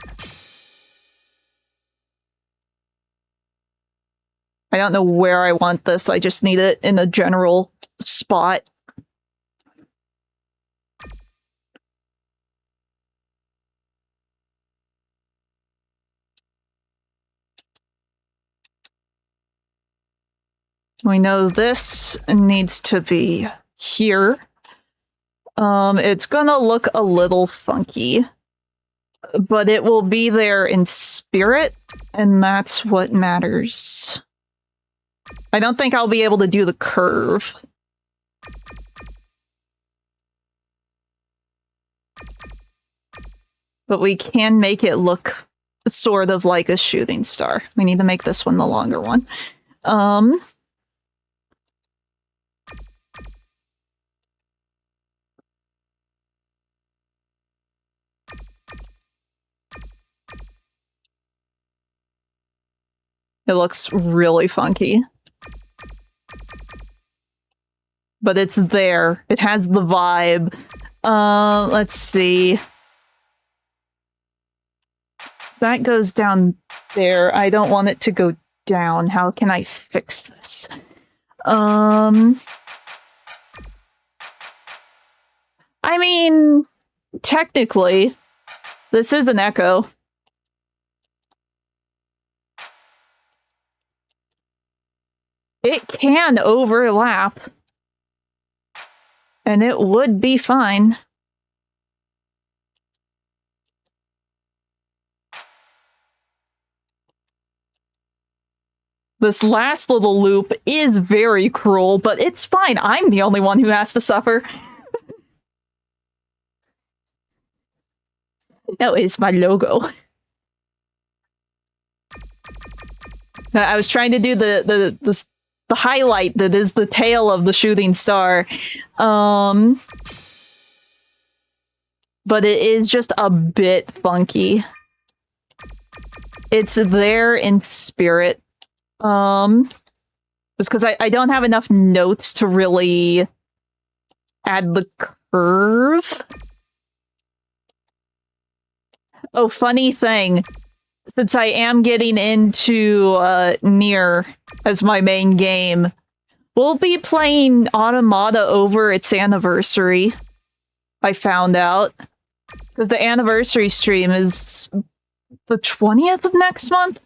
I don't know where I want this. I just need it in a general spot. We know this needs to be here. It's gonna look a little funky, but it will be there in spirit, and that's what matters. I don't think I'll be able to do the curve. But we can make it look sort of like a shooting star. We need to make this one the longer one. It looks really funky. But it's there. It has the vibe. Let's see. That goes down there. I don't want it to go down. How can I fix this? I mean, technically, this is an echo. It can overlap. And it would be fine. This last little loop is very cruel, but it's fine. I'm the only one who has to suffer. No, it's my logo. I was trying to do the highlight that is the tail of the shooting star. But it is just a bit funky. It's there in spirit. Just because I don't have enough notes to really add the curve. Oh, funny thing. Since I am getting into Nier as my main game, we'll be playing Automata over its anniversary. I found out. Because the anniversary stream is the 20th of next month?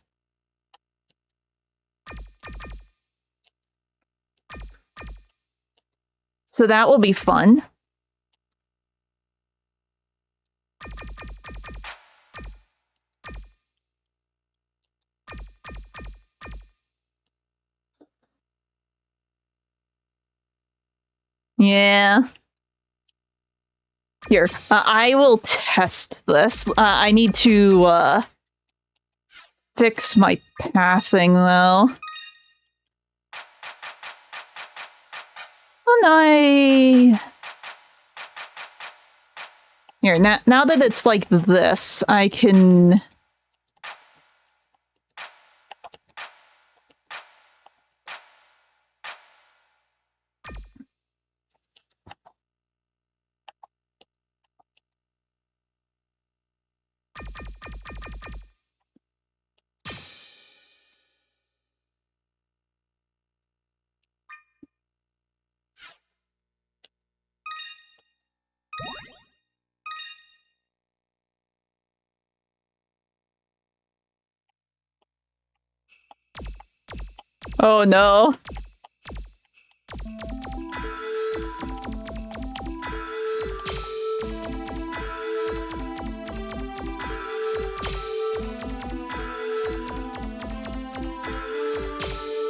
So that will be fun. Yeah. Here, I will test this. I need to fix my pathing, though. Oh, no. Here, now that it's like this, I can... Oh no.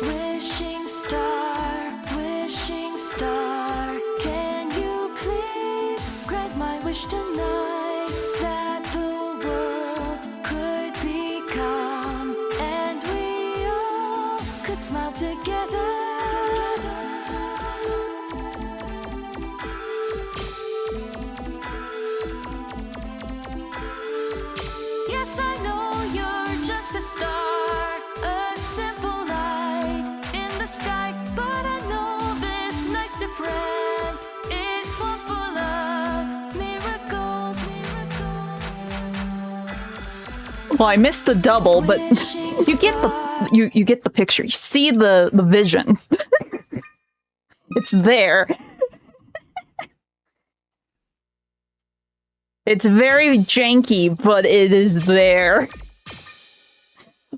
Wishing star, can you please grant my wish tonight that the world could become and we all could smile together. Yes, I know you're just a star, a simple light in the sky, but I know this night's different. It's one full of miracles. Well, I missed the double, but you get the you get the picture. You see the vision. It's there. It's very janky, but it is there.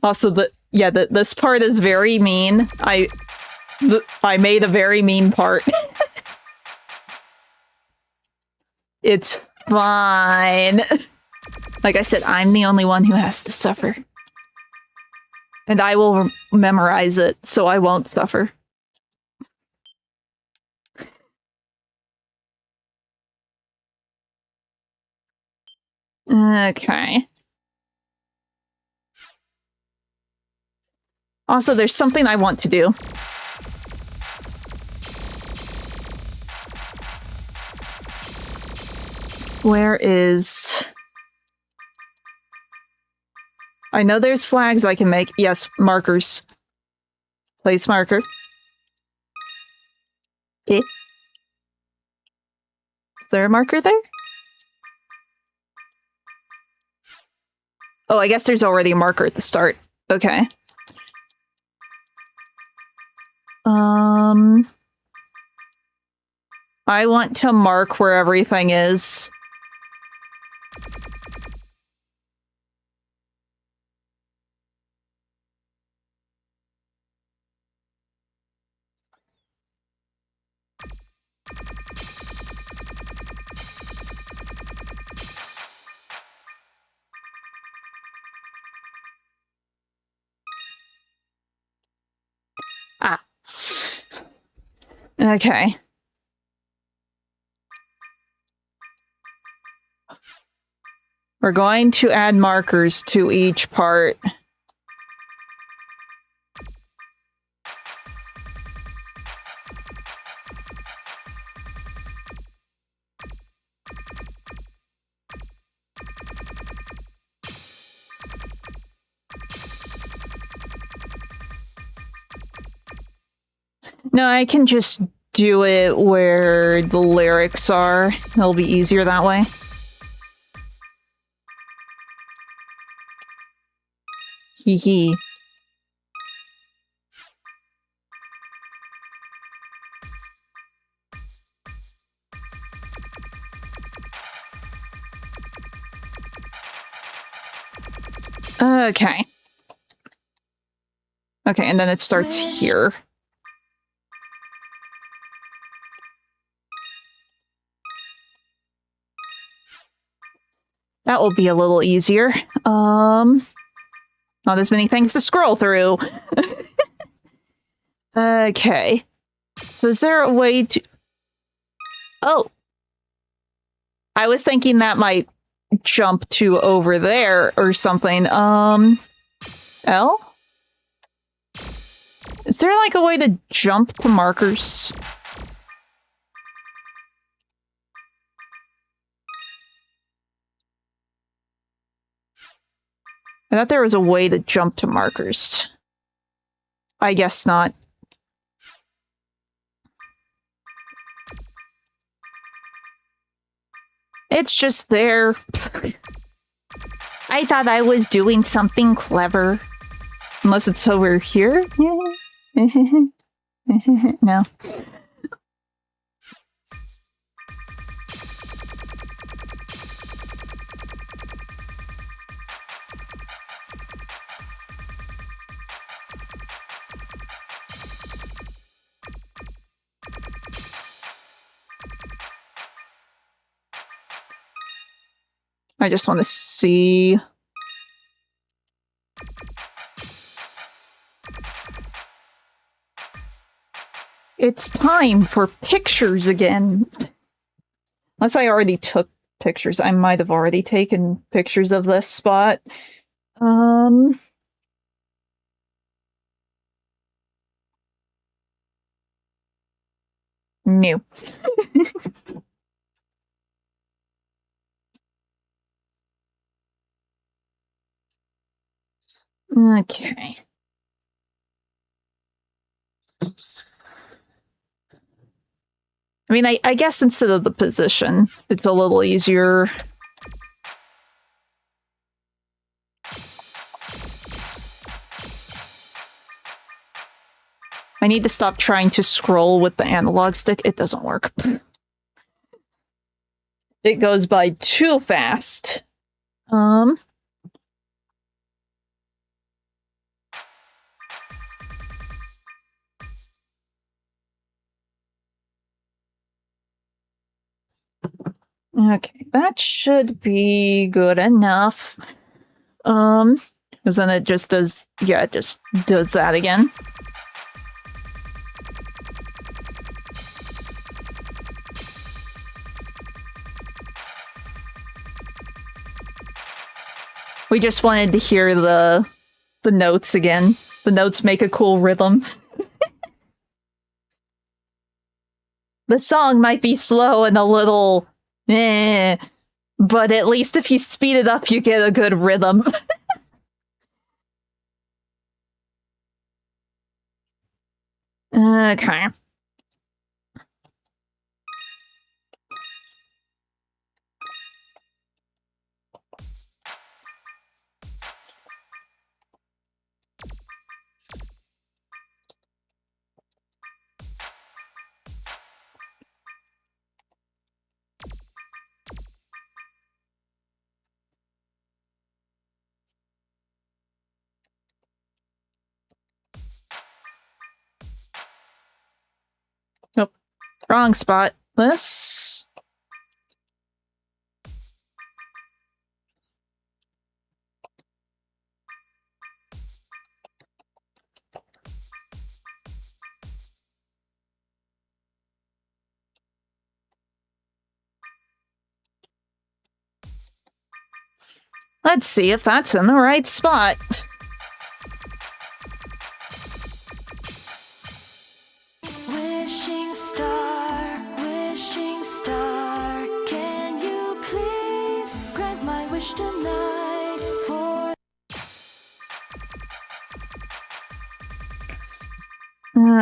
Also, this part is very mean. I made a very mean part. It's fine. Like I said, I'm the only one who has to suffer. And I will memorize it, so I won't suffer. Okay. Also, there's something I want to do. Where is... I know there's flags I can make. Yes, markers. Place marker. Is there a marker there? Oh, I guess there's already a marker at the start. Okay. I want to mark where everything is. Ah. Okay. We're going to add markers to each part. No, I can just do it where the lyrics are. It'll be easier that way. Hee hee. Okay. Okay, and then it starts here. That will be a little easier. Not as many things to scroll through. Okay. So is there a way to... Oh! I was thinking that might jump to over there or something. L? Is there like a way to jump to markers? I thought there was a way to jump to markers. I guess not. It's just there. I thought I was doing something clever. Unless it's over here? No. I just want to see. It's time for pictures again. Unless I already took pictures. I might have already taken pictures of this spot. New. Okay. I mean, I guess instead of the position, it's a little easier. I need to stop trying to scroll with the analog stick. It doesn't work. It goes by too fast. Okay, that should be good enough. Because then it just does, yeah, it just does that again. We just wanted to hear the notes again. The notes make a cool rhythm. The song might be slow and a little but at least if you speed it up, you get a good rhythm. Okay. Nope. Wrong spot. This. Let's see if that's in the right spot. Wishing star, can you please grant my wish tonight for...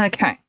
Okay.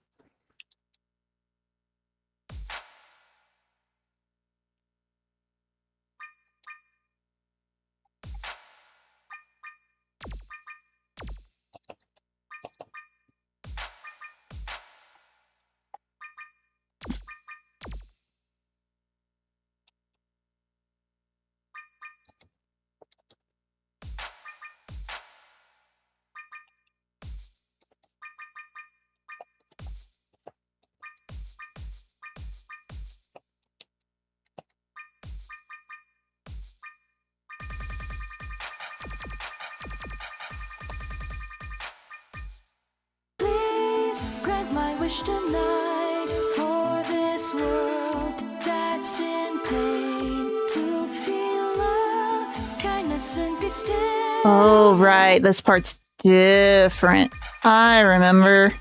Please grant my wish tonight for this world that's in pain, to feel love, kindness, and be still. Oh, right. This part's different. I remember.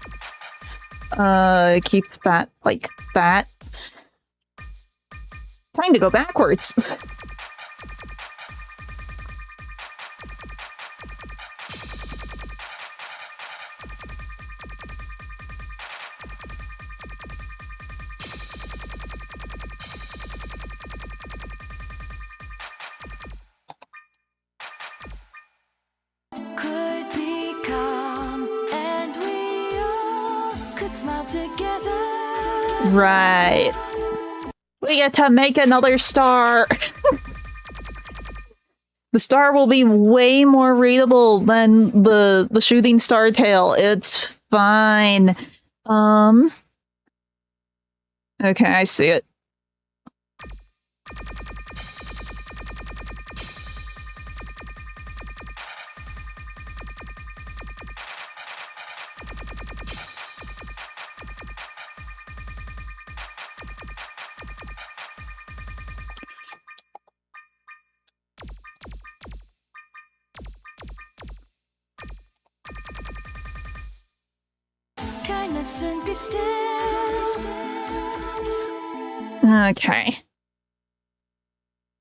Keep that like that. Time to go backwards. Could be calm, and we all could smile together. Right. We get to make another star. The star will be way more readable than the shooting star tail. It's fine. Okay, I see it. listen, be still. Okay.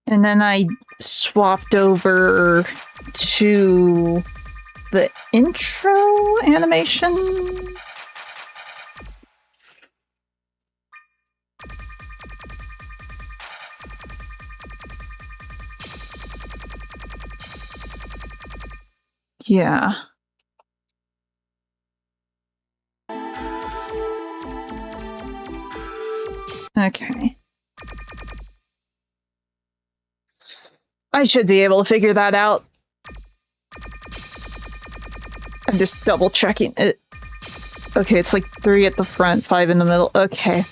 And then I swapped over to the intro animation. Yeah. Okay. I should be able to figure that out. I'm just double checking it. Okay, it's like 3 at the front, 5 in the middle. Okay.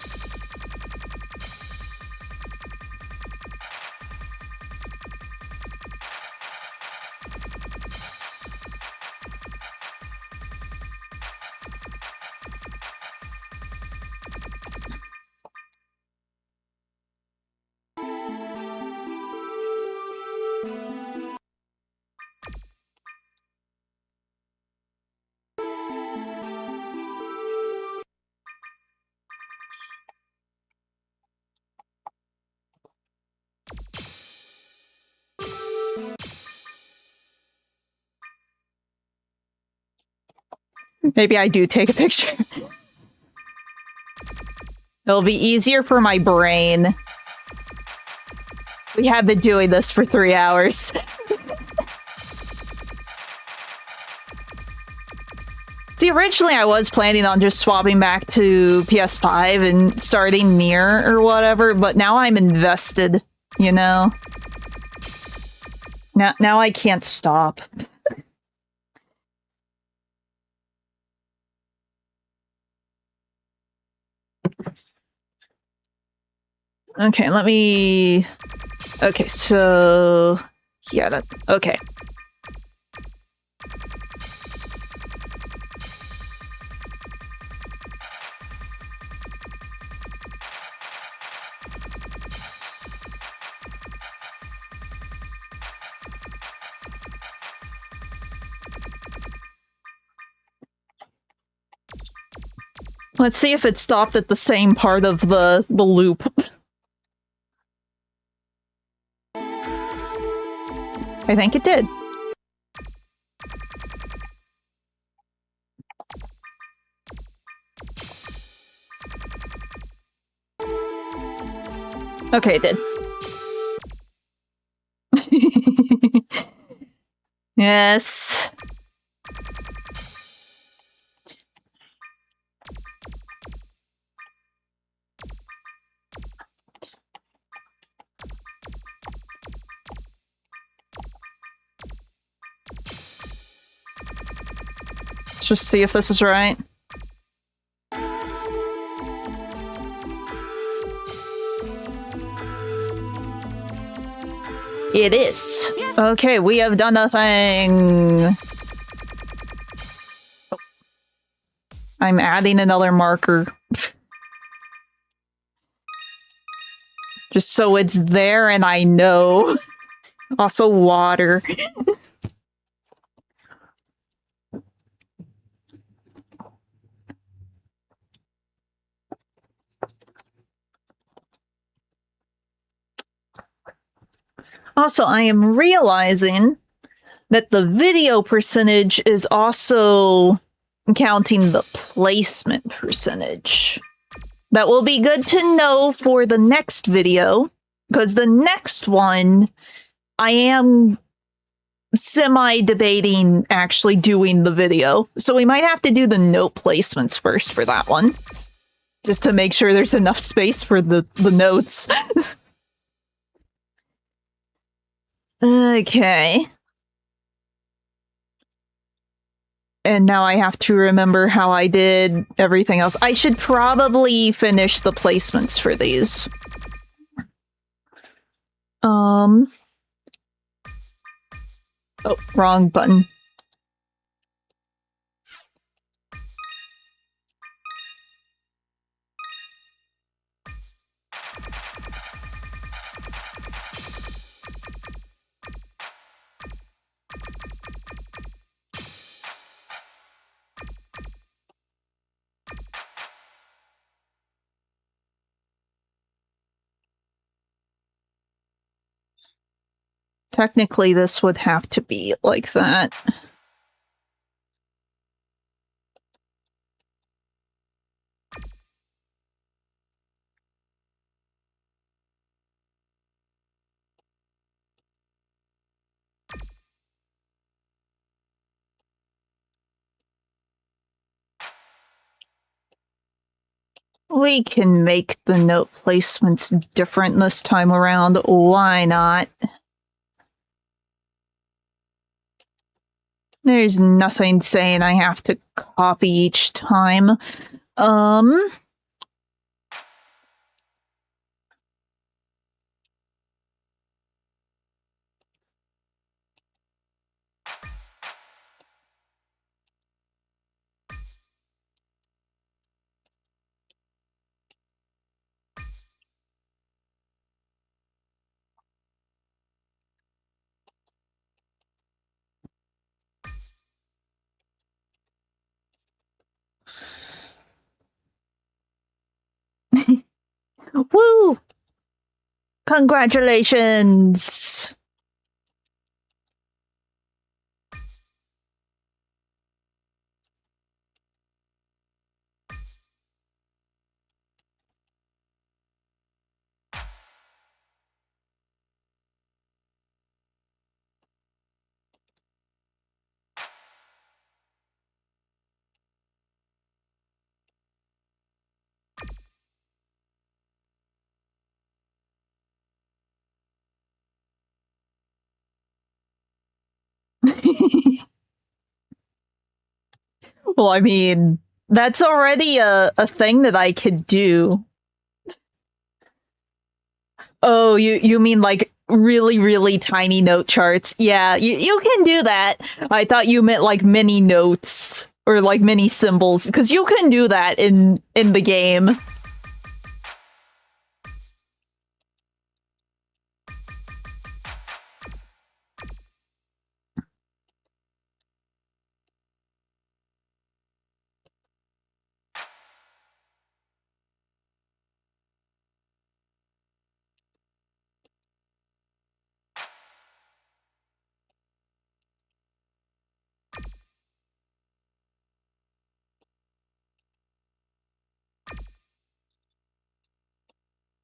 Maybe I do take a picture. It'll be easier for my brain. We have been doing this for 3 hours. See, originally I was planning on just swapping back to PS5 and starting Nier or whatever, but now I'm invested, you know? Now I can't stop. Okay, let me... Okay, so... Yeah, that... Okay. Let's see if it stopped at the same part of the loop. I think it did. Okay, it did. Yes. Let's just see if this is right. It is. Okay, we have done a thing. Oh. I'm adding another marker. Just so it's there and I know. Also water. Also, I am realizing that the video percentage is also counting the placement percentage. That will be good to know for the next video, because the next one, I am semi-debating actually doing the video. So we might have to do the note placements first for that one, just to make sure there's enough space for the notes. Okay. And now I have to remember how I did everything else. I should probably finish the placements for these. Oh, wrong button. Technically, this would have to be like that. We can make the note placements different this time around. Why not? There's nothing saying I have to copy each time. Woo! Congratulations! Well, I mean, that's already a thing that I could do. Oh, you mean like really, really tiny note charts? Yeah, you can do that. I thought you meant like mini notes or like mini symbols, because you can do that in the game.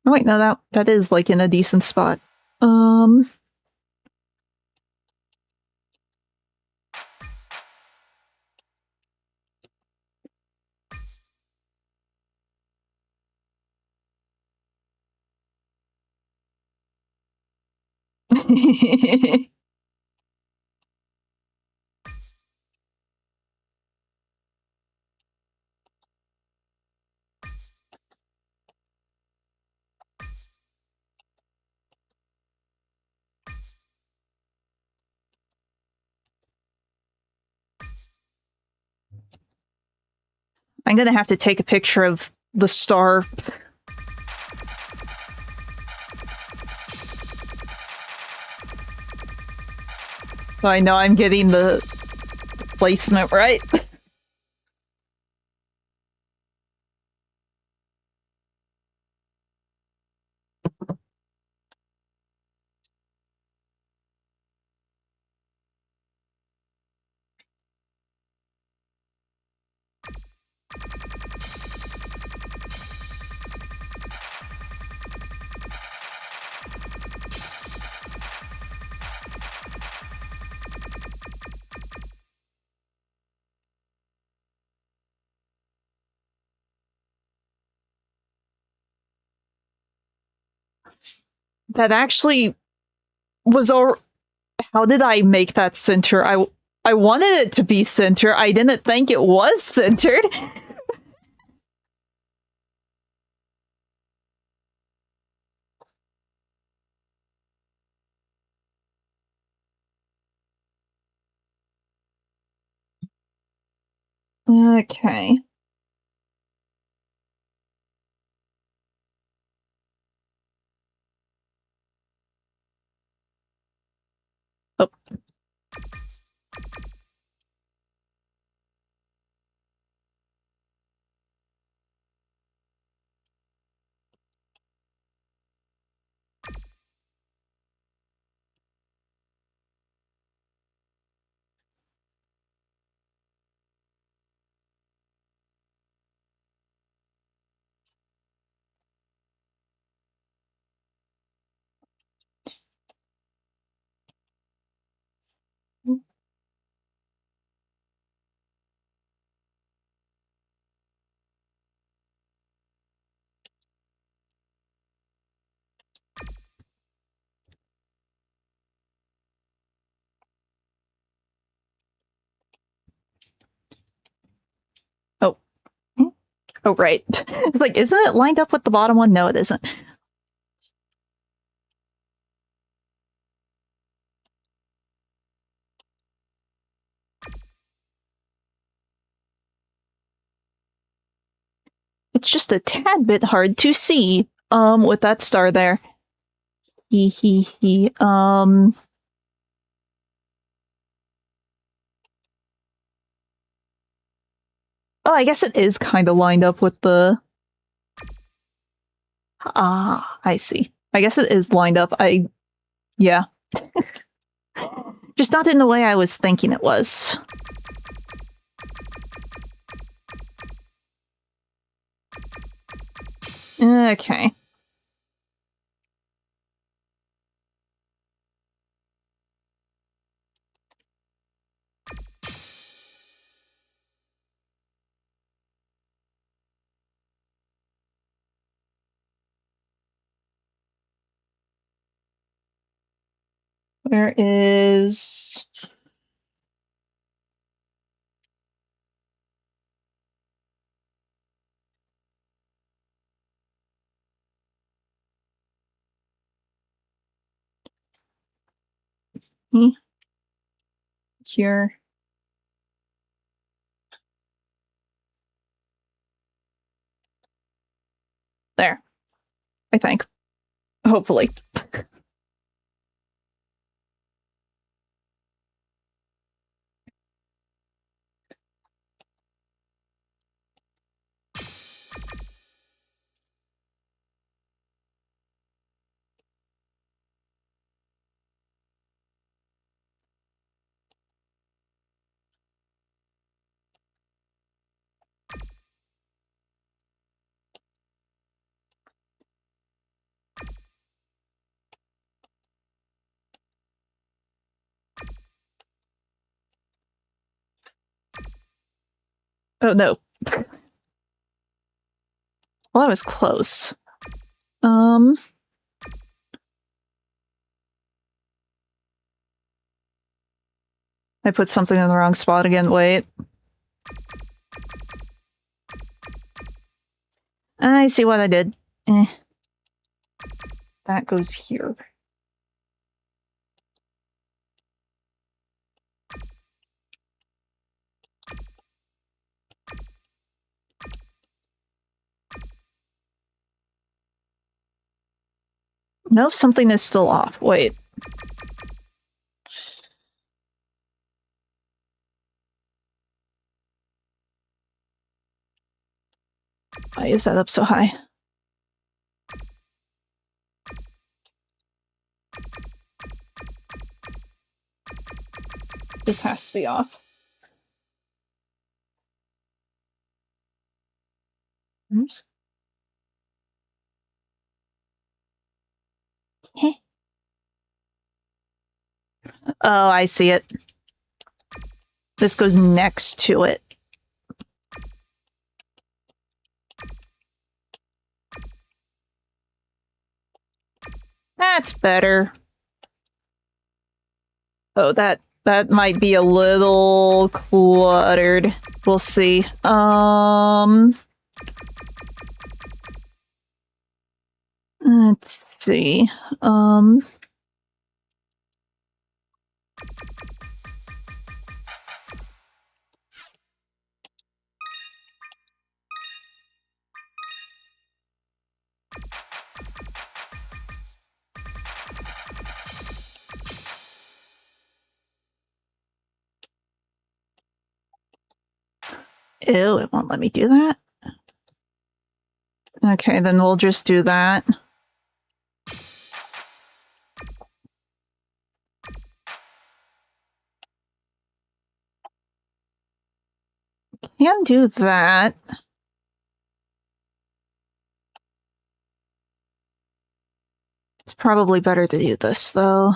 Oh, wait, no, that is like in a decent spot. I'm gonna have to take a picture of the star. So I know I'm getting the placement right. That actually was all. How did I make that center? I wanted it to be center. I didn't think it was centered. Okay. Oh. Oh, right. It's like, isn't it lined up with the bottom one? No, it isn't. It's just a tad bit hard to see, with that star there. Hee hee hee. Oh, I guess it is kind of lined up with the... Ah, I see. I guess it is lined up. Yeah. Just not in the way I was thinking it was. Okay. Where is... Here. There. I think. Hopefully. Oh, no. Well, that was close. I put something in the wrong spot again. Wait. I see what I did. That goes here. No, something is still off. Wait. Why is that up so high? This has to be off. Oops. Heh. Oh, I see it. This goes next to it. That's better. Oh, that might be a little cluttered. We'll see. Let's see. Ew, it won't let me do that. Okay, then we'll just do that. Can do that. It's probably better to do this, though.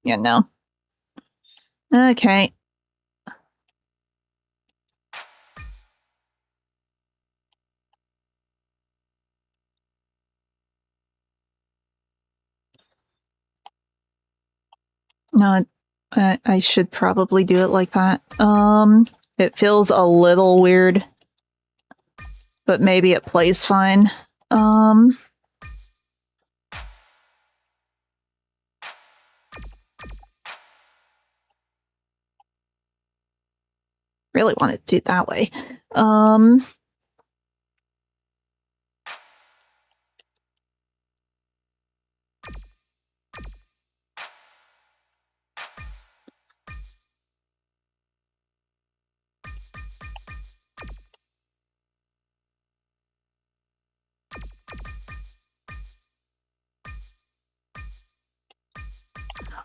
Yeah, no. Okay. No, I should probably do it like that. It feels a little weird, but maybe it plays fine. Really want to do it that way.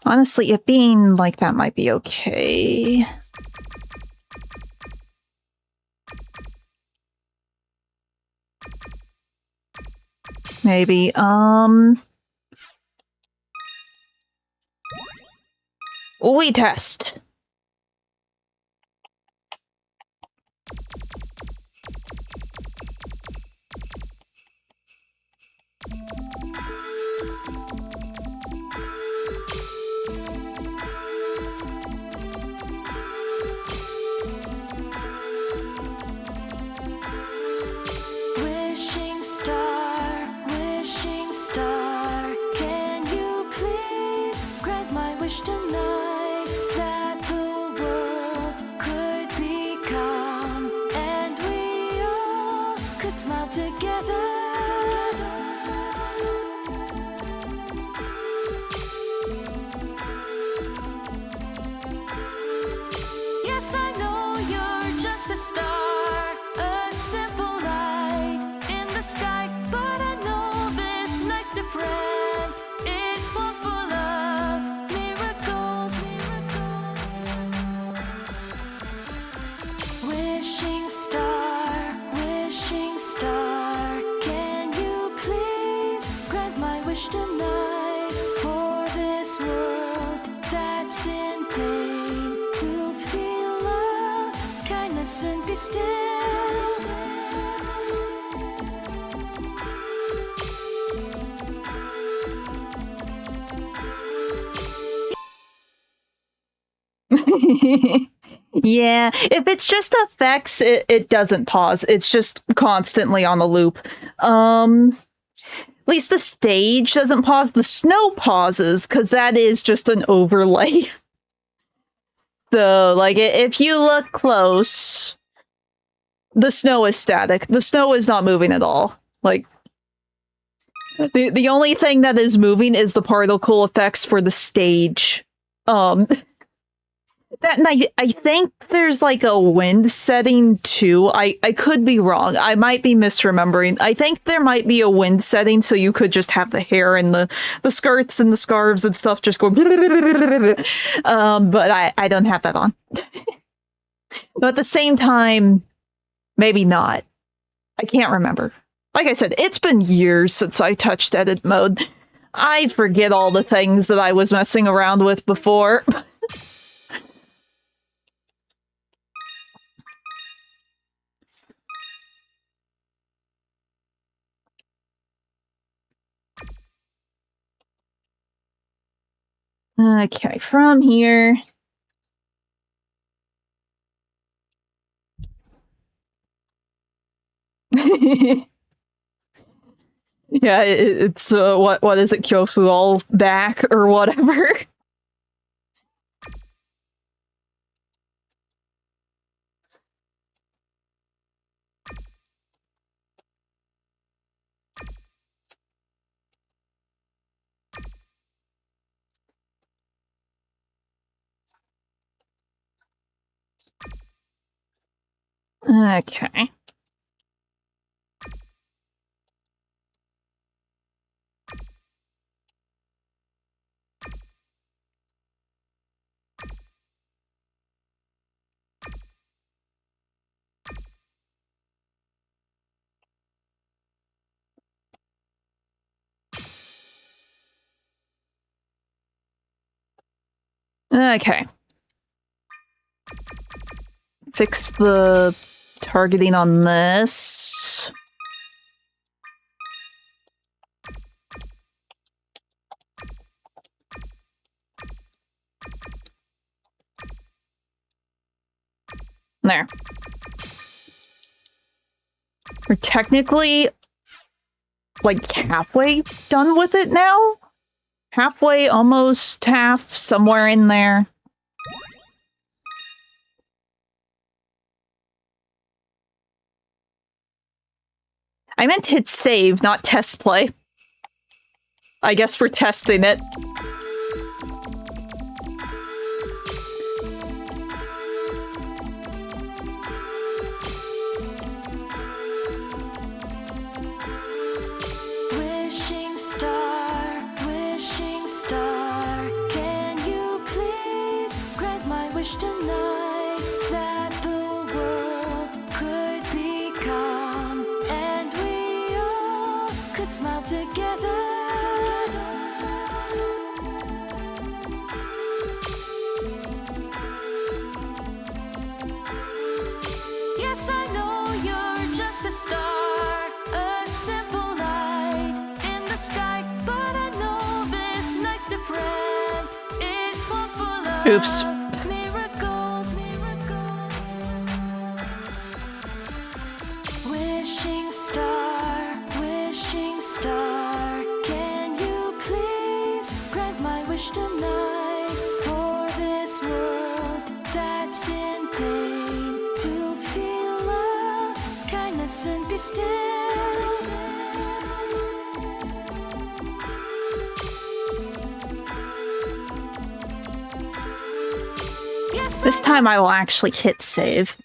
Honestly, it being like that might be okay. Maybe, we test. Wishing star, can you please grant my wish tonight that the world could become and we all could smile together. Yes, I know you're just a star, a simple light in the sky, but I know this night's different. It's one full of miracles. Wishing star, can you please grant my wish tonight for this world that's in pain to feel love, kindness, and be still. Yeah, if it's just effects, it doesn't pause. It's just constantly on the loop. At least the stage doesn't pause. The snow pauses, because that is just an overlay. So, like, if you look close, the snow is static. The snow is not moving at all. Like, the only thing that is moving is the particle effects for the stage. That and I think there's like a wind setting too. I could be wrong. I might be misremembering. I think there might be a wind setting so you could just have the hair and the skirts and the scarves and stuff just go but I don't have that on. But at the same time, maybe not. I can't remember. Like I said, it's been years since I touched edit mode. I forget all the things that I was messing around with before. Okay, from here. Yeah, it's what is it, Kyofu all back or whatever. Okay. Okay. Fix the targeting on this. There. We're technically, like, halfway done with it now? Halfway, almost half, somewhere in there. I meant to hit save, not test play. I guess we're testing it. Wishing star, can you please grant my wish tonight that the world could become and we all could smile together. Yes, I know you're just a star, a simple light in the sky, but I know this night's different. It's full of Oops. miracles. Wishing star, can you please grant my wish tonight for this world that's in pain to feel love, kindness, and be still. Yes, This time I will actually hit save.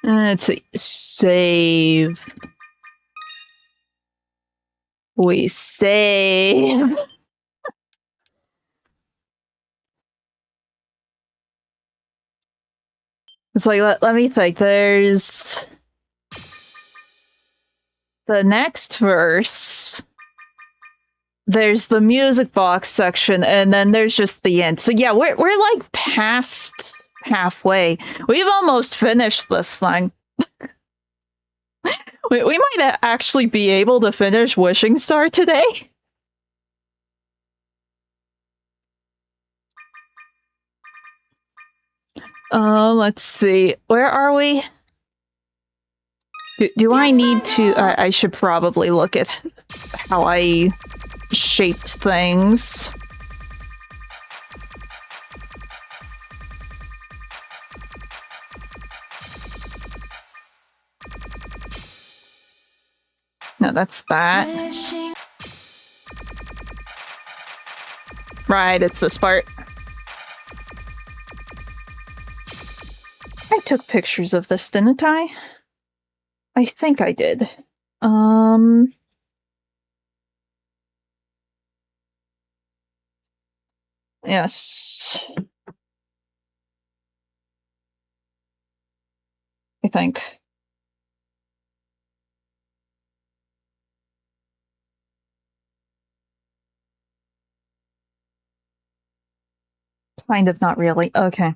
Let's see. Save. We save. It's like, let me think. There's the next verse. There's the music box section, and then there's just the end. So yeah, we're like past halfway. We've almost finished this thing. we might actually be able to finish Wishing Star today. Let's see. Where are we? Do I need to... I should probably look at how I shaped things. No, that's that. Wishing Right, it's this part. I took pictures of this, didn't I? I think I did. Yes. I think. Kind of, not really. Okay.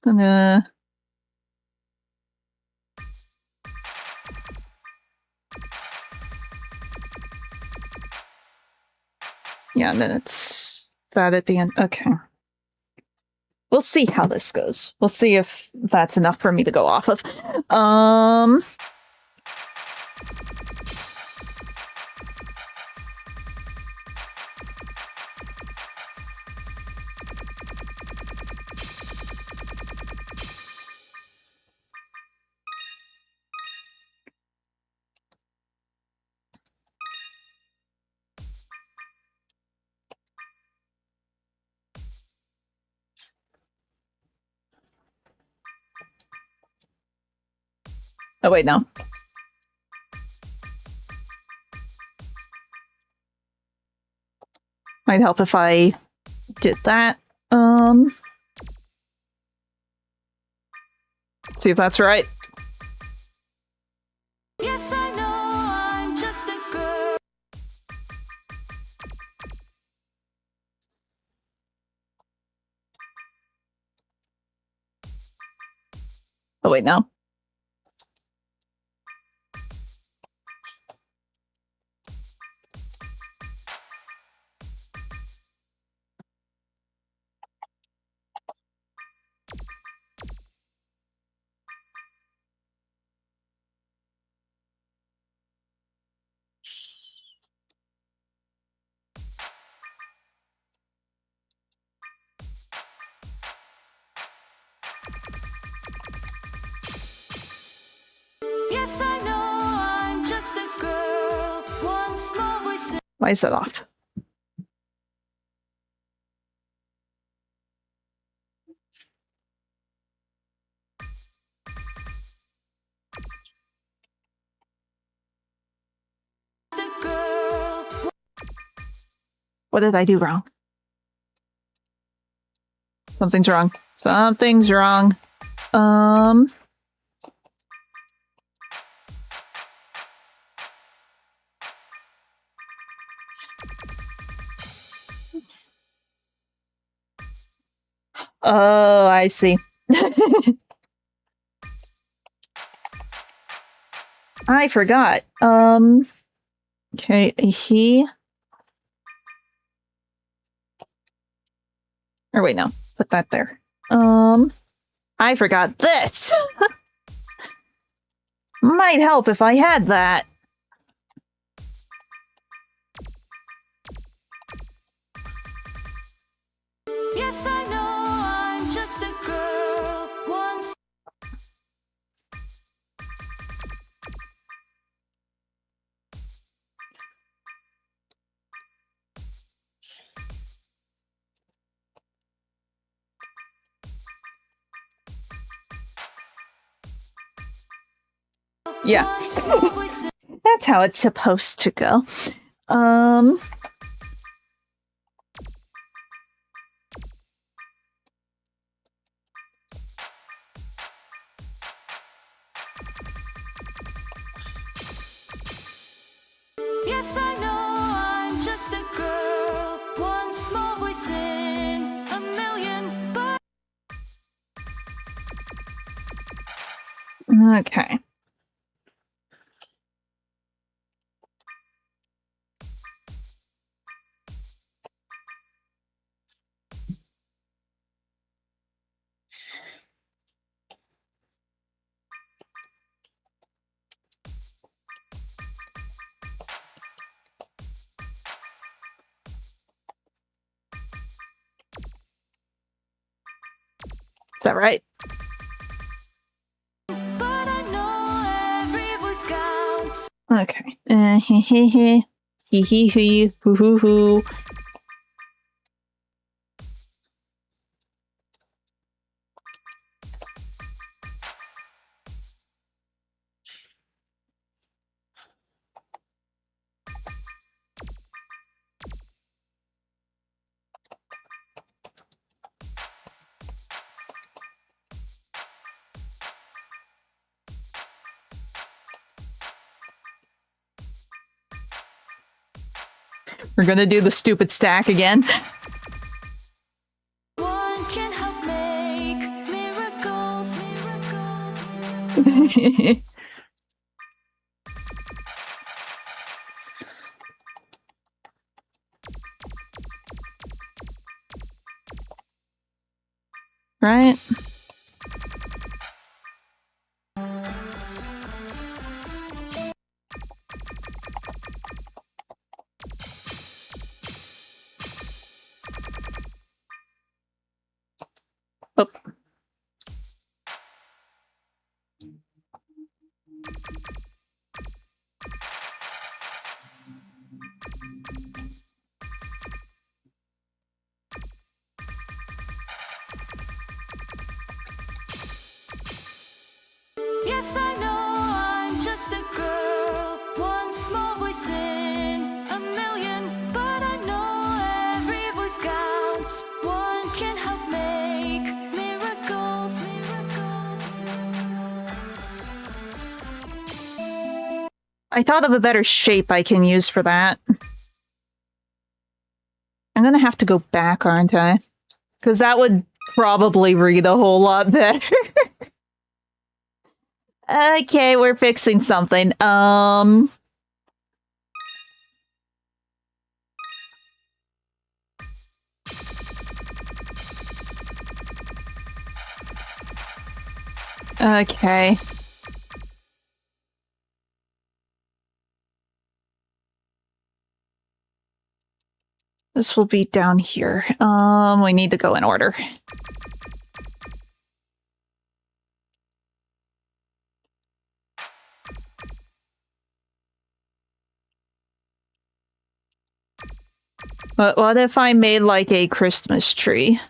Gonna... Yeah, and then it's that at the end. Okay. We'll see how this goes. We'll see if that's enough for me to go off of. Oh, wait, no. Might help if I did that. See if that's right. Oh, wait, no. Yes, I know I'm just a girl. One small voice in Why is that off? the girl. What did I do wrong? Something's wrong. Something's wrong. Oh, I see. I forgot. Okay, he... Or wait, no. Put that there. I forgot this! Might help if I had that. Yes, I know I'm just a girl. One Yeah. small voice in That's how it's supposed to go. Yes, I know I'm just a girl. One small voice in a million. But Okay. Is that right? I know every voice counts. Okay. Hee hee hee. Hee hee hee. Hoo hoo hoo. We're gonna do the stupid stack again. One can help make miracles. Right? Oh. Yes, I know I'm just a girl. One small voice in a million. But I know every voice counts. One can help make miracles. I thought of a better shape I can use for that. I'm gonna have to go back, aren't I? Because that would probably read a whole lot better. Okay, we're fixing something. Okay. This will be down here. We need to go in order. But what if I made like a Christmas tree?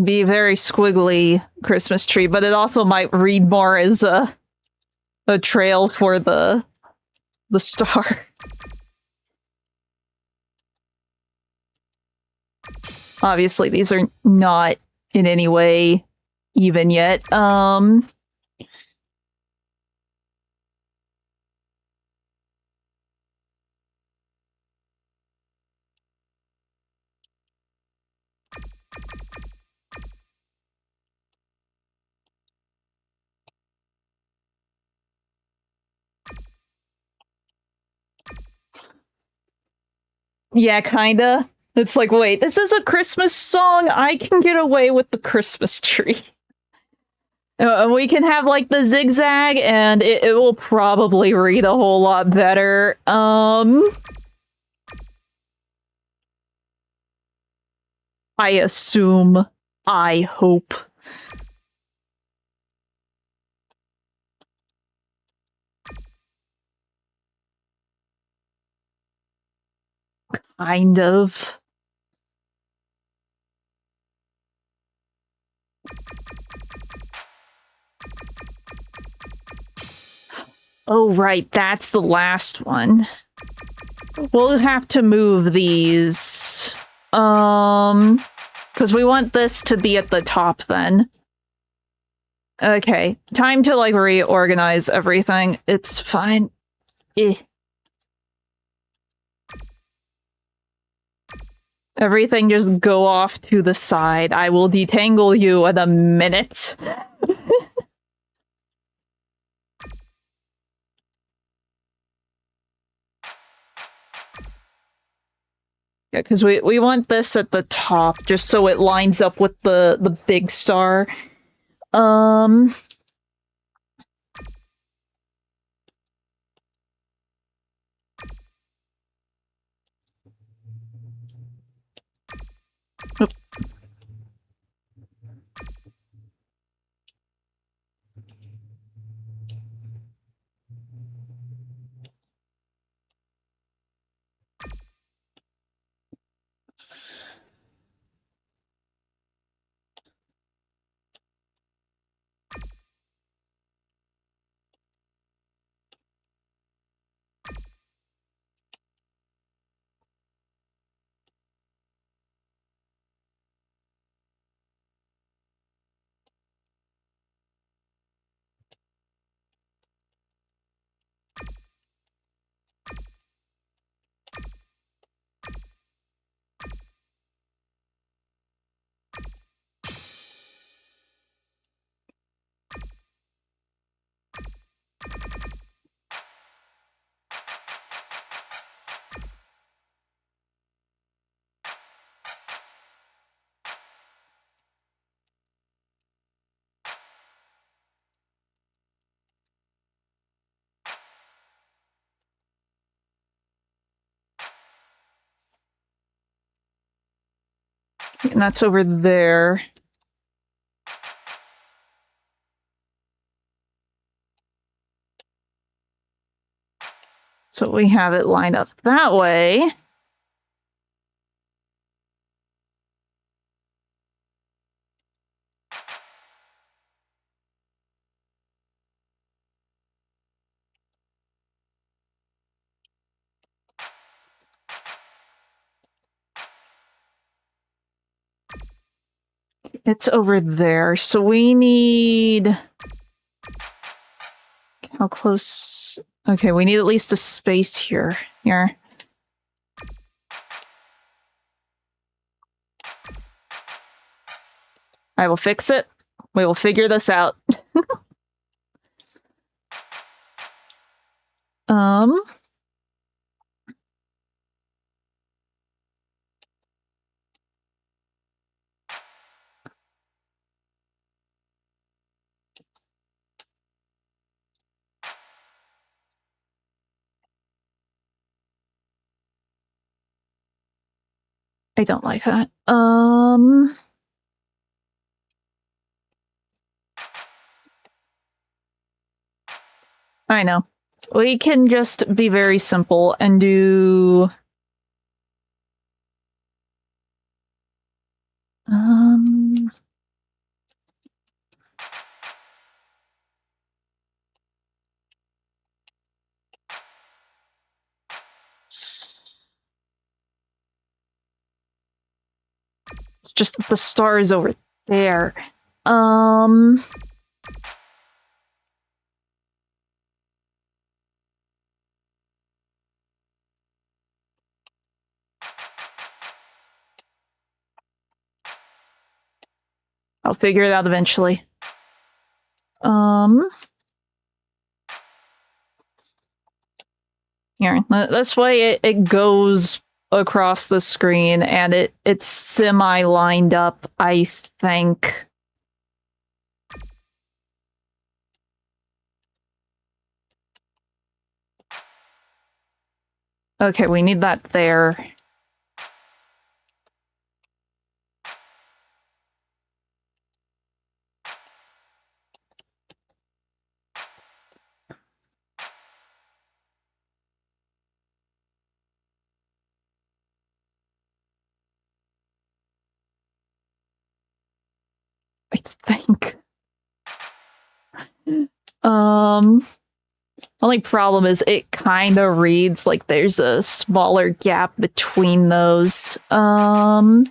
Be a very squiggly Christmas tree, but it also might read more as a trail for the star. Obviously, these are not in any way even yet. Yeah, kinda. It's like, wait, this is a Christmas song. I can get away with the Christmas tree. We can have like the zigzag and it will probably read a whole lot better. I assume. I hope. Kind of. Oh, right, that's the last one. We'll have to move these. Because we want this to be at the top then. Okay, time to like reorganize everything. It's fine. Everything just go off to the side. I will detangle you in a minute. Yeah, because we want this at the top, just so it lines up with the big star. And that's over there. So we have it lined up that way. It's over there, so we need... How close... Okay, we need at least a space here. Here. I will fix it. We will figure this out. I don't like that. I know. We can just be very simple and do... It's just that the star is over there. I'll figure it out eventually. Here, this way it goes across the screen and it's semi-lined up, I think. Okay, we need that there. I think. Only problem is it kind of reads like there's a smaller gap between those. Oh.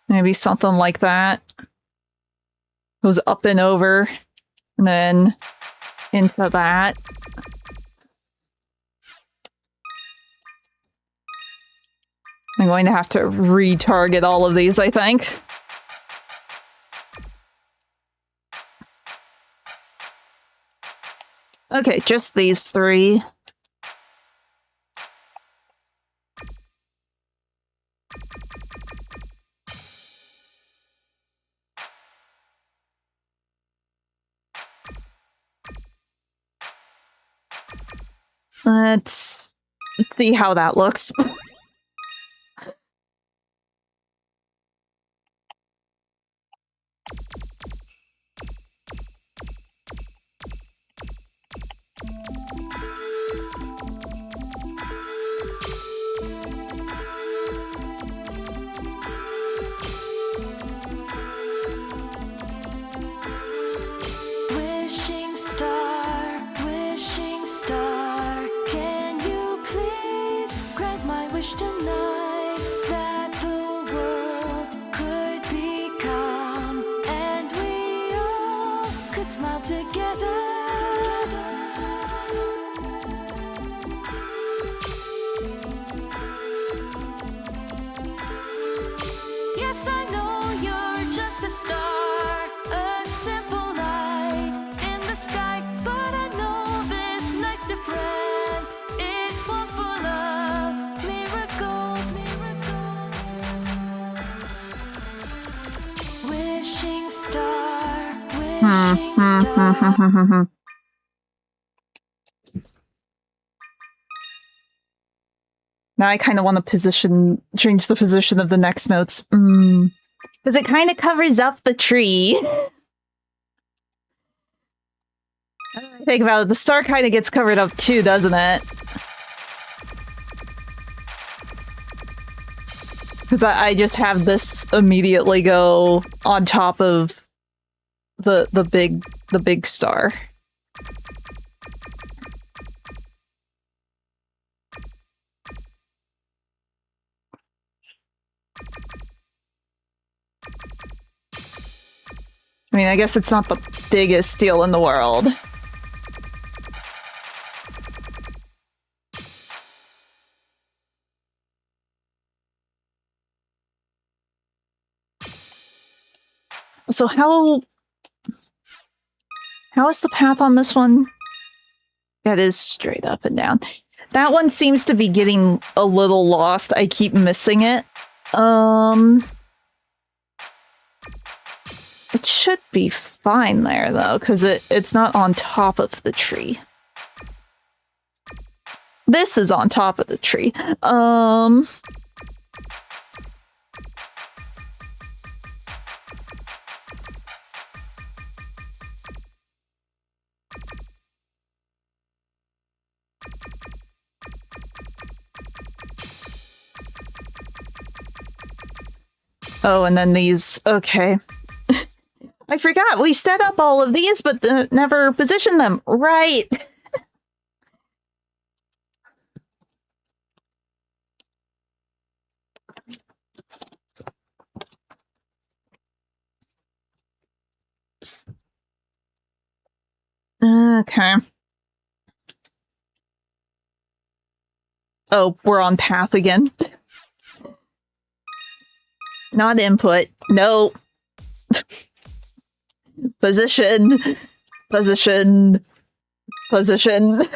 Maybe something like that. Goes up and over, and then into that. I'm going to have to retarget all of these, I think. Okay, just these three. Let's see how that looks. Wishing star, can you please grant my wish tonight that the world could become and we all could smile together. Yes, I know you're just a star, a simple light in the sky, but I know this night's different. It's one full of miracles. Wishing star, wishing star. Now I kind of want to change the position of the next notes. Because it kind of covers up the tree. Think about it, the star kind of gets covered up too, doesn't it? Because I just have this immediately go on top of the big star. I mean, I guess it's not the biggest deal in the world. So how is the path on this one? It is straight up and down. That one seems to be getting a little lost. I keep missing it. It should be fine there, though, because it's not on top of the tree. This is on top of the tree. Oh, and then these. Okay. I forgot, we set up all of these, but never positioned them. Right. Okay. Oh, we're on path again. Not input. No. Position. Position. Position.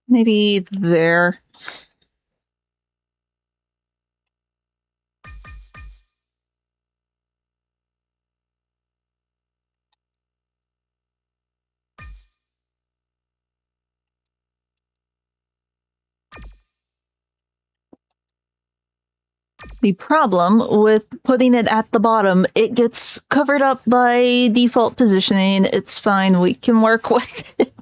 Maybe there. The problem with putting it at the bottom, it gets covered up by default positioning. It's fine, we can work with it.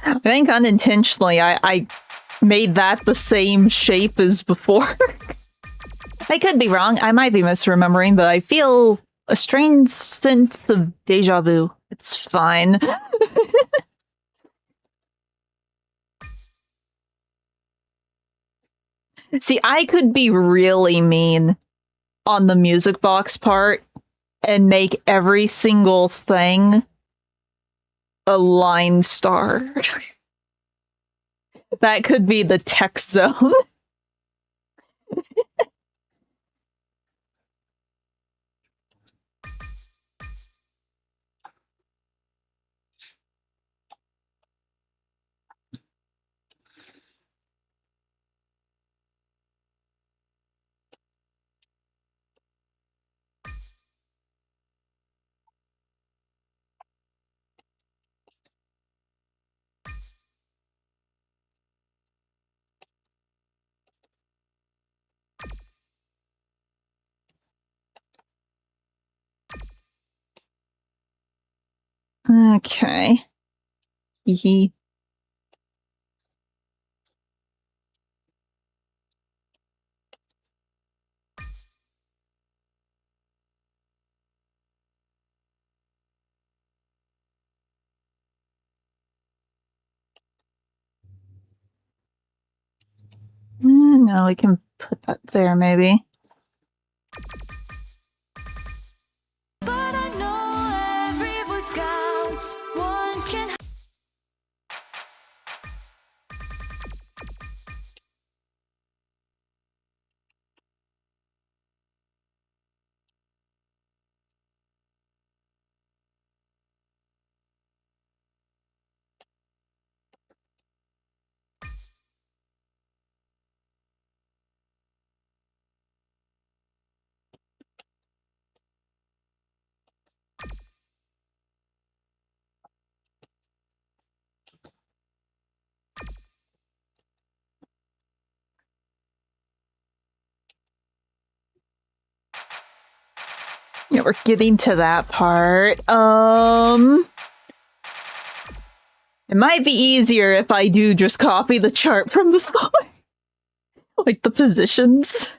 I think unintentionally I made that the same shape as before. I could be wrong, I might be misremembering, but I feel a strange sense of deja vu. It's fine. See, I could be really mean on the music box part and make every single thing a line star. That could be the text zone. Okay. Hee. No, we can put that there, maybe. But I know every voice counts. One can Yeah, we're getting to that part. It might be easier if I do just copy the chart from before. Like the positions.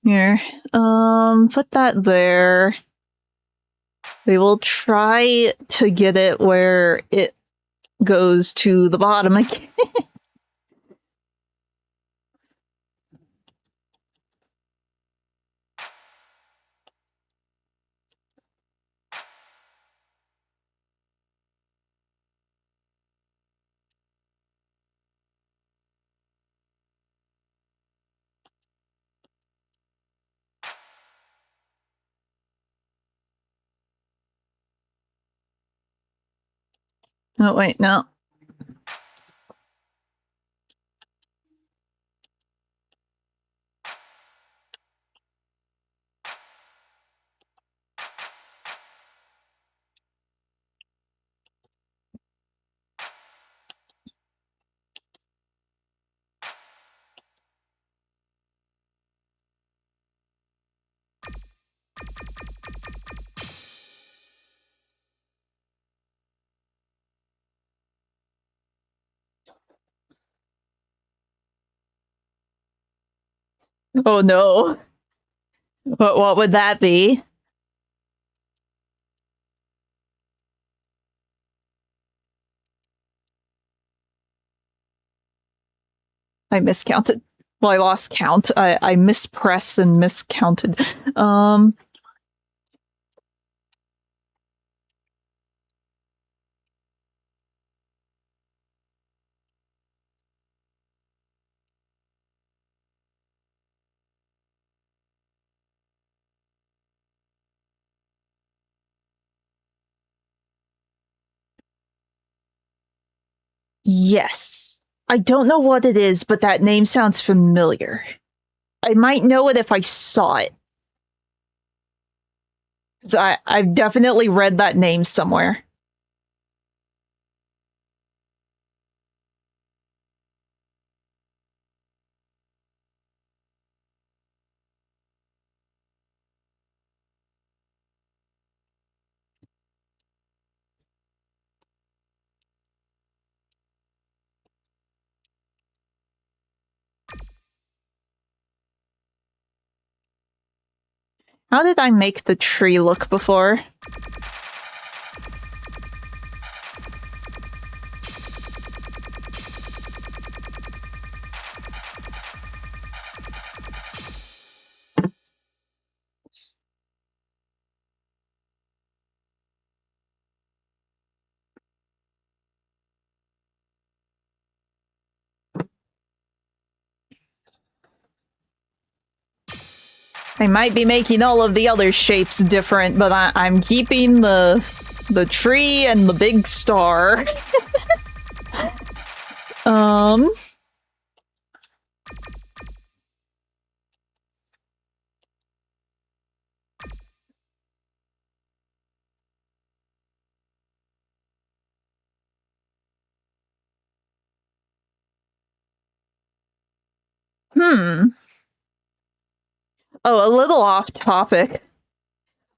Here. Put that there. We will try to get it where it goes to the bottom again. Oh, wait, no. Oh no. What would that be? I miscounted. Well, I lost count. I mispressed and miscounted. Yes. I don't know what it is, but that name sounds familiar. I might know it if I saw it. So I've definitely read that name somewhere. How did I make the tree look before? I might be making all of the other shapes different, but I'm keeping the tree and the big star. Hmm. Oh, a little off topic.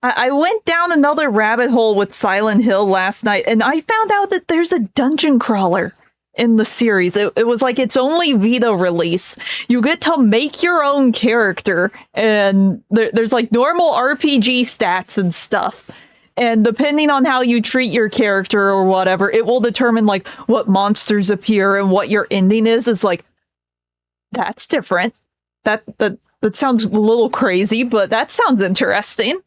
I went down another rabbit hole with Silent Hill last night, and I found out that there's a dungeon crawler in the series. It was like its only Vita release. You get to make your own character, and there's like normal RPG stats and stuff. And depending on how you treat your character or whatever, it will determine like what monsters appear and what your ending is. It's like, that's different. That sounds a little crazy, but that sounds interesting.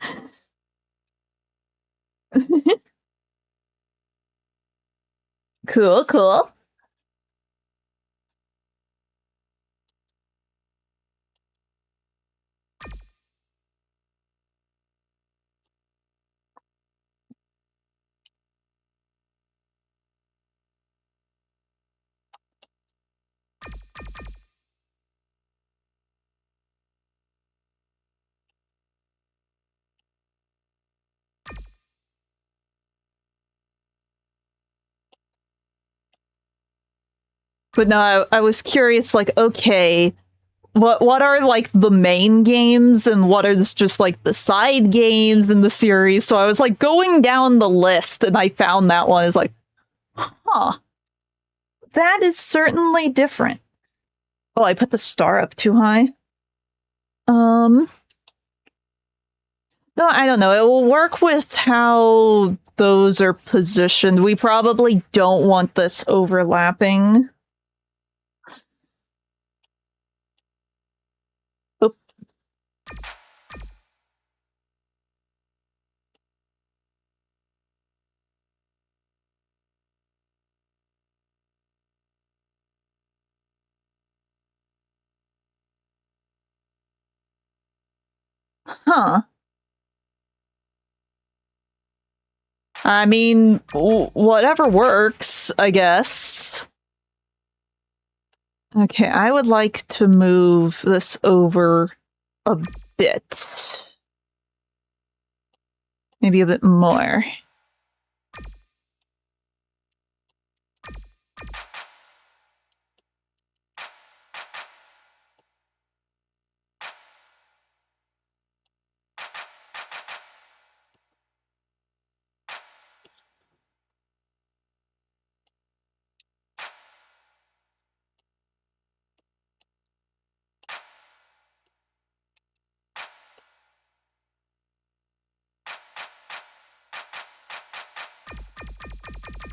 Cool, cool. But no, I was curious, like, okay, what are like the main games and what are just like the side games in the series? So I was like going down the list and I found that one. Is like, huh, that is certainly different. Oh, I put the star up too high. No, I don't know. It will work with how those are positioned. We probably don't want this overlapping. Oop. Huh. I mean, whatever works, I guess. Okay, I would like to move this over a bit. Maybe a bit more.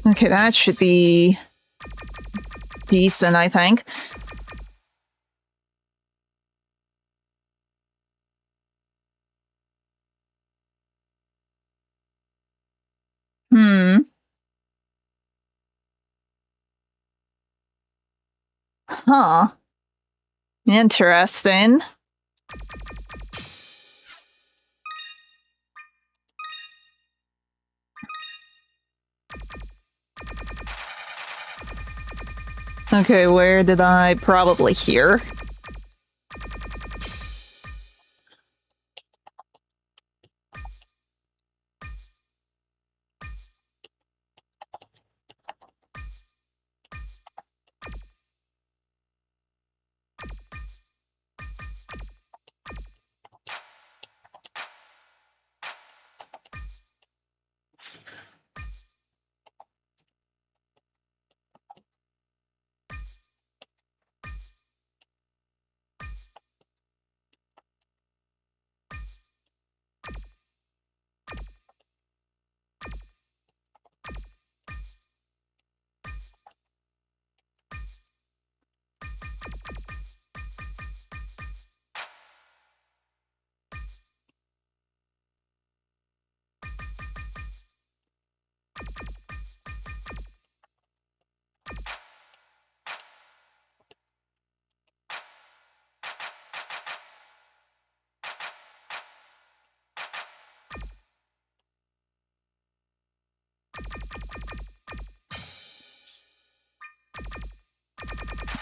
Okay, that should be decent, I think. Hmm. Huh. Interesting. Okay, where did I probably hear?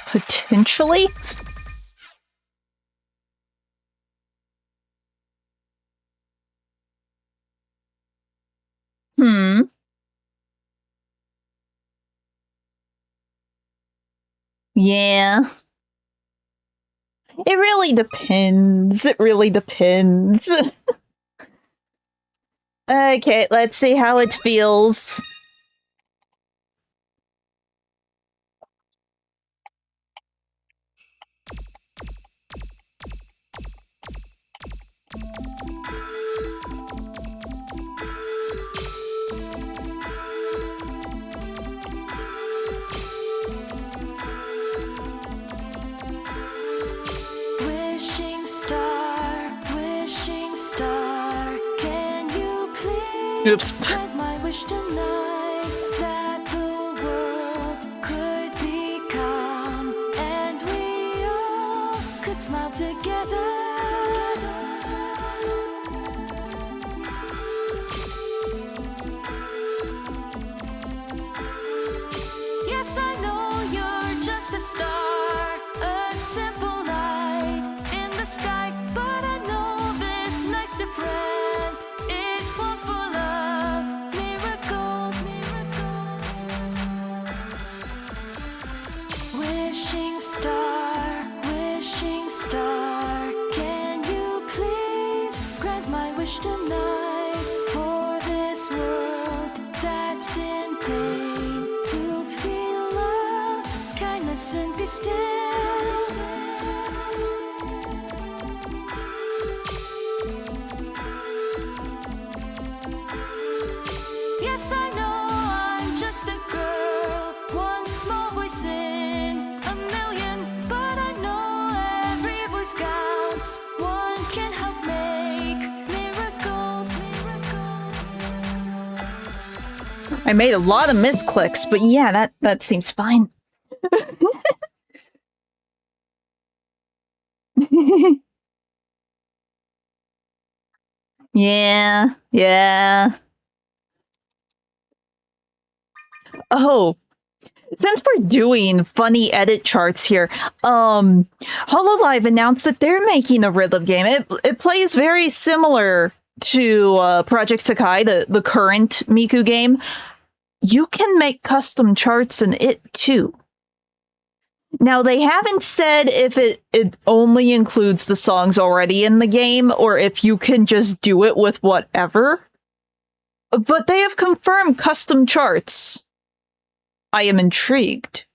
Potentially? Hmm. Yeah. It really depends. It really depends. Okay, let's see how it feels. Wishing star, can you please Oops. grant my wish tonight that the world could become and we all could smile together. Yes, I know you're just a star, a simple light in the sky, but I know this night's different. It's one full of miracles. Wishing star, can you please grant my wish tonight for this world that's in pain to feel love, kindness, and be still. Yes, I know I'm just a girl, one small voice in a million, but I know every voice counts. One can help make miracles. I made a lot of misclicks, but yeah, that seems fine. Yeah. Oh, since we're doing funny edit charts here, Hololive announced that they're making a rhythm game. It plays very similar to Project Sakai, the current Miku game. You can make custom charts in it too. Now, they haven't said if it only includes the songs already in the game or if you can just do it with whatever. But they have confirmed custom charts. I am intrigued.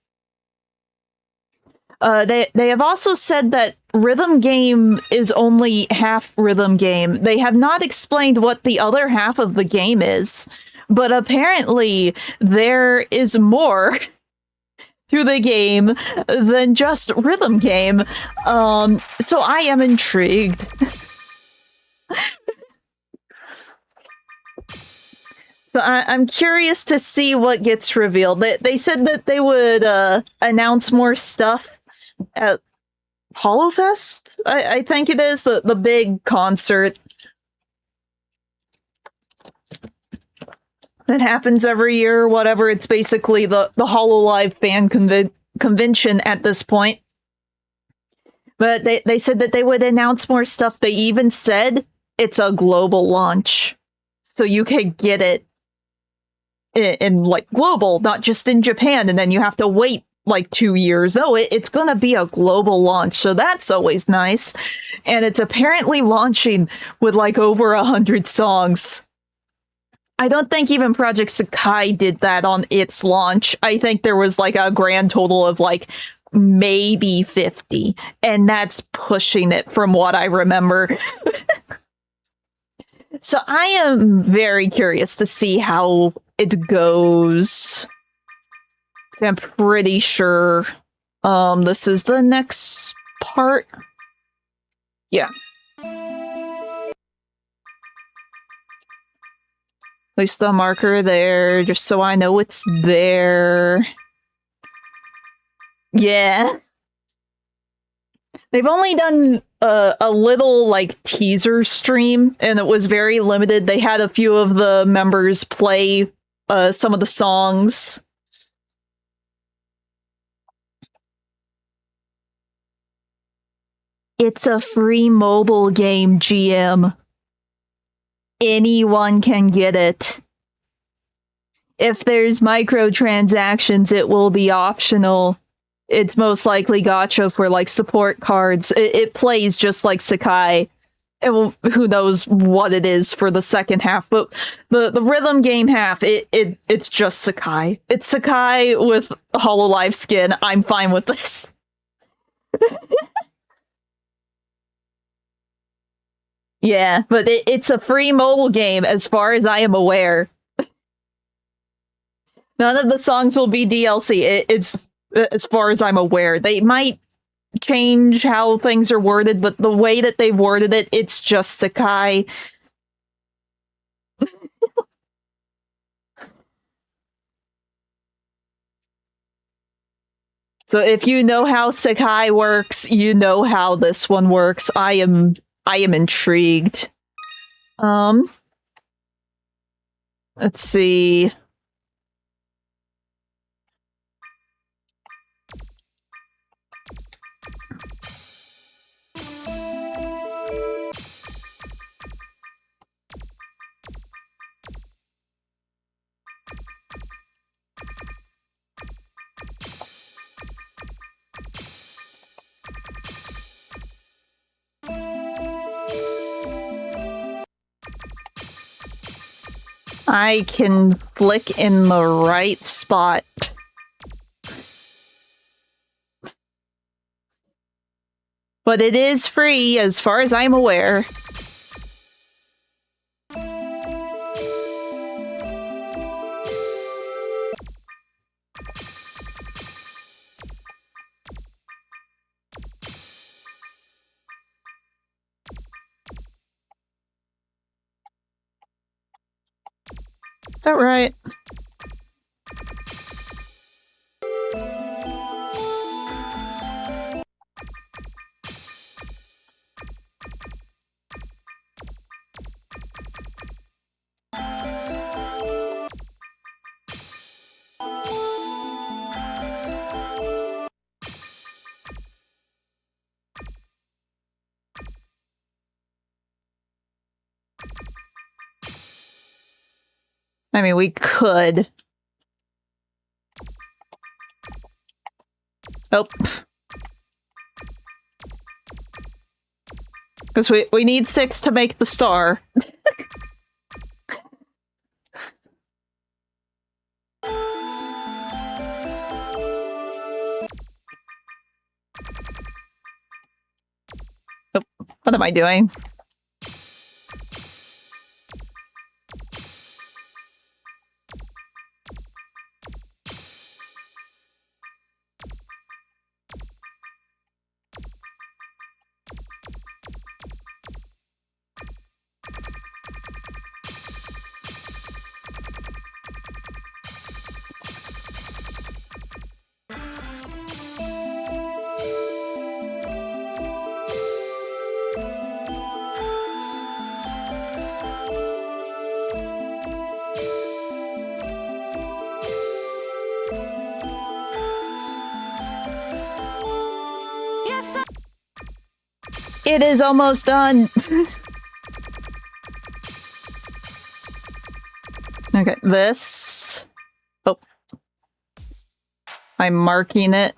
They have also said that rhythm game is only half rhythm game. They have not explained what the other half of the game is, but apparently there is more to the game than just rhythm game. So I am intrigued. So I'm curious to see what gets revealed. They said that they would announce more stuff at HoloFest, I think it is, the big concert that happens every year or whatever. It's basically the Hololive fan convention at this point. But they said that they would announce more stuff. They even said it's a global launch. So you could get it in like global, not just in Japan, and then you have to wait like 2 years. Oh, it's gonna be a global launch, so that's always nice. And it's apparently launching with like over 100 songs. I don't think even Project Sakai did that on its launch. I think there was like a grand total of like maybe 50, and that's pushing it from what I remember. So I am very curious to see how it goes. So I'm pretty sure this is the next part. Yeah. Place the marker there, just so I know it's there. Yeah. They've only done a little, like, teaser stream, and it was very limited. They had a few of the members play some of the songs. It's a free mobile game, GM. Anyone can get it. If there's microtransactions, it will be optional. it's most likely gacha for like support cards. It plays just like Sakai. And who knows what it is for the second half, but the rhythm game half, it's just Sakai. It's Sakai with Hololive skin. I'm fine with this. Yeah, but it's a free mobile game as far as I am aware. None of the songs will be DLC. It's as far as I'm aware. They might change how things are worded, but the way that they've worded it, it's just Sakai. So if you know how Sakai works, you know how this one works. I am intrigued. Let's see. I can flick in the right spot. But it is free, as far as I'm aware. Is that right? I mean, we could. Oh. Because we need 6 to make the star. Oh, what am I doing? It is almost done. Okay, this. Oh. I'm marking it.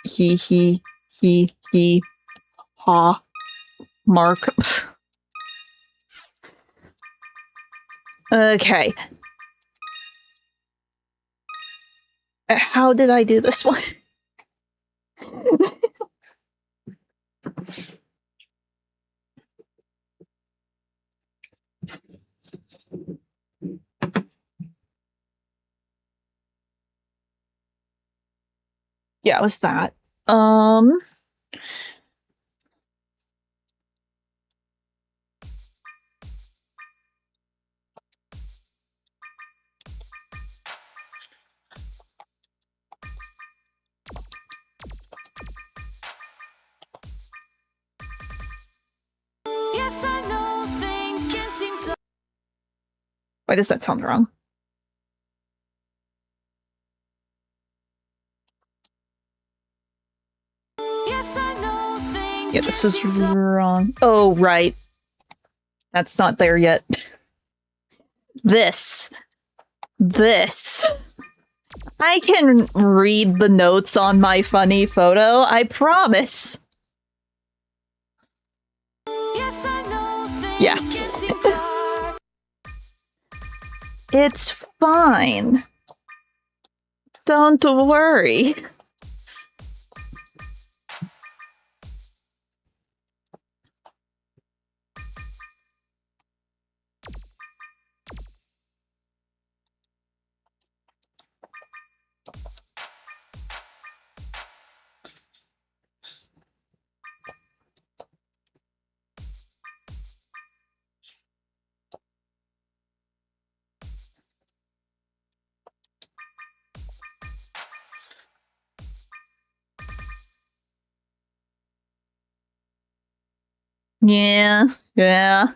He, ha. Mark. Okay. How did I do this one? Yeah, it was that. Yes, I know things can seem to. Why does that sound wrong? Yes, I know things Yeah, this is wrong. Oh, right. That's not there yet. This. I can read the notes on my funny photo, I promise. Yes, I know things Yeah. can seem dark. It's fine. Don't worry. Yeah.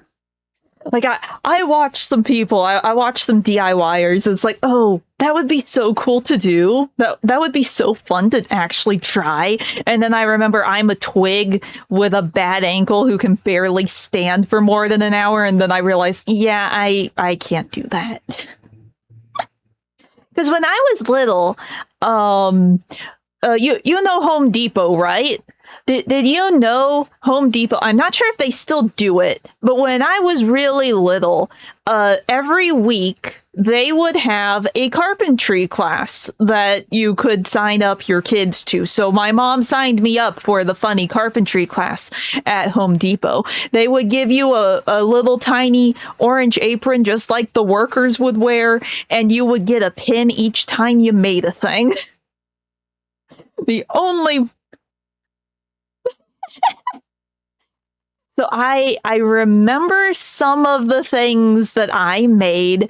Like, I watch some people, I watch some DIYers, it's like, oh, that would be so cool to do. That would be so fun to actually try. And then I remember I'm a twig with a bad ankle who can barely stand for more than an hour, and then I realized, yeah, I can't do that. Because when I was little, you know Home Depot, right? Did you know Home Depot? I'm not sure if they still do it, but when I was really little, every week they would have a carpentry class that you could sign up your kids to. So my mom signed me up for the funny carpentry class at Home Depot. They would give you a little tiny orange apron, just like the workers would wear, and you would get a pin each time you made a thing. The only So I remember some of the things that I made.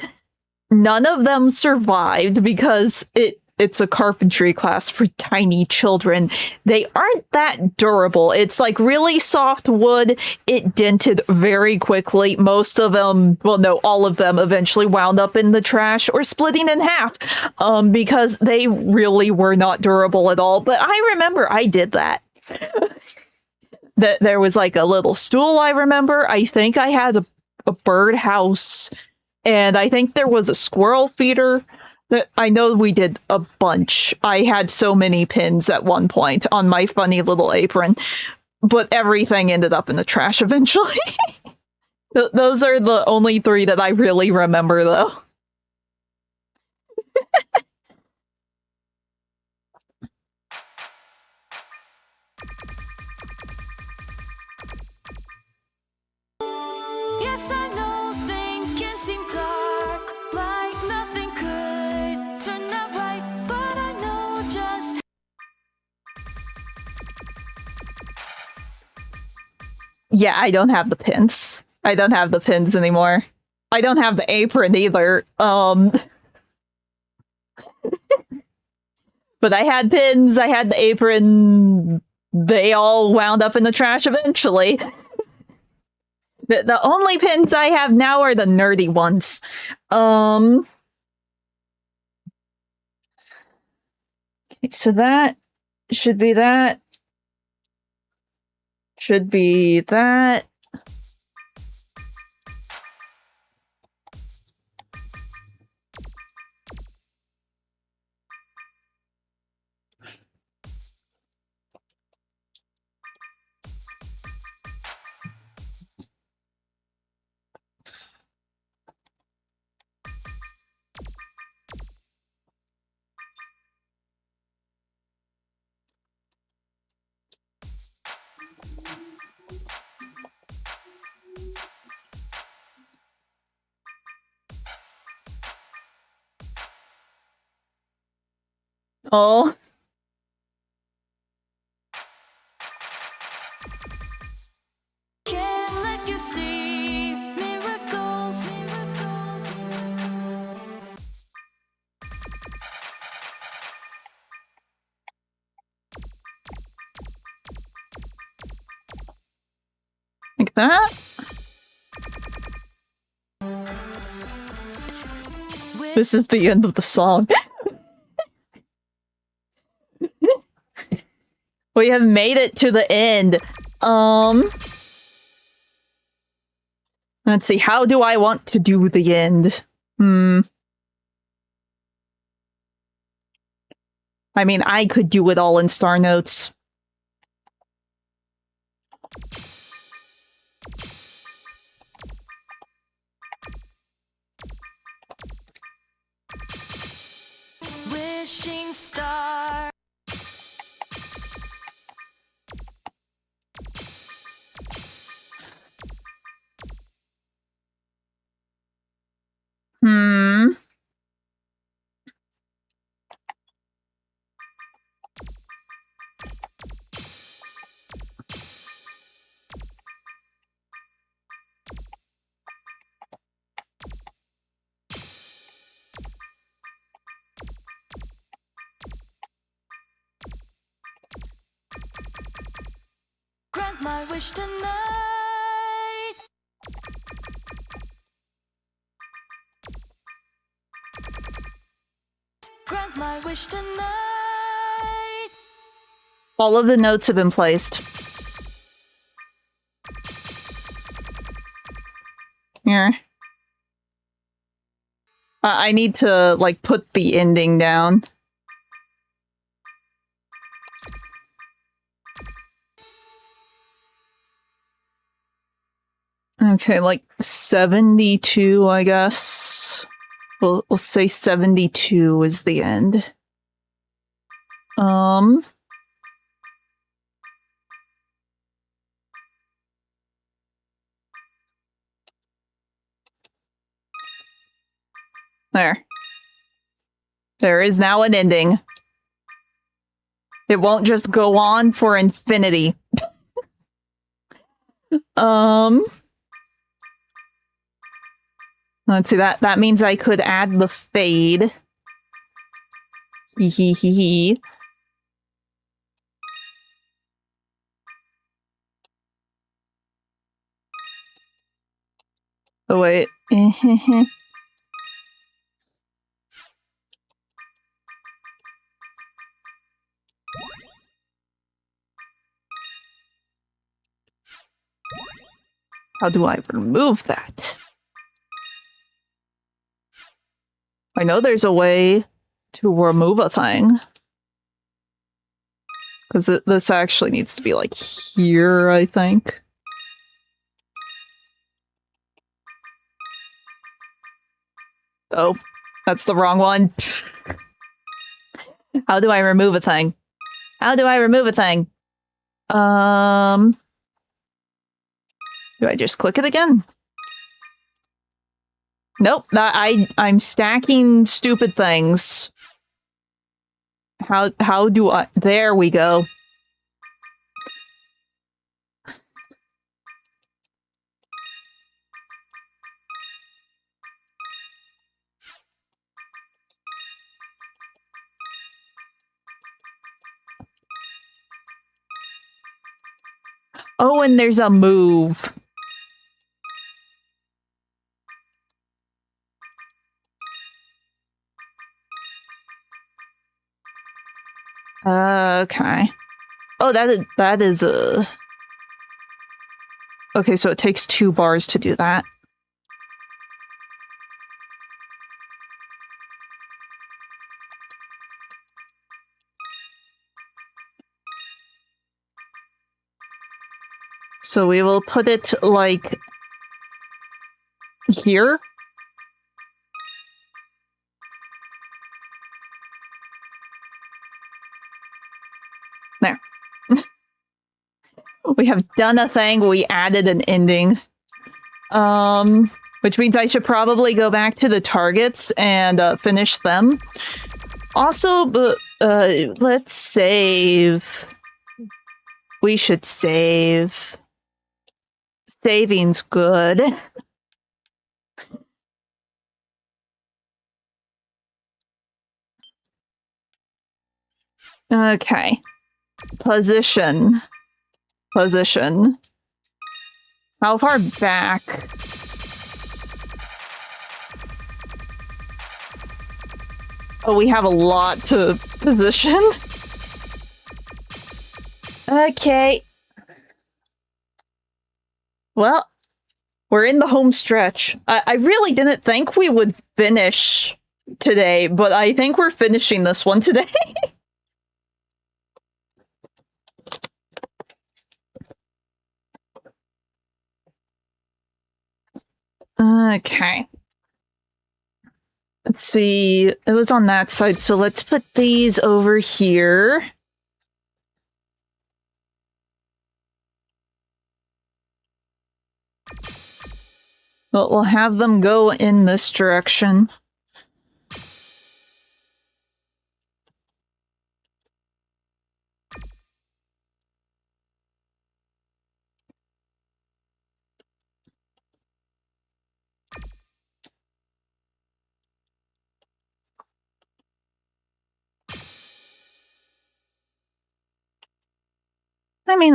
None of them survived because it's a carpentry class for tiny children. They aren't that durable. It's like really soft wood. It dented very quickly. Most of them, well, no, all of them eventually wound up in the trash or splitting in half because they really were not durable at all. But I remember I did that. There was like a little stool, I remember. I think I had a birdhouse, and I think there was a squirrel feeder. That I know we did a bunch. I had so many pins at one point on my funny little apron, but everything ended up in the trash eventually. Those are the only three that I really remember, though. Yes, I know things can seem dark, like nothing could turn out right, but I know just. Yeah, I don't have the pins. I don't have the pins anymore. I don't have the apron either. But I had pins, I had the apron. They all wound up in the trash eventually. The only pins I have now are the nerdy ones. So that should be that. Should be that. Oh. Can't let you see miracles, miracles. Like that? This is the end of the song. We have made it to the end. Let's see, how do I want to do the end? I mean, I could do it all in star notes. Wishing star. Hmm. Grant my wish tonight. Grant my wish tonight. All of the notes have been placed. Here. I need to, like, put the ending down. Okay, like 72, I guess. We'll say 72 is the end. There. There is now an ending. It won't just go on for infinity. Let's see, that means I could add the fade. Hee hee hee hee. Oh wait. How do I remove that? I know there's a way to remove a thing. Because this actually needs to be like here, I think. Oh, that's the wrong one. How do I remove a thing? How do I remove a thing? Do I just click it again? Nope, I'm stacking stupid things. How do I— there we go. Oh, and there's a move. Okay. Oh, that is a... Okay, so it takes 2 bars to do that. So we will put it, like, here. There. We have done a thing, we added an ending. Which means I should probably go back to the targets and finish them. Also, but let's save. We should save. Saving's good. Okay. Position. Position. How far back? Oh, we have a lot to position. Okay. Well, we're in the home stretch. I really didn't think we would finish today, but I think we're finishing this one today. Okay. Let's see. It was on that side, so let's put these over here. But we'll have them go in this direction. I mean,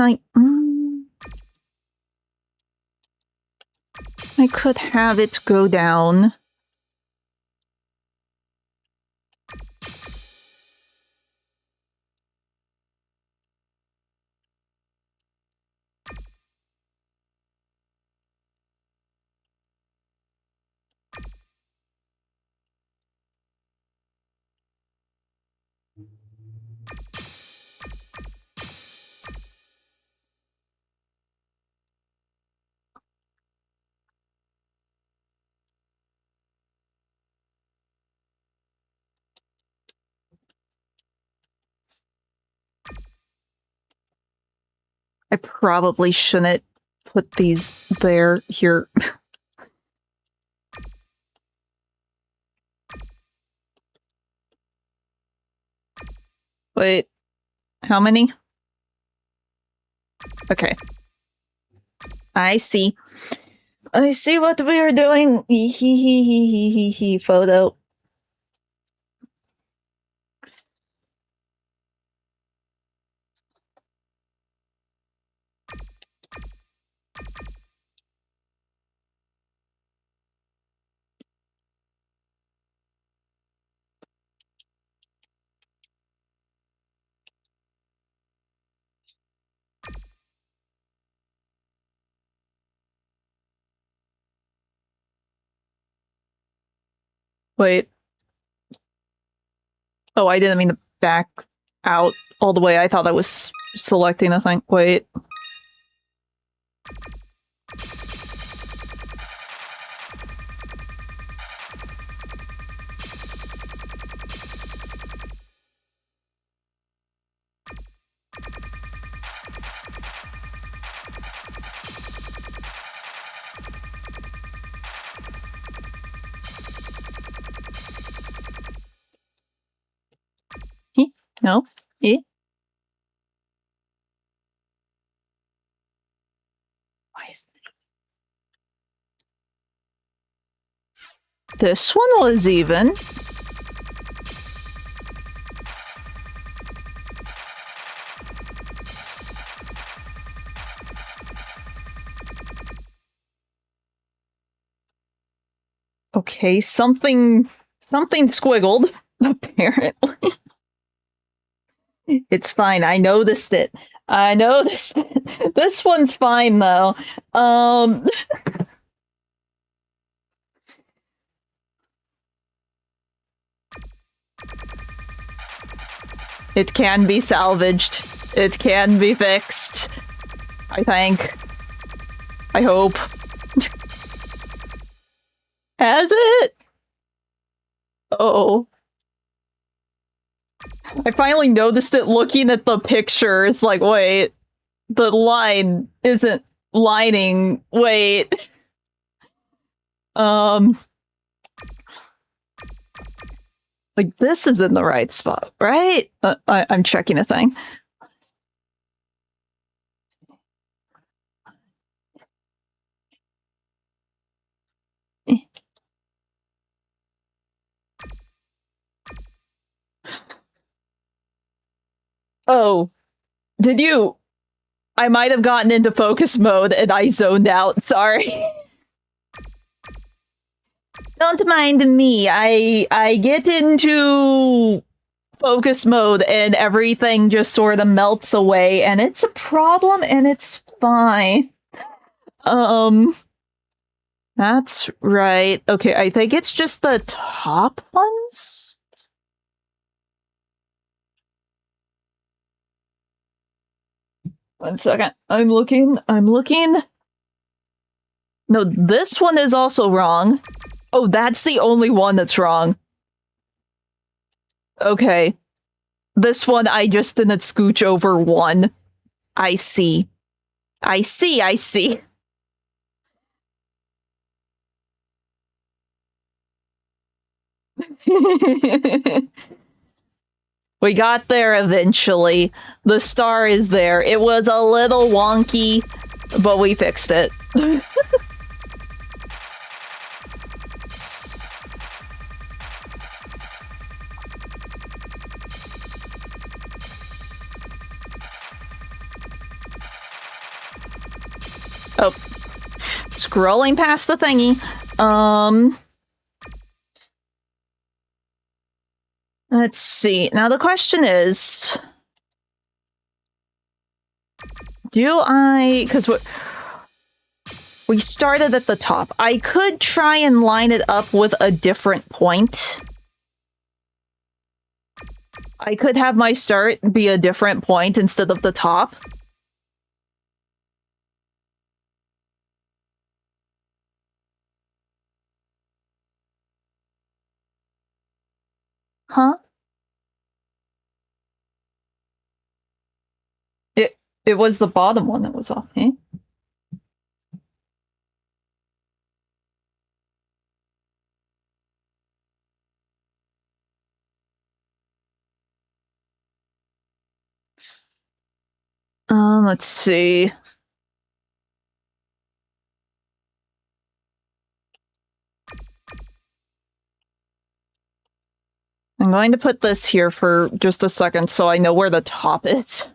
I could have it go down. I probably shouldn't put these here. Wait, how many? Okay. I see. I see what we are doing. Photo. Wait. Oh, I didn't mean to back out all the way. I thought I was selecting a thing. Wait. No? Eh? Why is this one was even? Okay, something squiggled, apparently. It's fine. I noticed it. I noticed it. This one's fine though. It can be salvaged. It can be fixed. I think. I hope. Has it? Oh. I finally noticed it looking at the picture. It's like, wait, the line isn't lining. Wait. Like, this is in the right spot, right? I'm checking a thing. Oh, did you? I might have gotten into focus mode and I zoned out. Sorry. Don't mind me. I get into focus mode and everything just sort of melts away and it's a problem and it's fine. That's right. Okay, I think it's just the top ones. One second. I'm looking. No, this one is also wrong. Oh, that's the only one that's wrong. Okay. This one, I just didn't scooch over one. I see. I see. We got there eventually. The star is there. It was a little wonky, but we fixed it. Oh. Scrolling past the thingy. Let's see. Now the question is... because we started at the top. I could try and line it up with a different point. I could have my start be a different point instead of the top. Huh? It was the bottom one that was off, eh? Let's see. I'm going to put this here for just a second so I know where the top is.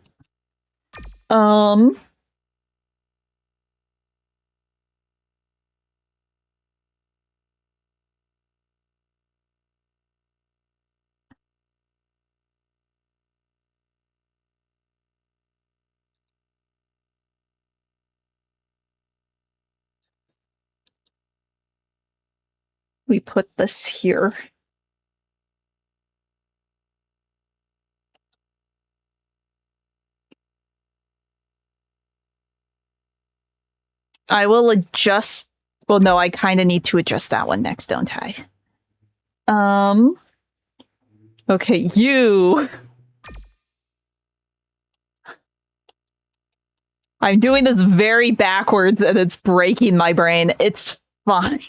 We put this here. I will adjust... Well, no, I kind of need to adjust that one next, don't I? Okay, you... I'm doing this very backwards and it's breaking my brain. It's fine.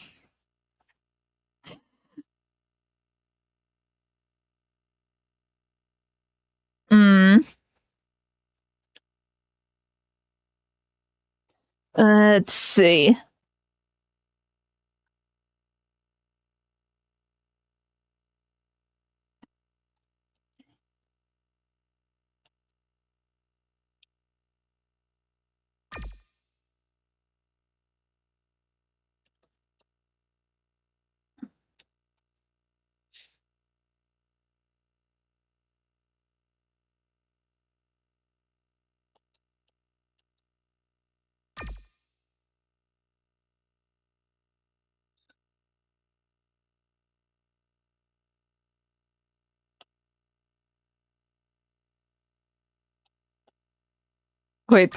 Let's see. Wait,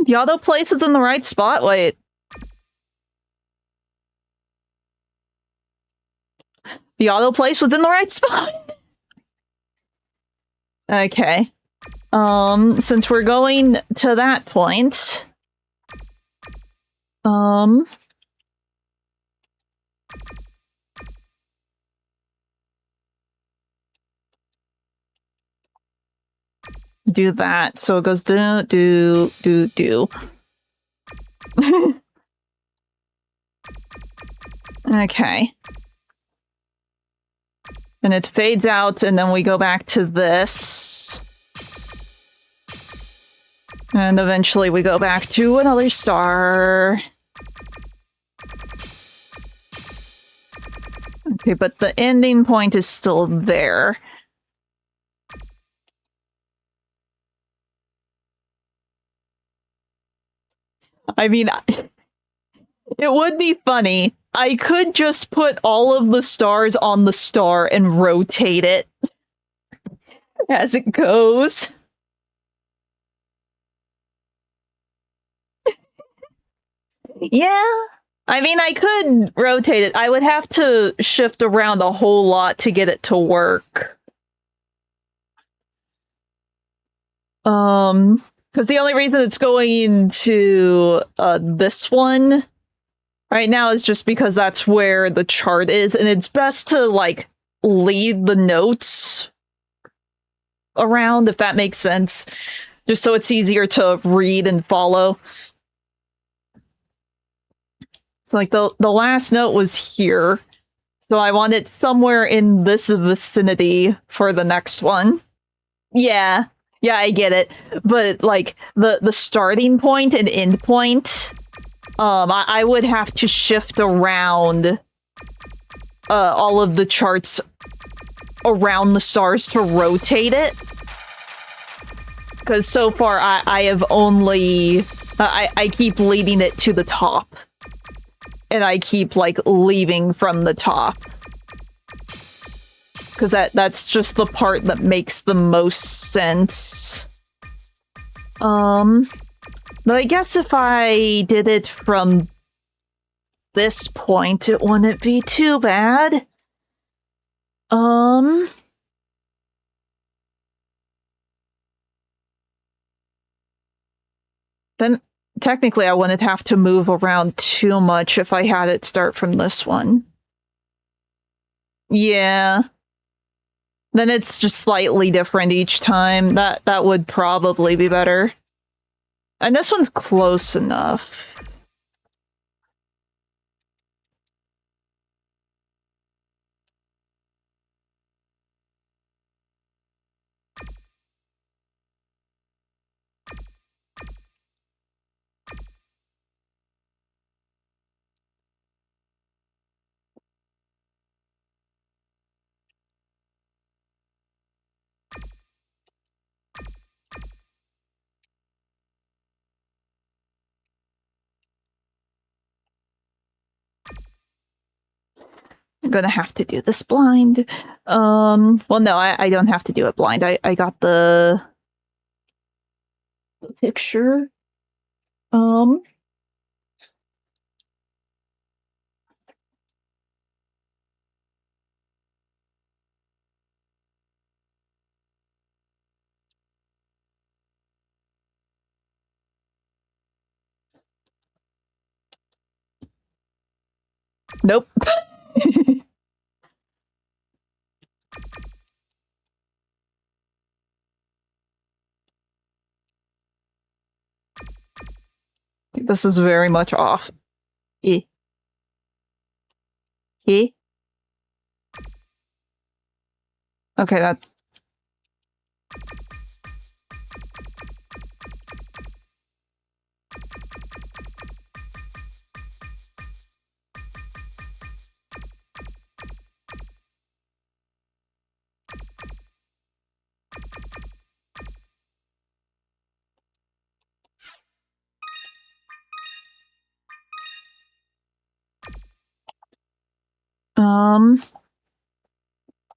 the auto place is in the right spot? Wait. The auto place was in the right spot? Okay. Since we're going to that point... do that. So it goes do. Okay. And it fades out, and then we go back to this. And eventually we go back to another star. Okay, but the ending point is still there. I mean, it would be funny. I could just put all of the stars on the star and rotate it as it goes. Yeah. I mean, I could rotate it. I would have to shift around a whole lot to get it to work. Because the only reason it's going into this one right now is just because that's where the chart is, and it's best to, like, leave the notes around, if that makes sense, just so it's easier to read and follow. So, like, the last note was here, so I want it somewhere in this vicinity for the next one. Yeah, I get it. But, like, the starting point and end point, I would have to shift around all of the charts around the stars to rotate it. Because so far, I have only... I keep leading it to the top. And I keep, like, leaving from the top. Because that's just the part that makes the most sense. But I guess if I did it from this point, it wouldn't be too bad. Then technically I wouldn't have to move around too much if I had it start from this one. Yeah. Then it's just slightly different each time. That would probably be better. And this one's close enough. I'm gonna have to do this blind. Well, no, I don't have to do it blind. I got the picture. Nope. This is very much off. Eh. Eh? Okay, that...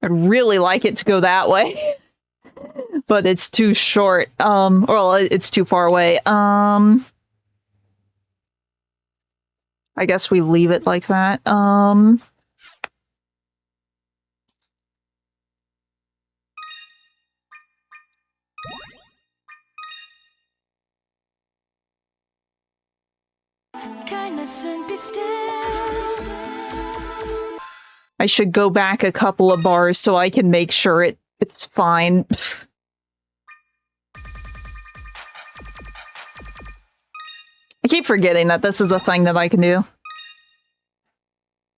I'd really like it to go that way. But it's too short. Well, it's too far away. I guess we leave it like that. Kindness and be still. I should go back a couple of bars so I can make sure it's fine. I keep forgetting that this is a thing that I can do.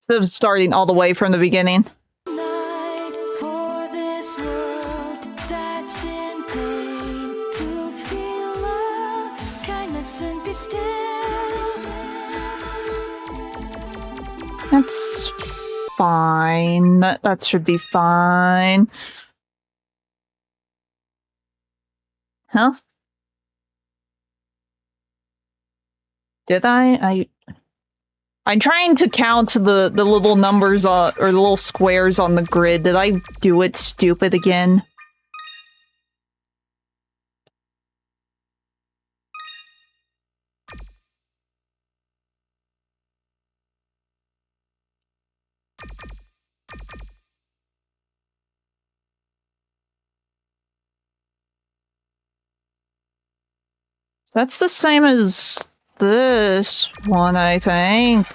Instead of starting all the way from the beginning. Night for this world that's in pain. To feel love, kindness and be still. That's fine. That should be fine. Huh? Did I? I'm trying to count the little numbers or the little squares on the grid. Did I do it stupid again? That's the same as this one, I think.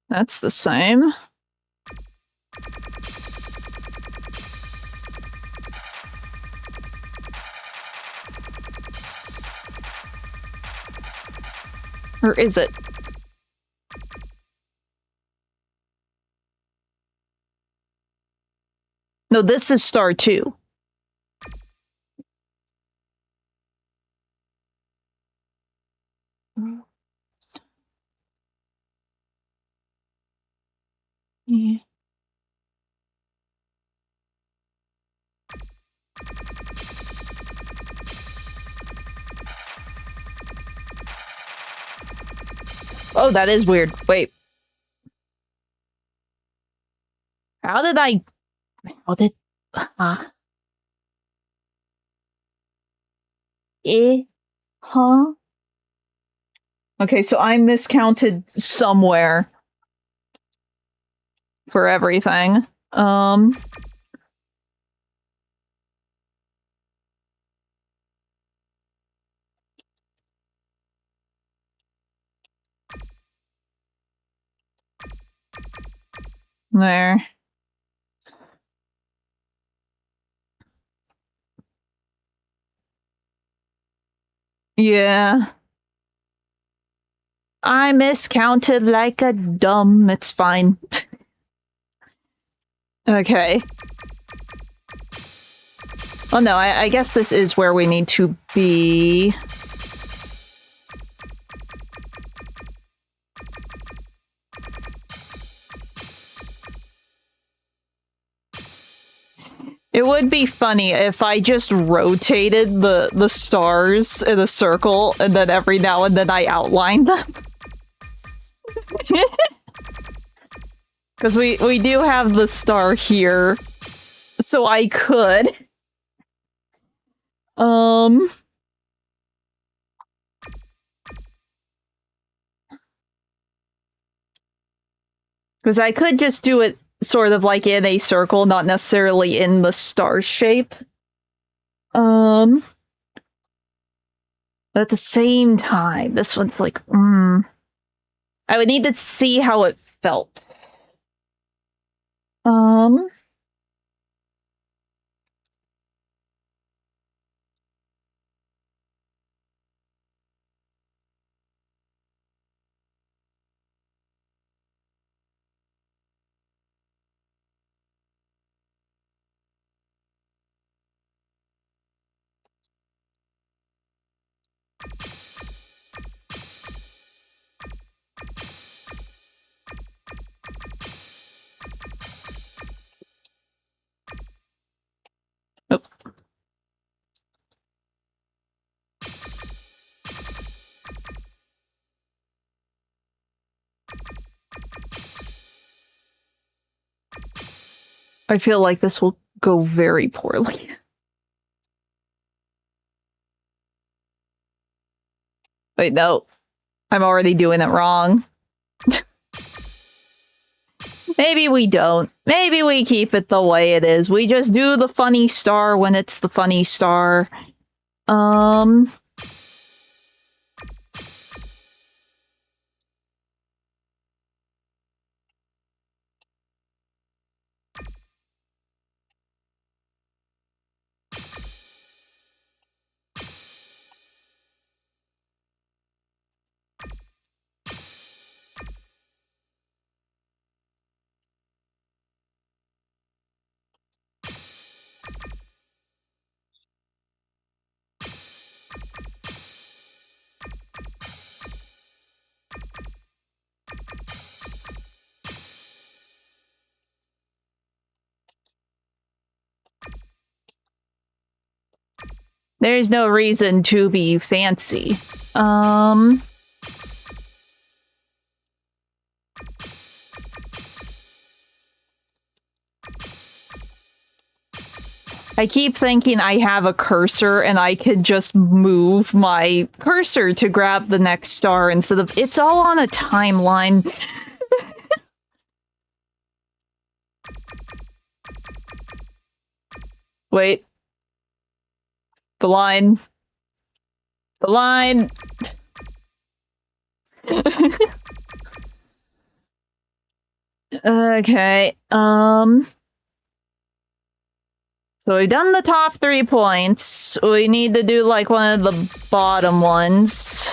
That's the same. Or is it? No, this is star 2. Yeah. Oh, that is weird. Wait. How did... Huh? Okay, so I miscounted somewhere for everything. There. Yeah. I miscounted like a dumb. It's fine. Okay. Oh no, I guess this is where we need to be. It would be funny if I just rotated the stars in a circle and then every now and then I outlined them. Because we do have the star here, so I could. Because I could just do it sort of like in a circle, not necessarily in the star shape. But at the same time, this one's like, I would need to see how it felt. Oh. I feel like this will go very poorly. Wait, no. I'm already doing it wrong. Maybe we don't. Maybe we keep it the way it is. We just do the funny star when it's the funny star. There's no reason to be fancy. I keep thinking I have a cursor and I could just move my cursor to grab the next star instead of it's all on a timeline. Wait. The line. The line. Okay, so we've done the top 3 points. We need to do, like, one of the bottom ones.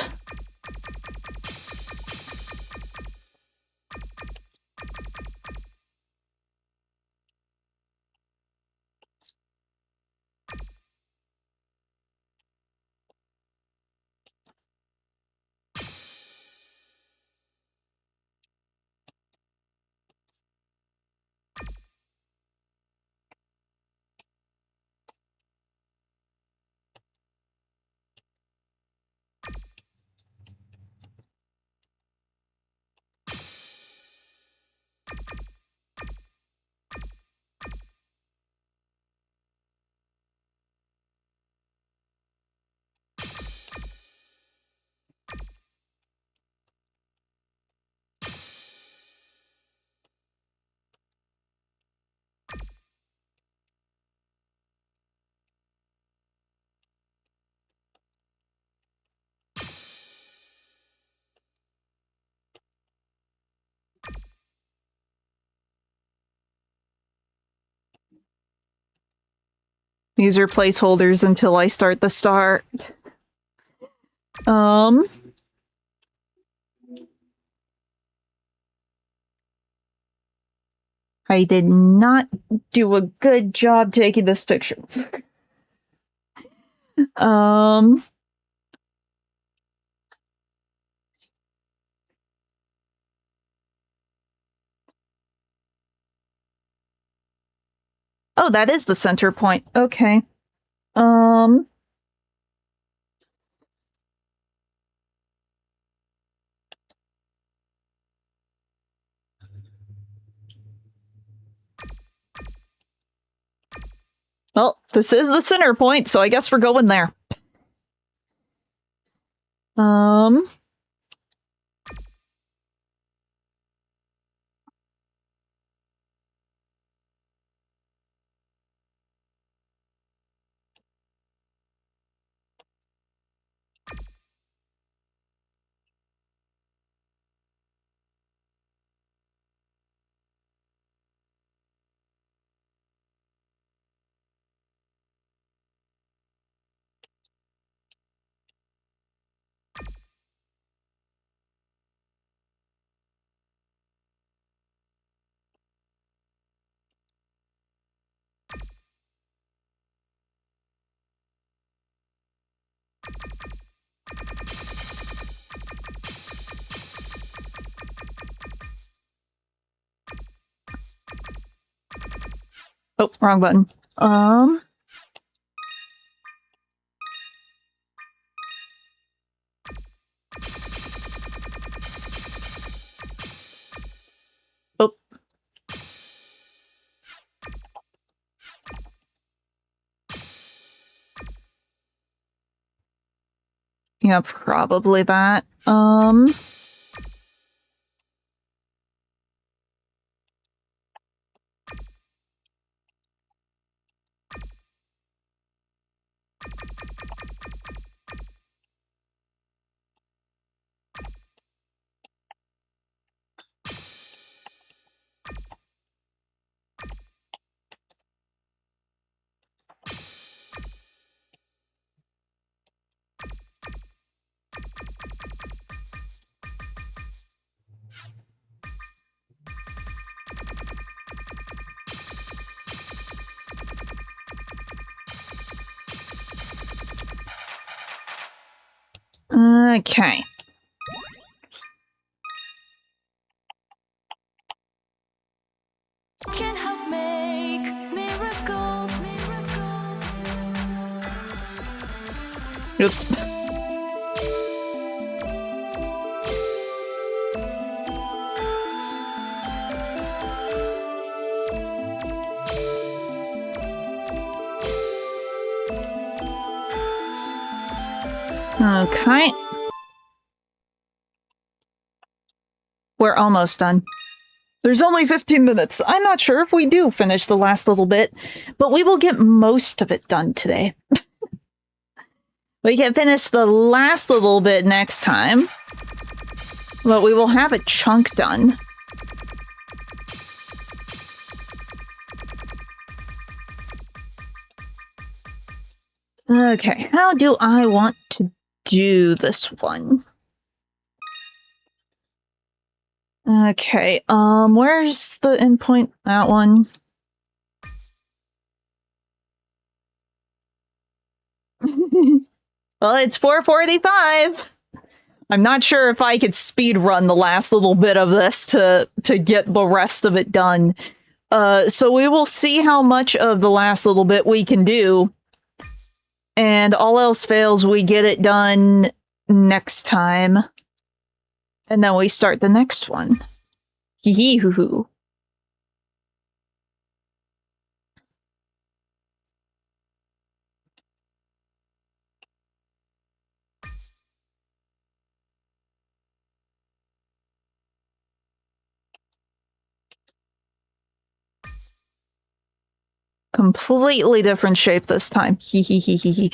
These are placeholders until I start the star. I did not do a good job taking this picture. Oh, that is the center point. Okay. Well, this is the center point, so I guess we're going there. Oh, wrong button. Oh. Yeah, probably that. Okay. Can help make miracles. Oops. Okay. We're almost done. There's only 15 minutes. I'm not sure if we do finish the last little bit, but we will get most of it done today. We can finish the last little bit next time, but we will have a chunk done. Okay, how do I want to do this one? Okay, where's the endpoint? That one. Well, it's 4:45. I'm not sure if I could speed run the last little bit of this to get the rest of it done. So we will see how much of the last little bit we can do. And all else fails, we get it done next time. And then we start the next one. Hee hee hoo hoo. Completely different shape this time. Hee hee hee hee hee.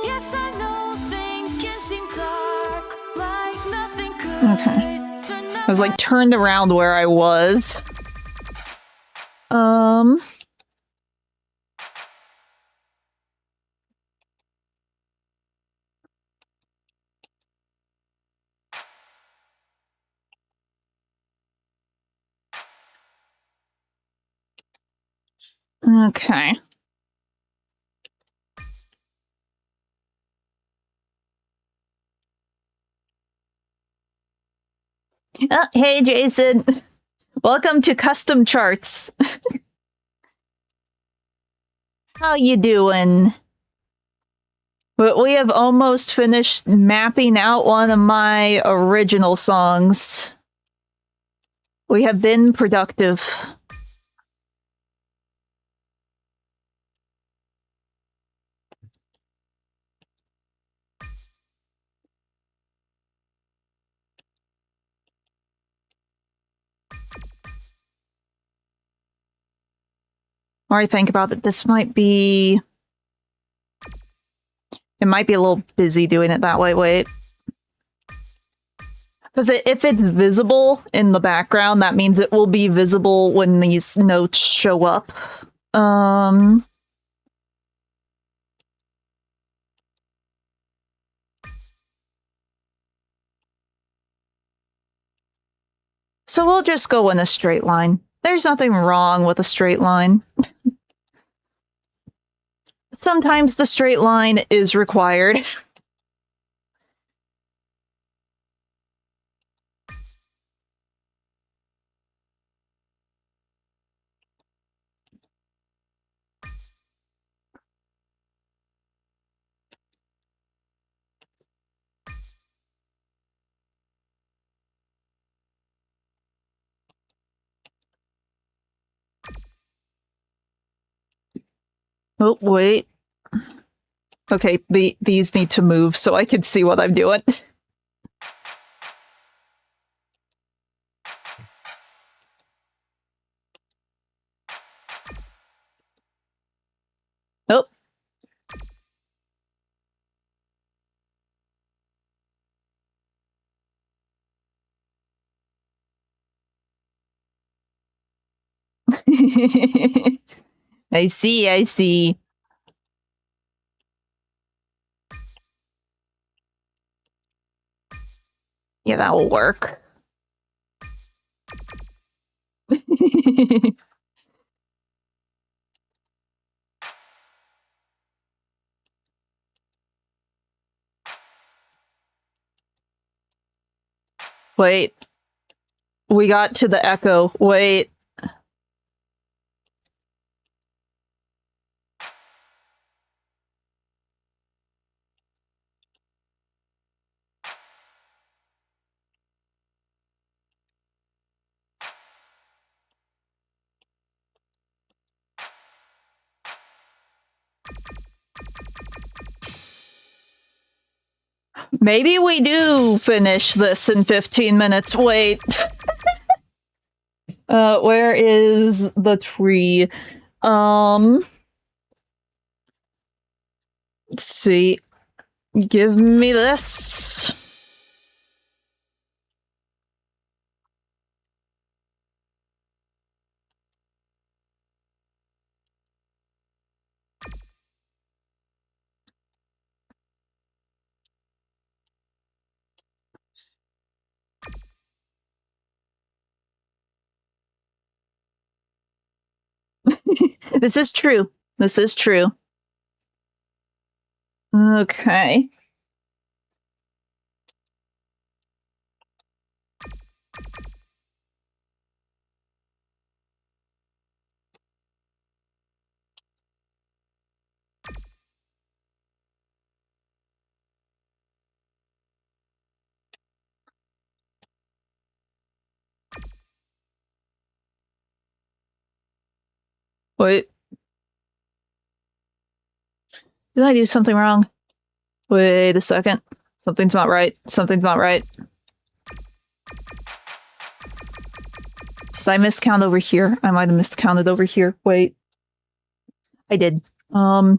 Yes, I know things can seem dark, like nothing could. Okay. I was like turned around where I was. Okay. Oh, hey, Jason. Welcome to Custom Charts. How you doing? But we have almost finished mapping out one of my original songs. We have been productive. Or I think about it, this might be... It might be a little busy doing it that way. Wait. Because if it's visible in the background, that means it will be visible when these notes show up. So we'll just go in a straight line. There's nothing wrong with a straight line. Sometimes the straight line is required. Oh, wait. Okay, these need to move so I can see what I'm doing. Oh. I see, I see. Yeah, that will work. Wait. We got to the echo. Wait. Maybe we do finish this in 15 minutes. Wait. Where is the tree? Let's see. Give me this. This is true. This is true. Okay. Wait. Did I do something wrong? Wait a second. Something's not right. Something's not right. Did I miscount over here? I might have miscounted over here. Wait. I did. Heh.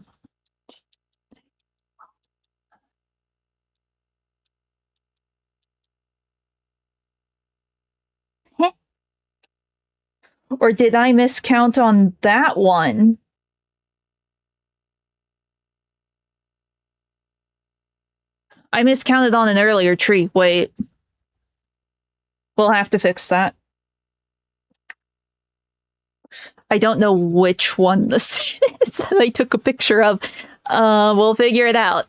Or did I miscount on that one? I miscounted on an earlier tree. Wait. We'll have to fix that. I don't know which one this is that I took a picture of. We'll figure it out.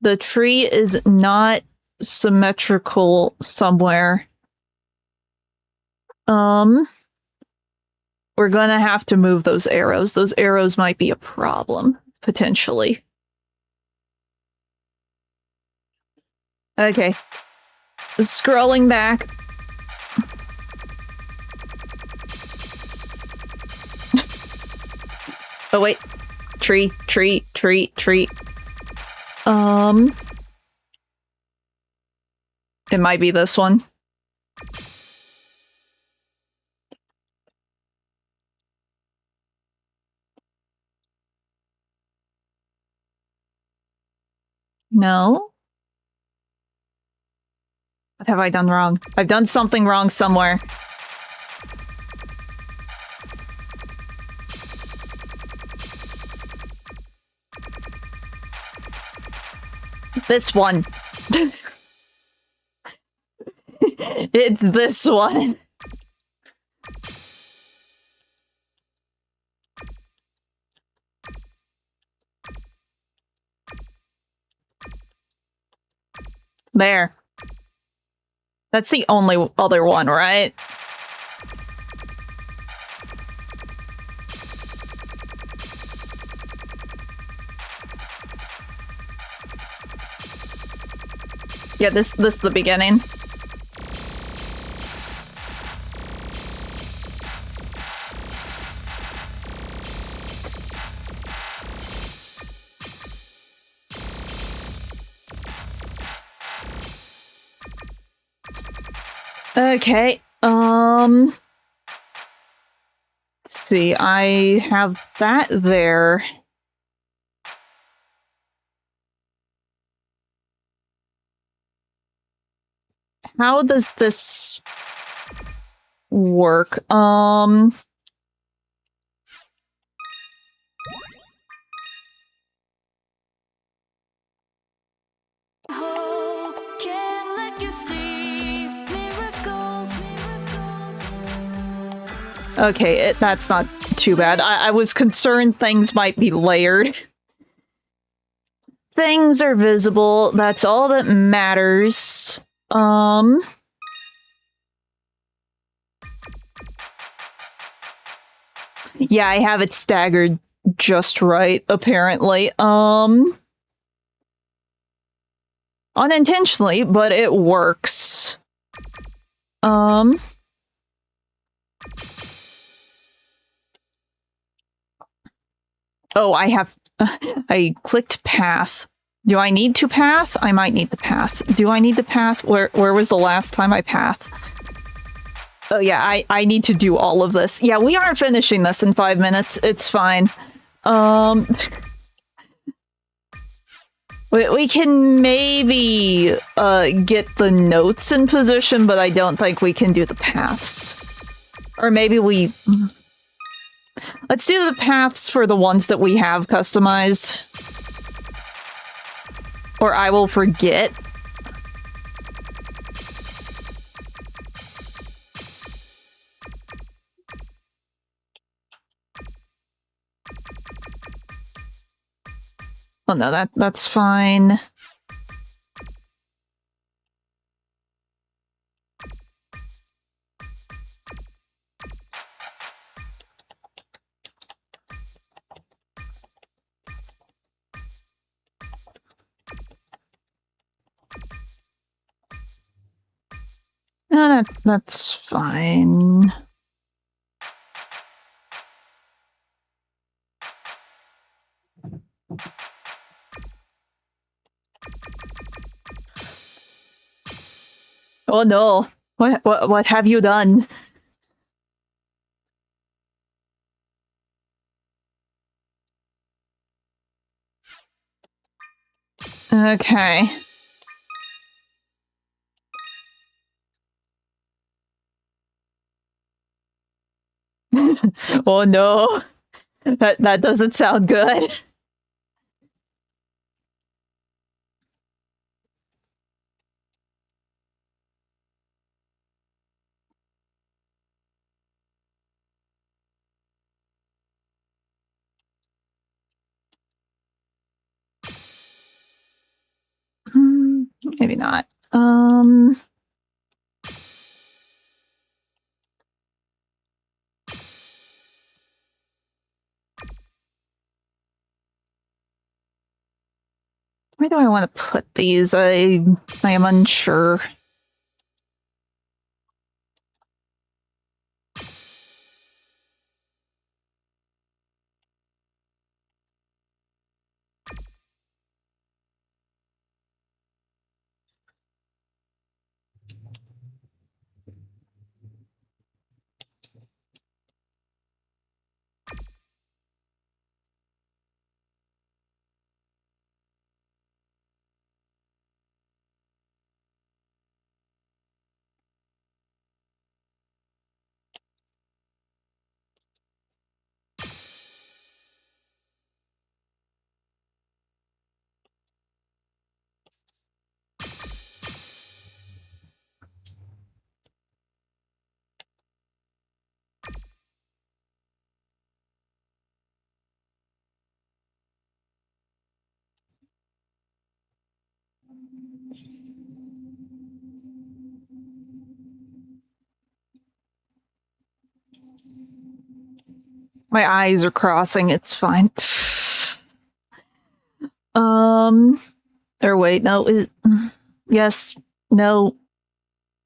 The tree is not symmetrical somewhere. We're gonna have to move those arrows. Those arrows might be a problem, potentially. Okay. Scrolling back. Oh wait. Tree, tree, tree, tree. It might be this one. No? What have I done wrong? I've done something wrong somewhere. This one. It's this one. There. That's the only other one, right? Yeah, this is the beginning. Okay, let's see, I have that there. how does this work? Hope can let you see miracles. Okay, that's not too bad. I was concerned things might be layered. Things are visible. That's all that matters. Yeah, I have it staggered just right, apparently. Unintentionally, but it works. Oh, I have... I clicked path. Do I need to path? I might need the path. Do I need the path? Where was the last time I pathed? Oh yeah, I need to do all of this. Yeah, we aren't finishing this in 5 minutes. It's fine. We can maybe get the notes in position, but I don't think we can do the paths. Or maybe we... Let's do the paths for the ones that we have customized. Or I will forget. Oh no, that's fine. No, that's fine. Oh no. What have you done? Okay. Oh no. That doesn't sound good. Maybe not. Where do I want to put these? I am unsure. My eyes are crossing, it's fine. Or wait, no, yes, no,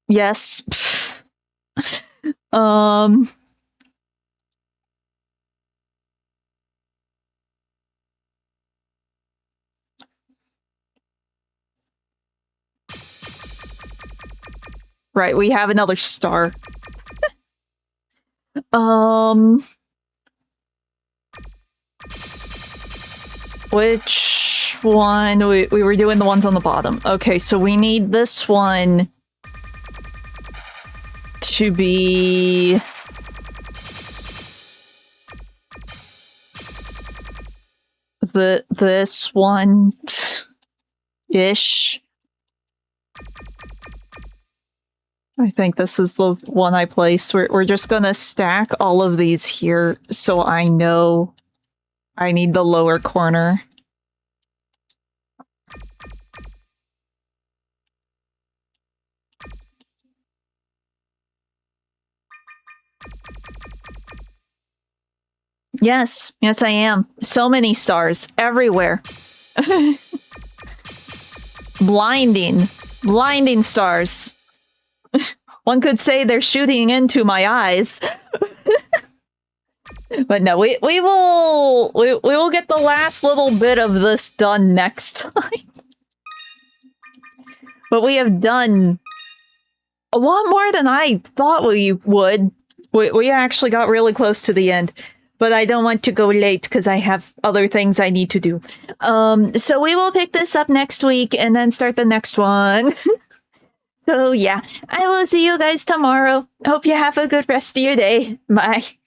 yes. Right, we have another star. Which one? We were doing the ones on the bottom. Okay, so we need this one to be... this one... ish. I think this is the one I placed. We're just gonna stack all of these here so I know I need the lower corner. Yes, yes I am. So many stars everywhere. Blinding. Blinding stars. One could say they're shooting into my eyes. But no, we will get the last little bit of this done next time. But we have done a lot more than I thought we would. We actually got really close to the end. But I don't want to go late because I have other things I need to do. So we will pick this up next week and then start the next one. So yeah, I will see you guys tomorrow. Hope you have a good rest of your day. Bye.